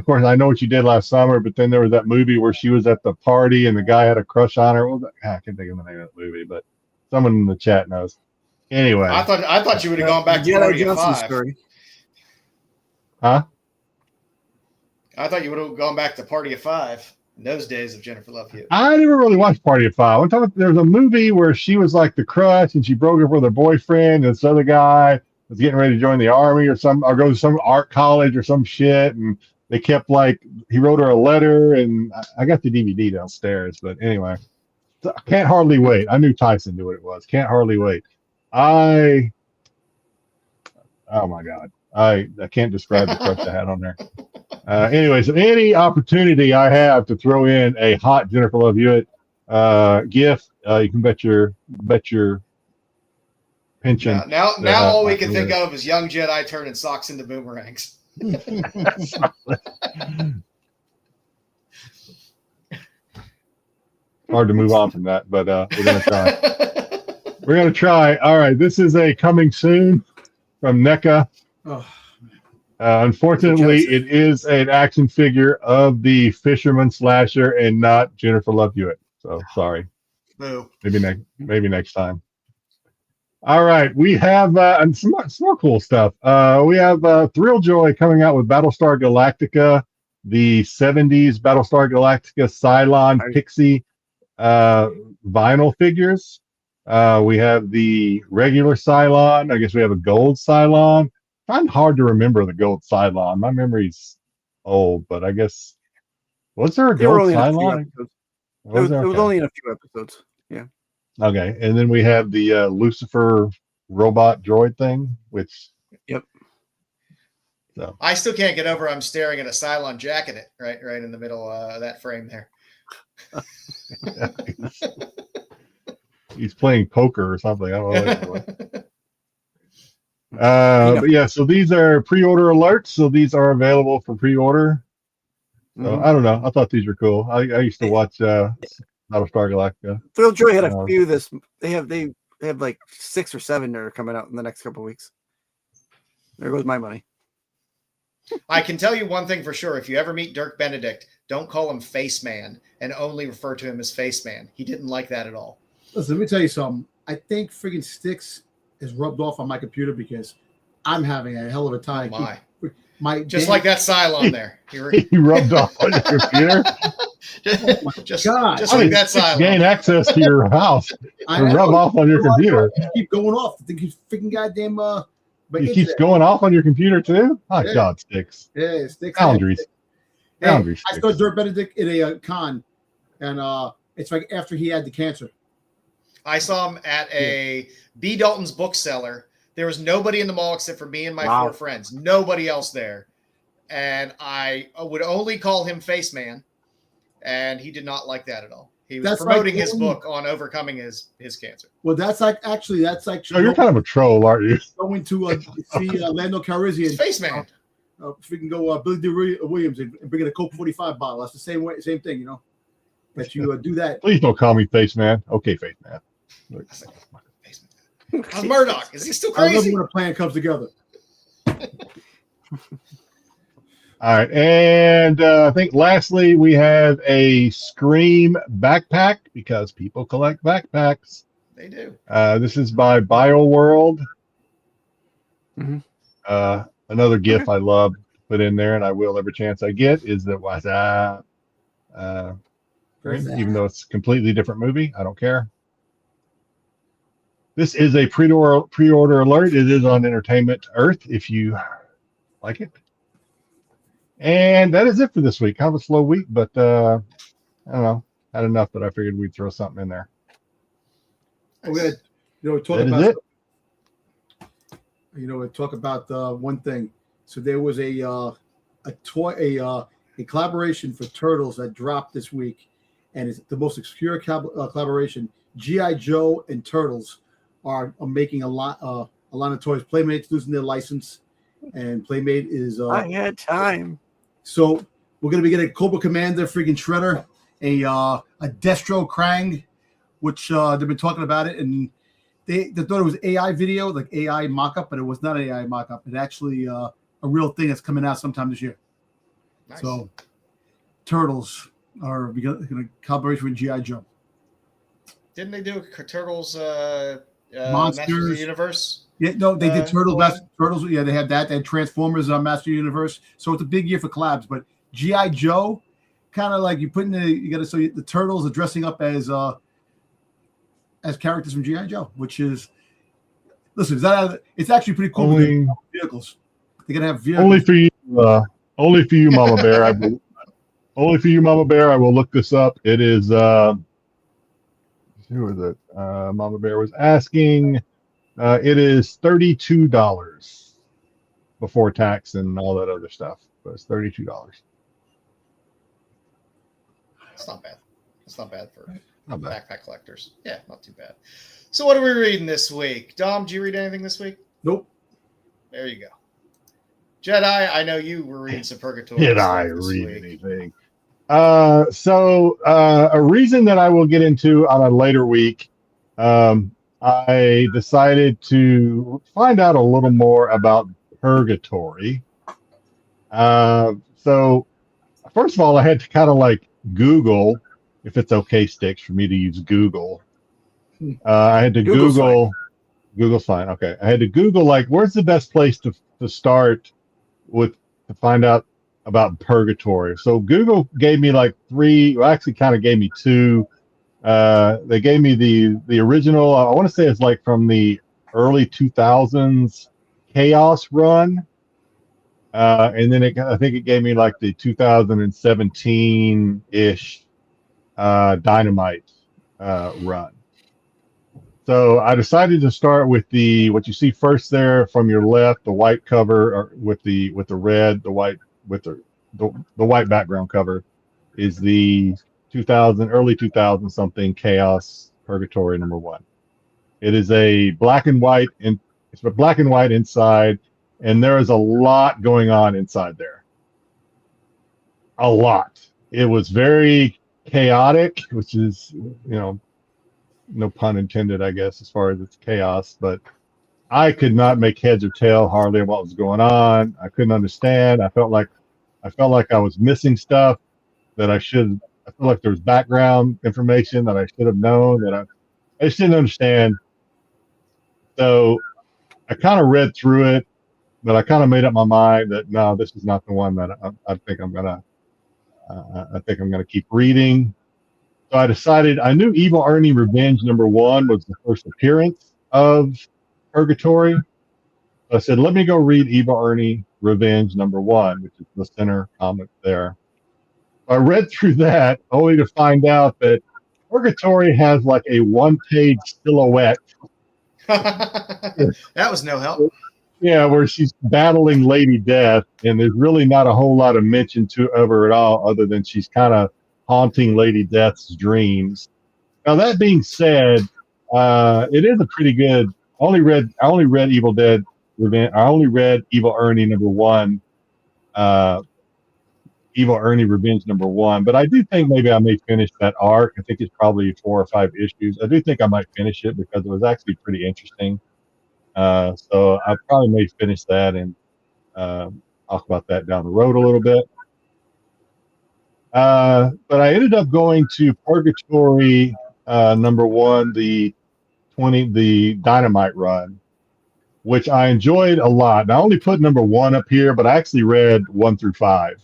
course I know what you did last summer, but then there was that movie where she was at the party and the guy had a crush on her. What was that? I can't think of the name of that movie, but someone in the chat knows. Anyway, I thought you would have gone back to Party of 5. Story. Huh? I thought you would have gone back to Party of 5 in those days of Jennifer Love Hewitt. I never really watched Party of 5. One time there was a movie where she was like the crush and she broke up with her boyfriend and this other guy was getting ready to join the army or go to some art college or some shit, and they kept he wrote her a letter, and I got the DVD downstairs. But anyway, Can't Hardly Wait. I knew Tyson knew what it was. Can't Hardly Wait. Oh my God, I can't describe the crush I had on there. Anyway, so any opportunity I have to throw in a hot Jennifer Love Hewitt gift, you can bet your pension. Now all we can think of is young Jedi turning socks into boomerangs. Hard to move on from that, but we're gonna try. We're gonna try. All right, this is a coming soon from NECA. Unfortunately, it is an action figure of the Fisherman Slasher and not Jennifer Love Hewitt. So sorry. Boo. Maybe next time. All right, we have and some more cool stuff. We have Thrill Joy coming out with Battlestar Galactica, the '70s Battlestar Galactica Cylon Pixie vinyl figures. We have the regular Cylon. I guess we have a gold Cylon. I find it hard to remember the gold Cylon. My memory's old, but I guess was there a They were gold only in a few Cylon? episodes. Was there? It was Okay. only in a few episodes. Yeah. Okay, and then we have the Lucifer robot droid thing, which Yep. So I still can't get over. I'm staring at a Cylon jacket, right in the middle of that frame there. he's playing poker or something. I don't know. What Yeah. But yeah, so these are pre-order alerts. So these are available for pre-order. So Mhm. I don't know. I thought these were cool. I used to watch Battlestar Galactica. Thrill Joy had a few. They have like 6 or 7 that are coming out in the next couple of weeks. There goes my money. I can tell you one thing for sure. If you ever meet Dirk Benedict, don't call him Face Man and only refer to him as Face Man. He didn't like that at all. Listen, let me tell you something. I think friggin' Styx is rubbed off on my computer because I'm having a hell of a time. My just like that Cylon there. He rubbed off on your computer. just God. like that Cylon. Gain access to your house to rub off on your computer. Keep going off. I think he's freaking goddamn. He keeps going off on your computer too. Oh Yeah. God, Styx. Yeah, Styx. Boundaries. Hey, Boundaries. I saw Dirk Benedict in a con, and it's like after he had the cancer. I saw him at a B. Dalton's bookseller. There was nobody in the mall except for me and my 4 friends. Nobody else there. And I would only call him Face Man. And he did not like that at all. He was promoting his book on overcoming his cancer. Well, that's like Oh, you're kind of a troll, aren't you? going to see Lando Calrissian. Face Man. If we can go Billy D. Williams and bring in a Coke 45 bottle. That's the same thing, you know. That you do that. Please don't call me Face Man. Okay, Face Man. How's Murdoch? Is he still I love crazy? when a plan comes together. All right, and I think lastly we have a Scream backpack because people collect backpacks. They do. This is by BioWorld. Mhm. Another GIF I love to put in there, and I will every chance I get, is that was even though it's a completely different movie, I don't care. This is a pre-order alert. It is on Entertainment Earth if you like it. And that is it for this week. Kind of a slow week, but I don't know. Had enough that I figured we'd throw something in there. We're gonna talk That is about it. talk about one thing. So there was a collaboration for Turtles that dropped this week, and it's the most obscure collaboration. G.I. Joe and Turtles are making a lot of toys. Playmate's losing their license, and Playmate is. I had time. So we're gonna be getting a Cobra Commander, freaking Shredder, a Destro Krang, which they've been talking about it, and they thought it was AI video, like AI mock-up, but it was not AI mock-up. It's actually a real thing that's coming out sometime this year. Nice. So Turtles are going to collaboration with G.I. Joe. Didn't they do a Turtles Monsters. Masters of the Universe? Yeah, no, they did Turtles. one? Turtles, yeah, they had that. They had Transformers on Master Universe. So it's a big year for collabs. But G.I. Joe, kind of like you put in the Turtles are dressing up as characters from G.I. Joe, which is it's actually pretty cool. Only, Vehicles. They're gonna have vehicles. only for you, Mama Bear. Only for you, Mama Bear. I will look this up. It is who is it? Mama Bear was asking. It is $32 before tax and all that other stuff. But it's $32. It's not bad. It's not bad for Not bad. backpack collectors. Yeah, not too bad. So what are we reading this week? Dom, did you read anything this week? Nope. There you go. Jedi, I know you were reading some Purgatory. Did I read anything? So a reason that I will get into on a later week, I decided to find out a little more about Purgatory. So first of all, I had to kind of like Google, if it's okay, Styx, for me to use Google. I had to Google Google's fine. Okay. I had to Google like where's the best place to start with to find out about purgatory. So Google gave me like three, well, actually kind of gave me two. They gave me the original, I want to say it's like from the early 2000s Chaos run. And then I think it gave me like the 2017-ish Dynamite run. So I decided to start with what you see first there from your left, the white cover, or with the red, the white with the white background cover, is the early 2000 something Chaos Purgatory #1. It is a black and white, and it's a black and white inside, and there is a lot going on inside there. A lot. It was very chaotic, which is, no pun intended, I guess, as far as it's chaos, but I could not make heads or tail hardly of what was going on. I couldn't understand. I felt like I was missing stuff that I feel like there was background information that I should have known that I just didn't understand. So I kind of read through it, but I kind of made up my mind that no, this is not the one that I think I'm gonna keep reading. So I decided, I knew Evil Ernie Revenge #1 was the first appearance of Purgatory. So I said, let me go read Evil Ernie Revenge #1, which is the center comic there. I read through that only to find out that Purgatory has like a one-page silhouette. That was no help. Yeah, where she's battling Lady Death, and there's really not a whole lot of mention of her at all, other than she's kind of haunting Lady Death's dreams. Now that being said, it is a pretty good. I only read Evil Dead Revenge. I only read Evil Ernie #1, Evil Ernie Revenge #1. But I do think maybe I may finish that arc. I think it's probably 4 or 5 issues. I do think I might finish it because it was actually pretty interesting. So I probably may finish that and talk about that down the road a little bit. But I ended up going to Purgatory #1, the Dynamite run, which I enjoyed a lot. And I only put #1 up here, but I actually read 1 through 5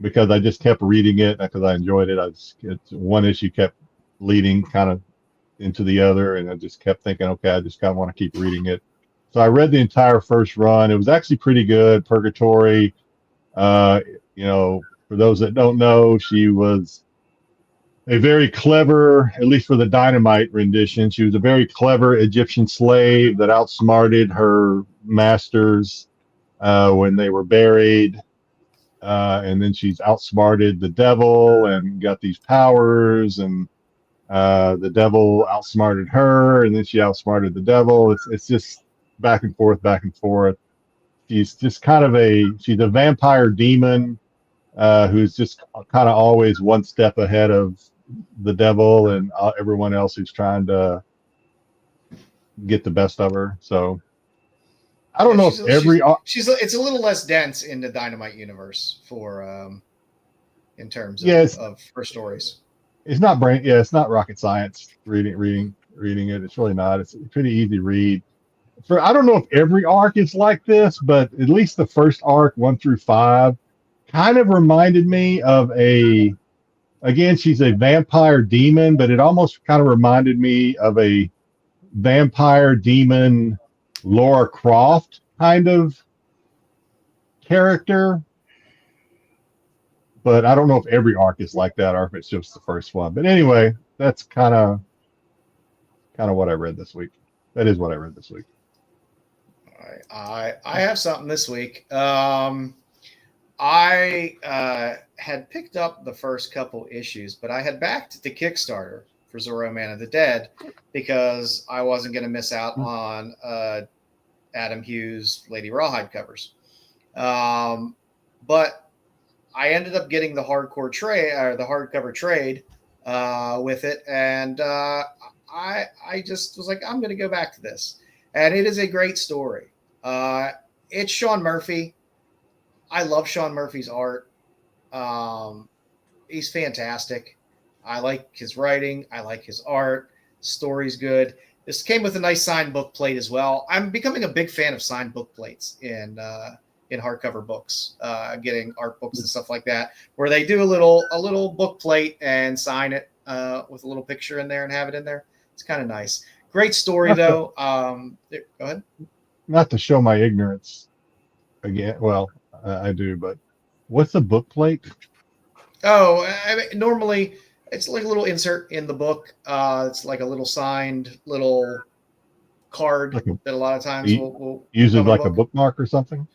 because I just kept reading it because I enjoyed it. One issue kept leading kind of into the other, and I just kept thinking, okay, I just kind of want to keep reading it. So I read the entire first run. It was actually pretty good. Purgatory, for those that don't know, she was a very clever, at least for the Dynamite rendition, she was a very clever Egyptian slave that outsmarted her masters when they were buried. And then she's outsmarted the devil and got these powers, and the devil outsmarted her, and then she outsmarted the devil. It's just back and forth, back and forth. She's just she's a vampire demon who's just kind of always one step ahead of the devil and everyone else who's trying to get the best of her. So I don't know if it's a little less dense in the Dynamite universe for in terms of her stories. It's not it's not rocket science reading it. It's really not. It's a pretty easy read. I don't know if every arc is like this, but at least the first arc 1 through 5 kind of reminded me of again, she's a vampire demon, but it almost kind of reminded me of a vampire demon Laura Croft kind of character. But I don't know if every arc is like that or if it's just the first one. But anyway, that's kind of what I read this week. That is what I read this week. I have something this week. I had picked up the first couple issues, but I had backed the Kickstarter for Zorro Man of the Dead because I wasn't going to miss out on Adam Hughes' Lady Rawhide covers. But I ended up getting the hardcore trade or the hardcover trade with it, and I just was like, I'm going to go back to this, and it is a great story. It's Sean Murphy. I love Sean Murphy's art. He's fantastic. I like his writing. I like his art. Story's good. This came with a nice signed book plate as well. I'm becoming a big fan of signed book plates in hardcover books, getting art books and stuff like that, where they do a little book plate and sign it with a little picture in there and have it in there. It's kind of nice. Great story though. Go ahead. Not to show my ignorance again. Well, I do, but what's a book plate? Oh, I mean, normally it's like a little insert in the book. It's like a little signed little card that a lot of times we'll use it like a bookmark or something.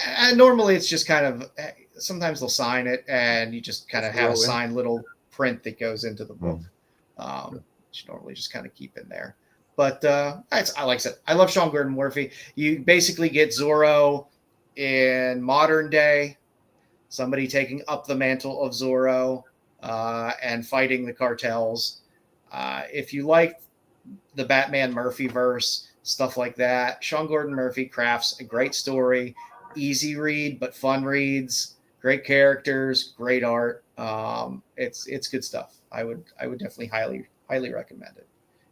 And normally it's just kind of, sometimes they'll sign it and you just kind of have a signed little print that goes into the book. Which you normally just kind of keep in there. But like I said, I love Sean Gordon Murphy. You basically get Zorro in modern day, somebody taking up the mantle of Zorro and fighting the cartels. If you like the Batman Murphy verse, stuff like that, Sean Gordon Murphy crafts a great story, easy read but fun reads, great characters, great art. It's good stuff. I would definitely highly recommend it.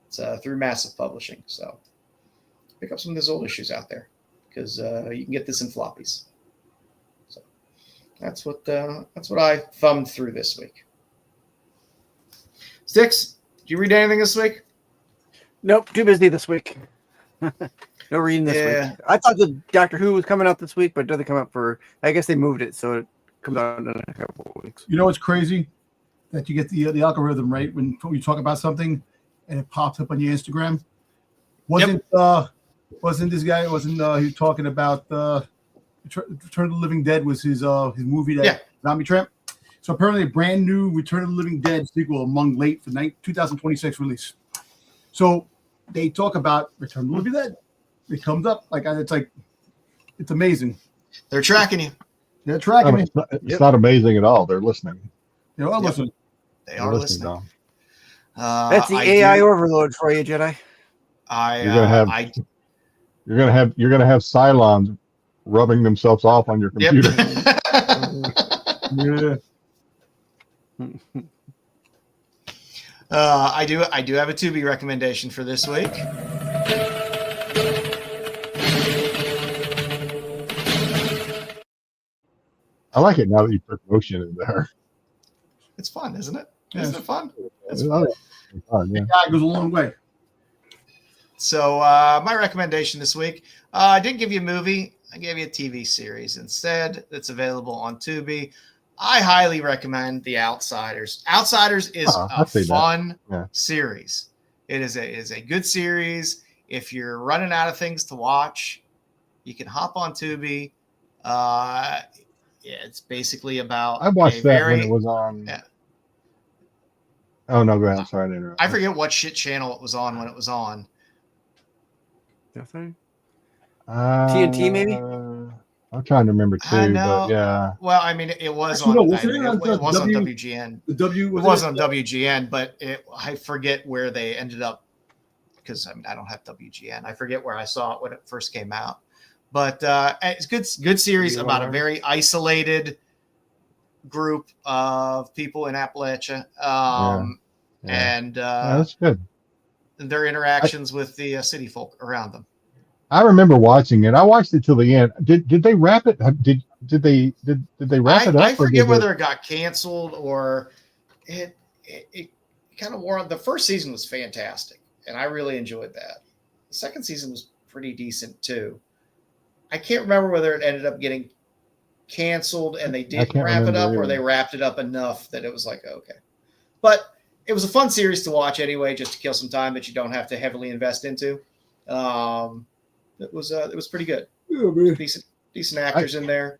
It's through Massive Publishing, so pick up some of those old issues out there because you can get this in floppies. So that's what I thumbed through this week. Styx, did you read anything this week? Nope, too busy this week. No reading this week. I thought the Doctor Who was coming out this week, but it doesn't come out for. I guess they moved it, so it comes out in a couple of weeks. You know what's crazy? That you get the algorithm right when you talk about something, and it pops up on your Instagram. Wasn't this guy? He was talking about Return of the Living Dead was his movie that Zombie Tramp. So apparently a brand new Return of the Living Dead sequel among late for 2026 release. So they talk about Return of the Living Dead. It comes up it's amazing. They're tracking you. They're tracking me. It's not amazing at all. They're listening. They are listening. They are listening. That's the AI overload for you, Jedi. You're gonna have Cylons rubbing themselves off on your computer. Yep. I do have a Tubi recommendation for this week. I like it now that you put motion in there. It's fun, isn't it? Isn't it fun? It's fun, yeah. That goes a long way. So my recommendation this week, I didn't give you a movie. I gave you a TV series instead that's available on Tubi. I highly recommend The Outsiders. Outsiders is a fun series. It is a good series. If you're running out of things to watch, you can hop on Tubi. It's basically about. I watched that when it was on. Yeah. Oh no, go ahead. I'm sorry to interrupt. I forget what shit channel it was on when it was on. Nothing. TNT maybe. I'm trying to remember too, but yeah. Well, I mean, it was on. It was on WGN. It was on WGN, but I forget where they ended up because I don't have WGN. I forget where I saw it when it first came out. But it's good series about a very isolated group of people in Appalachia, and that's good. Their interactions with the city folk around them. I remember watching it. I watched it till the end. Did they wrap it? Did they wrap it up? I forget whether it got canceled or it kind of wore on. The first season was fantastic, and I really enjoyed that. The second season was pretty decent too. I can't remember whether it ended up getting canceled and they didn't wrap it up or they wrapped it up enough that it was like, okay. But it was a fun series to watch anyway, just to kill some time that you don't have to heavily invest into. It was pretty good. Yeah, decent actors in there.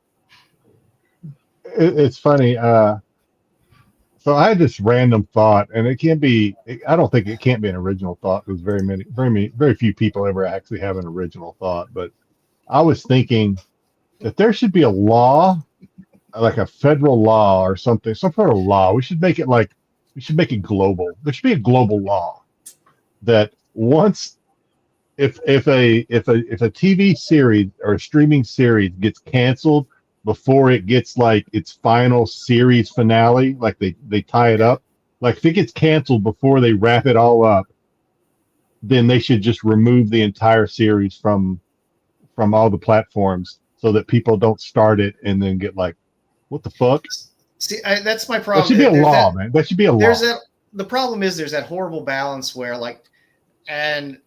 It's funny. So I had this random thought, and it can't be. I don't think it can't be an original thought because very few people ever actually have an original thought. But I was thinking that there should be a law, like a federal law or something, some sort of law. We should make it global. There should be a global law that once if a TV series or a streaming series gets canceled before it gets like its final series finale, like they tie it up, like if it gets canceled before they wrap it all up, then they should just remove the entire series from all the platforms so that people don't start it and then get like, what the fuck? See, that's my problem. That should be a law, man. That should be a law. The problem is there's that horrible balance where like, and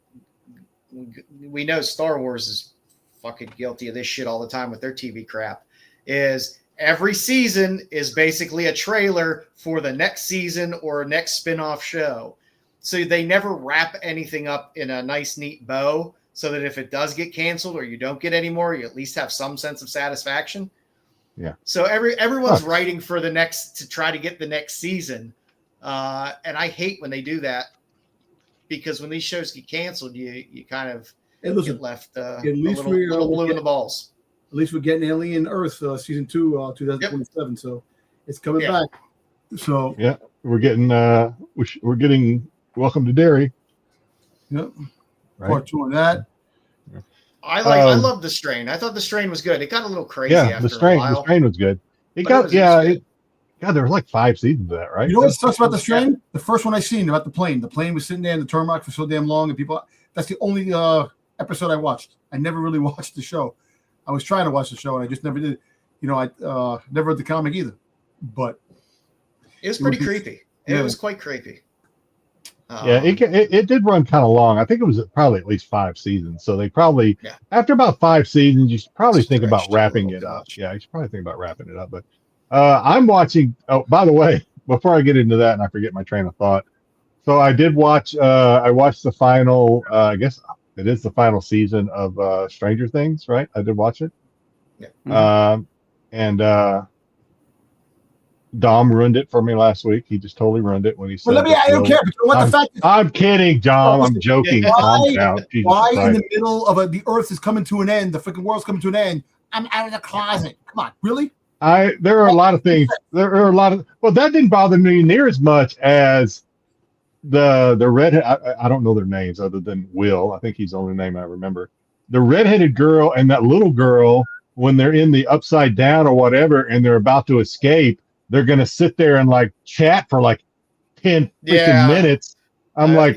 we know Star Wars is fucking guilty of this shit all the time with their TV crap, is every season is basically a trailer for the next season or next spin-off show. So they never wrap anything up in a nice, neat bow so that if it does get canceled or you don't get any more, you at least have some sense of satisfaction. Yeah. So everyone's writing for the next to try to get the next season. And I hate when they do that because when these shows get canceled, you kind of get left a little blue in the balls. At least we're getting Alien Earth season 2, 2027. Yep. So it's coming back. So yeah, we're getting Welcome to Derry. Yep. Right. Part 2 on that. I love The Strain. I thought The Strain was good. It got a little crazy after a while. The Strain was good. God, there were like 5 seasons of that, right? You know what sucks about The Strain? The first one I seen about the plane. The plane was sitting there in the tarmac for so damn long, and that's the only episode I watched. I never really watched the show. I was trying to watch the show, and I just never did. You know, I never read the comic either. But it was pretty creepy. It was quite creepy. It did run kind of long. I think it was probably at least 5 seasons. So they probably after about 5 seasons, you should probably think about wrapping it up. Yeah, you should probably think about wrapping it up. But I'm watching. Oh, by the way, before I get into that, and I forget my train of thought. So I did watch. I watched the final. I guess it is the final season of Stranger Things, right? I did watch it. Yeah. And Dom ruined it for me last week. He just totally ruined it when he said. I don't care. But what the fact is, I'm kidding, Dom. I'm joking. Why in the middle of the Earth is coming to an end? The freaking world's coming to an end. I'm out of the closet. Come on, really? There are a lot of things. There are a lot of. Well, that didn't bother me near as much as the redhead. I don't know their names other than Will. I think he's the only name I remember. The redheaded girl and that little girl, when they're in the upside down or whatever, and they're about to escape, they're gonna sit there and like chat for like 10 freaking minutes. I'm like,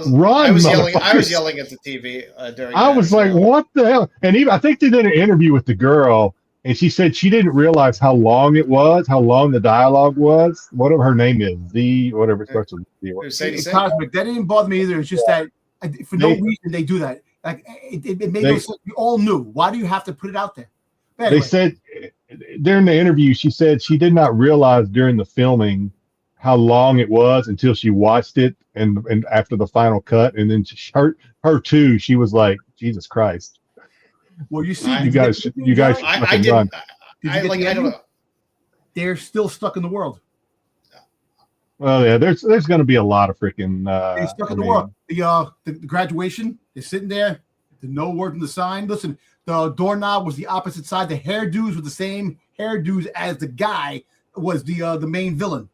run! I was yelling at the TV during. I was like, what the hell? And even I think they did an interview with the girl, and she said she didn't realize how long it was, how long the dialogue was. Whatever her name is, whatever it starts with Z. Cosmic. That didn't bother me either. It's just that for no reason they do that. Like it made no sense. We all knew. Why do you have to put it out there? Anyway. They said during the interview, she said she did not realize during the filming how long it was until she watched it and after the final cut, and then her too. She was like, Jesus Christ. Well, you see, you guys. I don't know. They're still stuck in the world. Well, yeah, there's going to be a lot of freaking. They're stuck in the world. The graduation is sitting there. No word from the sign. Listen, the doorknob was the opposite side. The hairdos were the same hairdos as the guy was the main villain.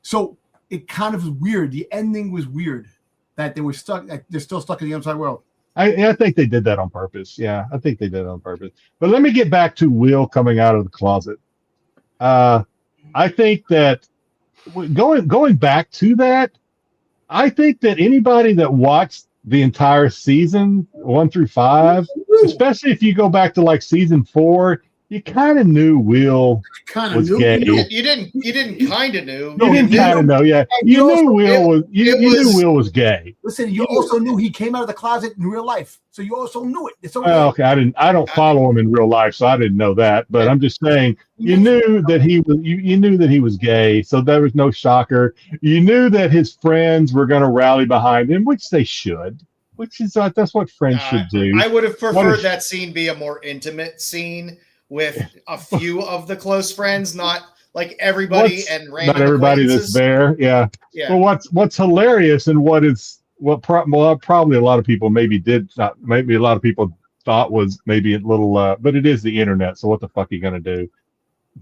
So it kind of was weird. The ending was weird that they were stuck. They're still stuck in the outside world. I think they did that on purpose. Yeah, I think they did it on purpose. But let me get back to Will coming out of the closet. I think that going back to that, I think that anybody that watched the entire season 1 through 5, especially if you go back to like season 4, you kind of knew Will was gay. You didn't kind of know. You didn't kind of know, yeah. You knew Will was. You knew Will was gay. Listen, you also knew he came out of the closet in real life, so you also knew it. It's okay. Well, okay, I don't follow him in real life, so I didn't know that. But I'm just saying, you knew that he was. You knew that he was gay, so there was no shocker. You knew that his friends were going to rally behind him, which they should. Which is that's what friends should do. I would have preferred that scene be a more intimate scene with a few of the close friends, not like everybody and random. Not everybody that's there. Yeah. Well, what's hilarious and probably a lot of people maybe a lot of people thought was maybe a little, but it is the internet. So what the fuck are you gonna do?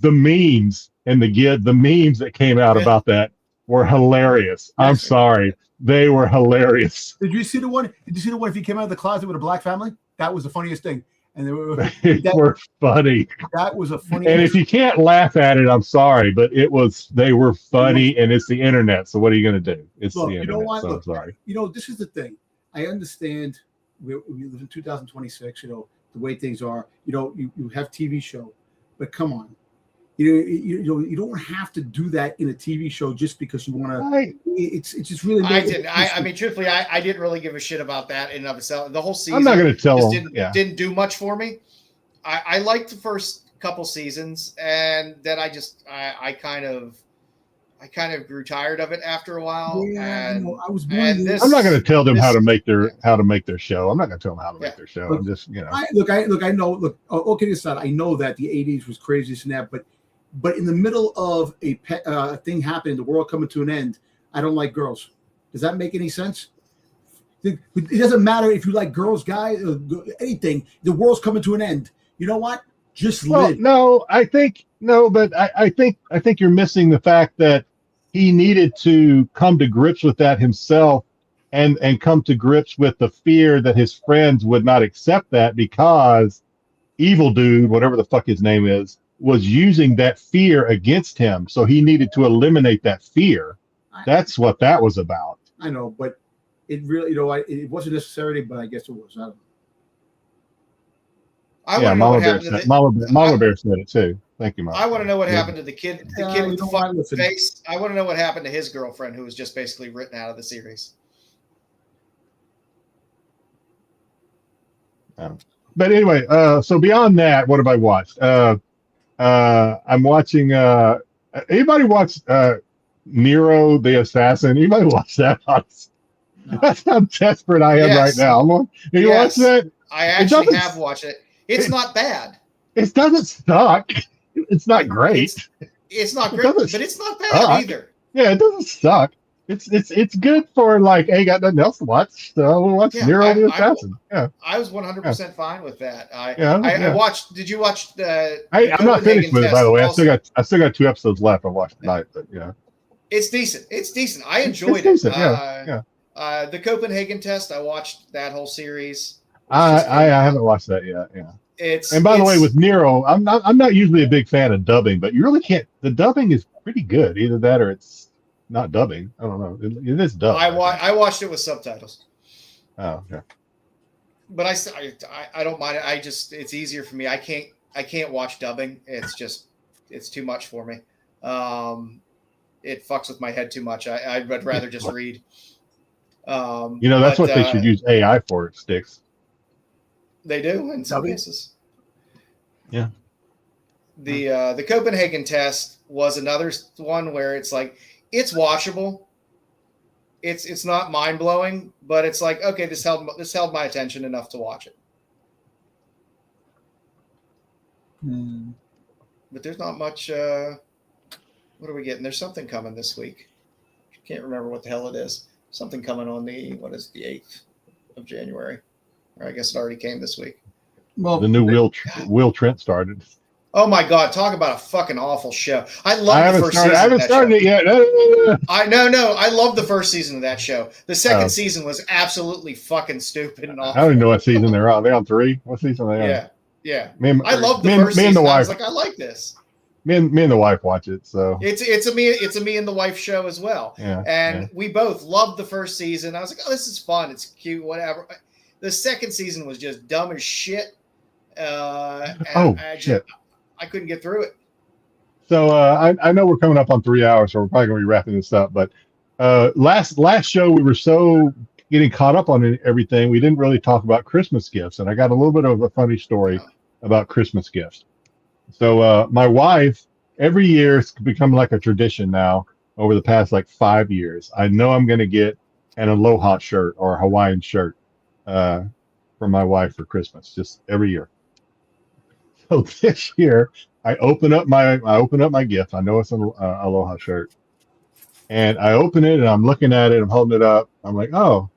The memes and the memes that came out about that were hilarious. I'm sorry. They were hilarious. Did you see the one? If he came out of the closet with a black family? That was the funniest thing. And they were funny. That was a funny. And if you can't laugh at it, I'm sorry, but they were funny, and it's the internet. So what are you going to do? It's the internet. You know what? So I'm sorry. This is the thing. I understand we live in 2026. You know the way things are. You know, you have TV show, but come on. You don't have to do that in a TV show just because you want to. It's just really. I mean, truthfully, I didn't really give a shit about that in and of itself. The whole season. I'm not going to tell them. Didn't do much for me. I liked the first couple seasons, and then I kind of grew tired of it after a while. Yeah, and I was. I'm not going to tell them how to make their show. I'm not going to tell them how to make their show. Look, I'm just I know. Look, okay, aside, I know that the '80s was crazy and that, but in the middle of a thing happening, the world coming to an end, I don't like girls. Does that make any sense? It doesn't matter if you like girls, guys, anything. The world's coming to an end. You know what? Just live. No, I think you're missing the fact that he needed to come to grips with that himself and come to grips with the fear that his friends would not accept that because Evil Dude, whatever the fuck his name is, was using that fear against him. So he needed to eliminate that fear. That's what that was about. I know, but it really, it wasn't necessary, but I guess it was. I don't know. Mama Bear said it too. Thank you, Mama. I want to know what happened to the kid with the fucking face. I want to know what happened to his girlfriend, who was just basically written out of the series. But anyway, so beyond that, what have I watched? I'm watching. Anybody watch Nero the Assassin? Anybody watch that? No. That's how desperate I am right now. Have you watched that? I actually have watched it. It's not bad. It doesn't suck. It's not great. It's not great, but it's not bad either. Yeah, it doesn't suck. It's good for like, hey, got nothing else to watch, so we'll watch Nero the Assassin. I was 100% fine with that. I watched. Did you watch the? I'm not finished with it, by the way. I still got 2 episodes left. I watched tonight, but it's decent. It's decent. I enjoyed it. Decent. The Copenhagen test. I watched that whole series. I haven't watched that yet. Yeah. And by the way, with Nero, I'm not usually a big fan of dubbing, but you really can't. The dubbing is pretty good. Either that or it's not dubbing. I don't know. It is dubbed. I watched it with subtitles. Oh, okay. But I don't mind it. It's easier for me. I can't watch dubbing. It's too much for me. It fucks with my head too much. I'd rather just read. That's what they should use AI for. It Styx. They do in some cases. Yeah. The Copenhagen test was another one where it's like it's watchable. It's not mind blowing, but it's like, okay, this held my attention enough to watch it. But there's not much. What are we getting? There's something coming this week. I can't remember what the hell it is. Something coming on the 8th of January. Or I guess it already came this week. Well, the new Will Trent started. Oh my God! Talk about a fucking awful show. I love the first season. I haven't started it yet. I love the first season of that show. The second season was absolutely fucking stupid and awful. I don't even know what season they're on. They're on 3. What season are they on? Yeah. I love the first season. I was like, I like this. Me and the wife watch it, so it's a me and the wife show as well. Yeah, we both loved the first season. I was like, oh, this is fun. It's cute, whatever. The second season was just dumb as shit. Shit. I couldn't get through it. So I know we're coming up on 3 hours, so we're probably going to be wrapping this up. But last show, we were so getting caught up on everything, we didn't really talk about Christmas gifts. And I got a little bit of a funny story about Christmas gifts. So my wife, every year, it's become like a tradition now over the past like 5 years. I know I'm going to get an Aloha shirt or a Hawaiian shirt from my wife for Christmas, just every year. So this year, I open up my gift. I know it's an Aloha shirt, and I open it and I'm looking at it. I'm holding it up. I'm like, oh,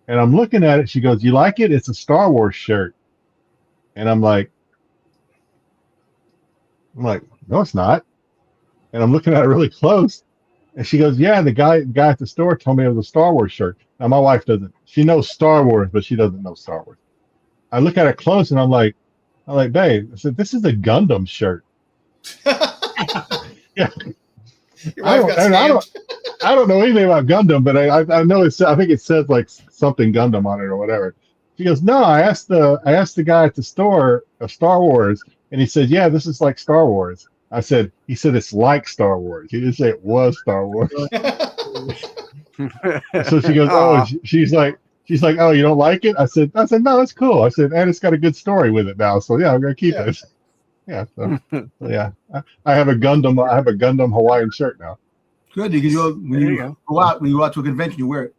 and I'm looking at it. She goes, "You like it? It's a Star Wars shirt." And I'm like, no, it's not. And I'm looking at it really close, and she goes, "Yeah, the guy at the store told me it was a Star Wars shirt." Now my wife doesn't. She knows Star Wars, but she doesn't know Star Wars. I look at it close, and I'm like, babe, I said, this is a Gundam shirt. Yeah. Your wife got scammed. I don't know anything about Gundam, but I know I think it says like something Gundam on it or whatever. She goes, no, I asked the guy at the store of Star Wars, and he said, yeah, this is like Star Wars. He said it's like Star Wars. He didn't say it was Star Wars. So she goes, oh, she's like, oh, you don't like it? I said, no, it's cool. I said, and it's got a good story with it now. So yeah, I'm gonna keep it. Yeah. So yeah, I have a Gundam Hawaiian shirt now. Good. When you go out to a convention, you wear it.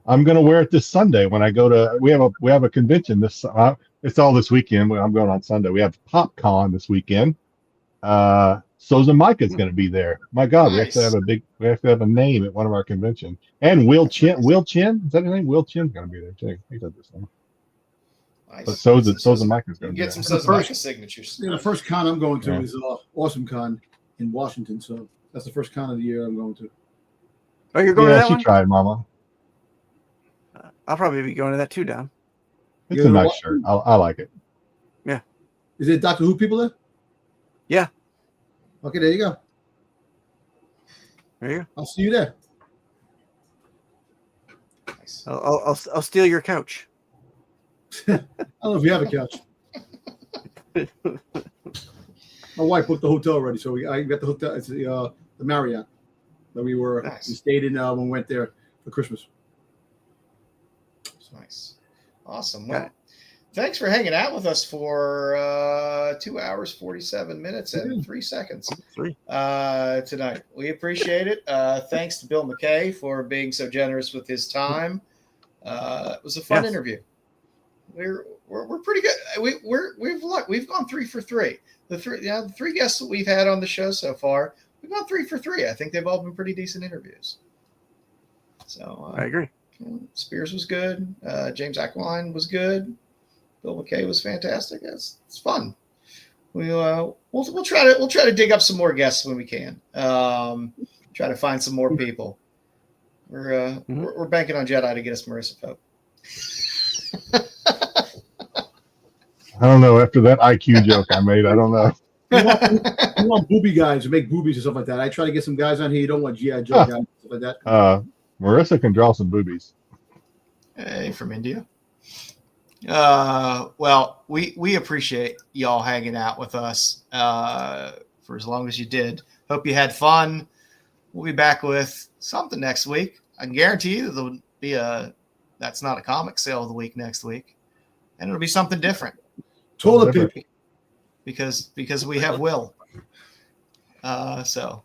I'm gonna wear it this Sunday when I go to. We have a convention this. It's all this weekend. I'm going on Sunday. We have PopCon this weekend. Soza Micah's going to be there. My God, Nice. we have to have a name at one of our conventions. And Will Chin, is that his name? Will Chin's going to be there too. He does this one. Nice. But Soza Micah's going to be Get there. some Sosa signatures. Yeah, the first con I'm going to is Awesome Con in Washington. So that's the first con of the year I'm going to. Oh, you're going to that she one? tried, Mama. I'll probably be going to that too, Don. It's a nice shirt. I like it. Yeah. Is it Doctor Who people there? Yeah. Okay, there you go. There you go. I'll see you there. Nice. I'll steal your couch. I don't know if you have a couch. My wife booked the hotel already, so I got the hotel. It's the Marriott that we stayed in when we went there for Christmas. Nice. Awesome. Well, thanks for hanging out with us for 2 hours, 47 minutes, and 3 seconds tonight. We appreciate it. Thanks to Bill McKay for being so generous with his time. It was a fun interview. We're pretty good. We've gone 3 for 3. The three guests that we've had on the show so far, we've gone 3 for 3. I think they've all been pretty decent interviews. So I agree. Spears was good. James Aqualine was good. Bill McKay was fantastic. It's fun. We'll try to dig up some more guests when we can. Try to find some more people. We're banking on Jedi to get us Marissa Pope. I don't know. After that IQ joke I made, I don't know. You want booby guys to make boobies and stuff like that. I try to get some guys on here. You don't want G.I. Joe guys and stuff like that. Marissa can draw some boobies. Hey, from India. Well, we appreciate y'all hanging out with us for as long as you did. Hope you had fun. We'll be back with something next week. I can guarantee you there'll be that's not a comic sale of the week next week, and it'll be something different. Toilet paper. Because we have Will. So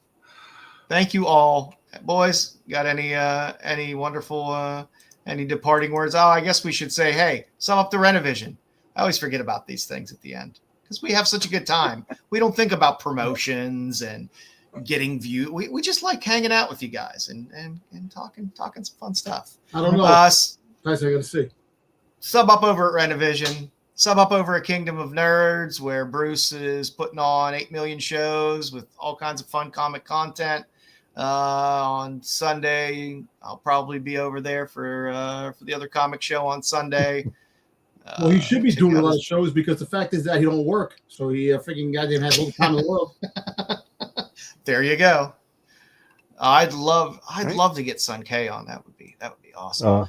thank you all. Boys, got any wonderful any departing words? Oh, I guess we should say, hey, sum up the Renovision. I always forget about these things at the end because we have such a good time. We don't think about promotions and getting view. We just like hanging out with you guys and talking some fun stuff. I don't know. Nice, I gotta see. Sub up over at Renovision. Sub up over at Kingdom of Nerds, where Bruce is putting on 8 million shows with all kinds of fun comic content. On Sunday, I'll probably be over there for the other comic show on Sunday. Well, he should be doing a lot of shows because the fact is that he don't work, so he freaking goddamn has all the time in the world. There you go. I'd love to get Sun K on. That would be awesome.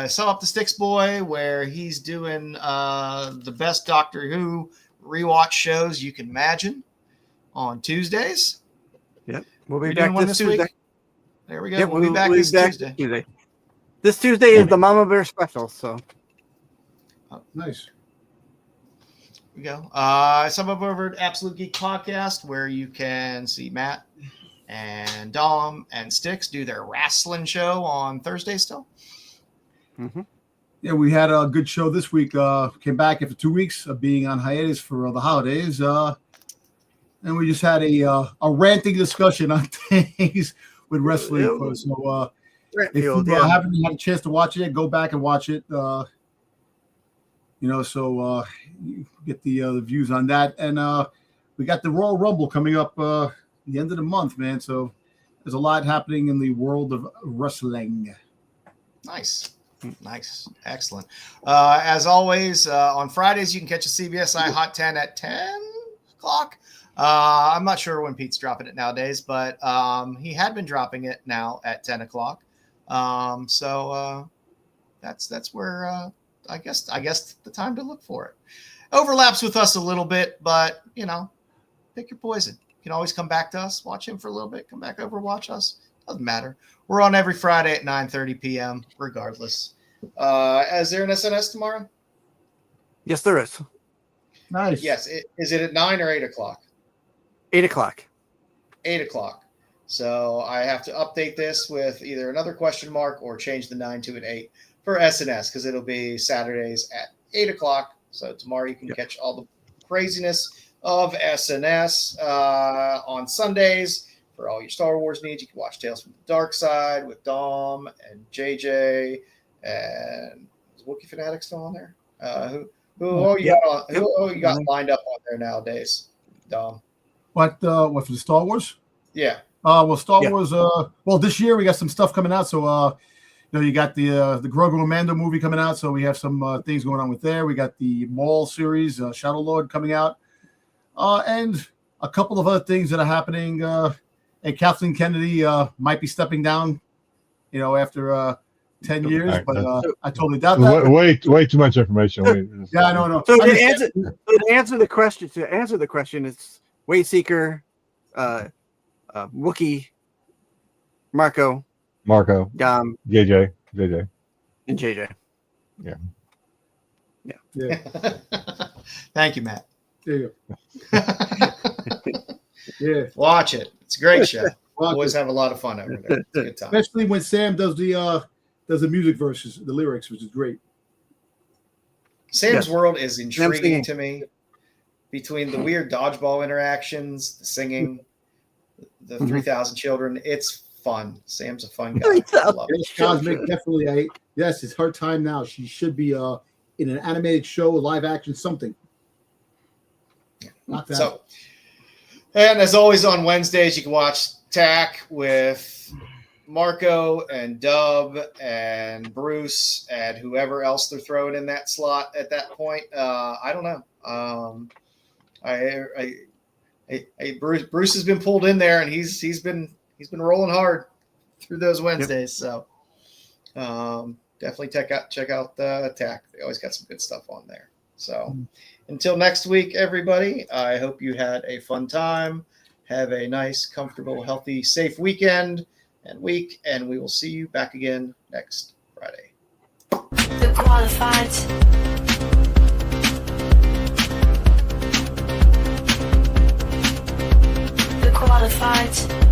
Sum up the Styx Boy, where he's doing the best Doctor Who rewatch shows you can imagine on Tuesdays. Yep, we'll be back this Tuesday. Week. There we go. Yep, we'll be back this Tuesday. This Tuesday is the Mama Bear special. So nice. We go. Some up over at Absolute Geek Podcast, where you can see Matt and Dom and Styx do their wrestling show on Thursday still. Mm-hmm. Yeah, we had a good show this week. Came back after 2 weeks of being on hiatus for the holidays. And we just had a ranting discussion on things with wrestling. So if you haven't had a chance to watch it yet, go back and watch it. So you get the views on that. And we got the Royal Rumble coming up the end of the month, man. So there's a lot happening in the world of wrestling. Nice. Excellent. As always, on Fridays, you can catch a CBSI Hot 10 at 10 o'clock. I'm not sure when Pete's dropping it nowadays, but he had been dropping it now at 10 o'clock. So that's where I guess the time to look for it. Overlaps with us a little bit, but pick your poison. You can always come back to us, watch him for a little bit, come back over, watch us. Doesn't matter. We're on every Friday at 9:30 p.m. regardless. Is there an SNS tomorrow? Yes, there is. Nice. Yes. Is it at 9 or 8 o'clock? 8 o'clock. 8 o'clock. So I have to update this with either another question mark or change the 9 to an 8 for SNS because it'll be Saturdays at 8 o'clock. So tomorrow you can catch all the craziness of SNS. On Sundays for all your Star Wars needs. You can watch Tales from the Dark Side with Dom and JJ, and is Wookiee Fanatic still on there? Who you got lined up on there nowadays, Dom? What for the Star Wars? Yeah. Star Wars. This year we got some stuff coming out. So, you got the Grogu and Mando movie coming out. So we have some things going on with there. We got the Maul series, Shadow Lord coming out, and a couple of other things that are happening. And Kathleen Kennedy might be stepping down, after 10 years. Right, but I totally doubt that. Way too much information. Yeah, I know. So to answer the question, it's Wade Seeker, Wookiee, Marco, Dom, JJ, and JJ. Yeah. Thank you, Matt. There you go. Yeah. Watch it. It's a great show. Watch Always it. have a lot of fun over there. It's a good time. Especially when Sam does the music verses, the lyrics, which is great. Sam's world is intriguing to me. Between the weird dodgeball interactions, the singing, the 3,000 children, it's fun. Sam's a fun guy. I love it. Cosmic, definitely. Yes, it's her time now. She should be in an animated show, live action, something. Not that. So, and as always on Wednesdays, you can watch TAC with Marco and Dub and Bruce and whoever else they're throwing in that slot at that point. I don't know. Bruce has been pulled in there, and he's been rolling hard through those Wednesdays. Yep. So definitely check out the TAC. They always got some good stuff on there. So until next week, everybody, I hope you had a fun time. Have a nice, comfortable, healthy, safe weekend and week, and we will see you back again next Friday. The Qualified. The Qualified.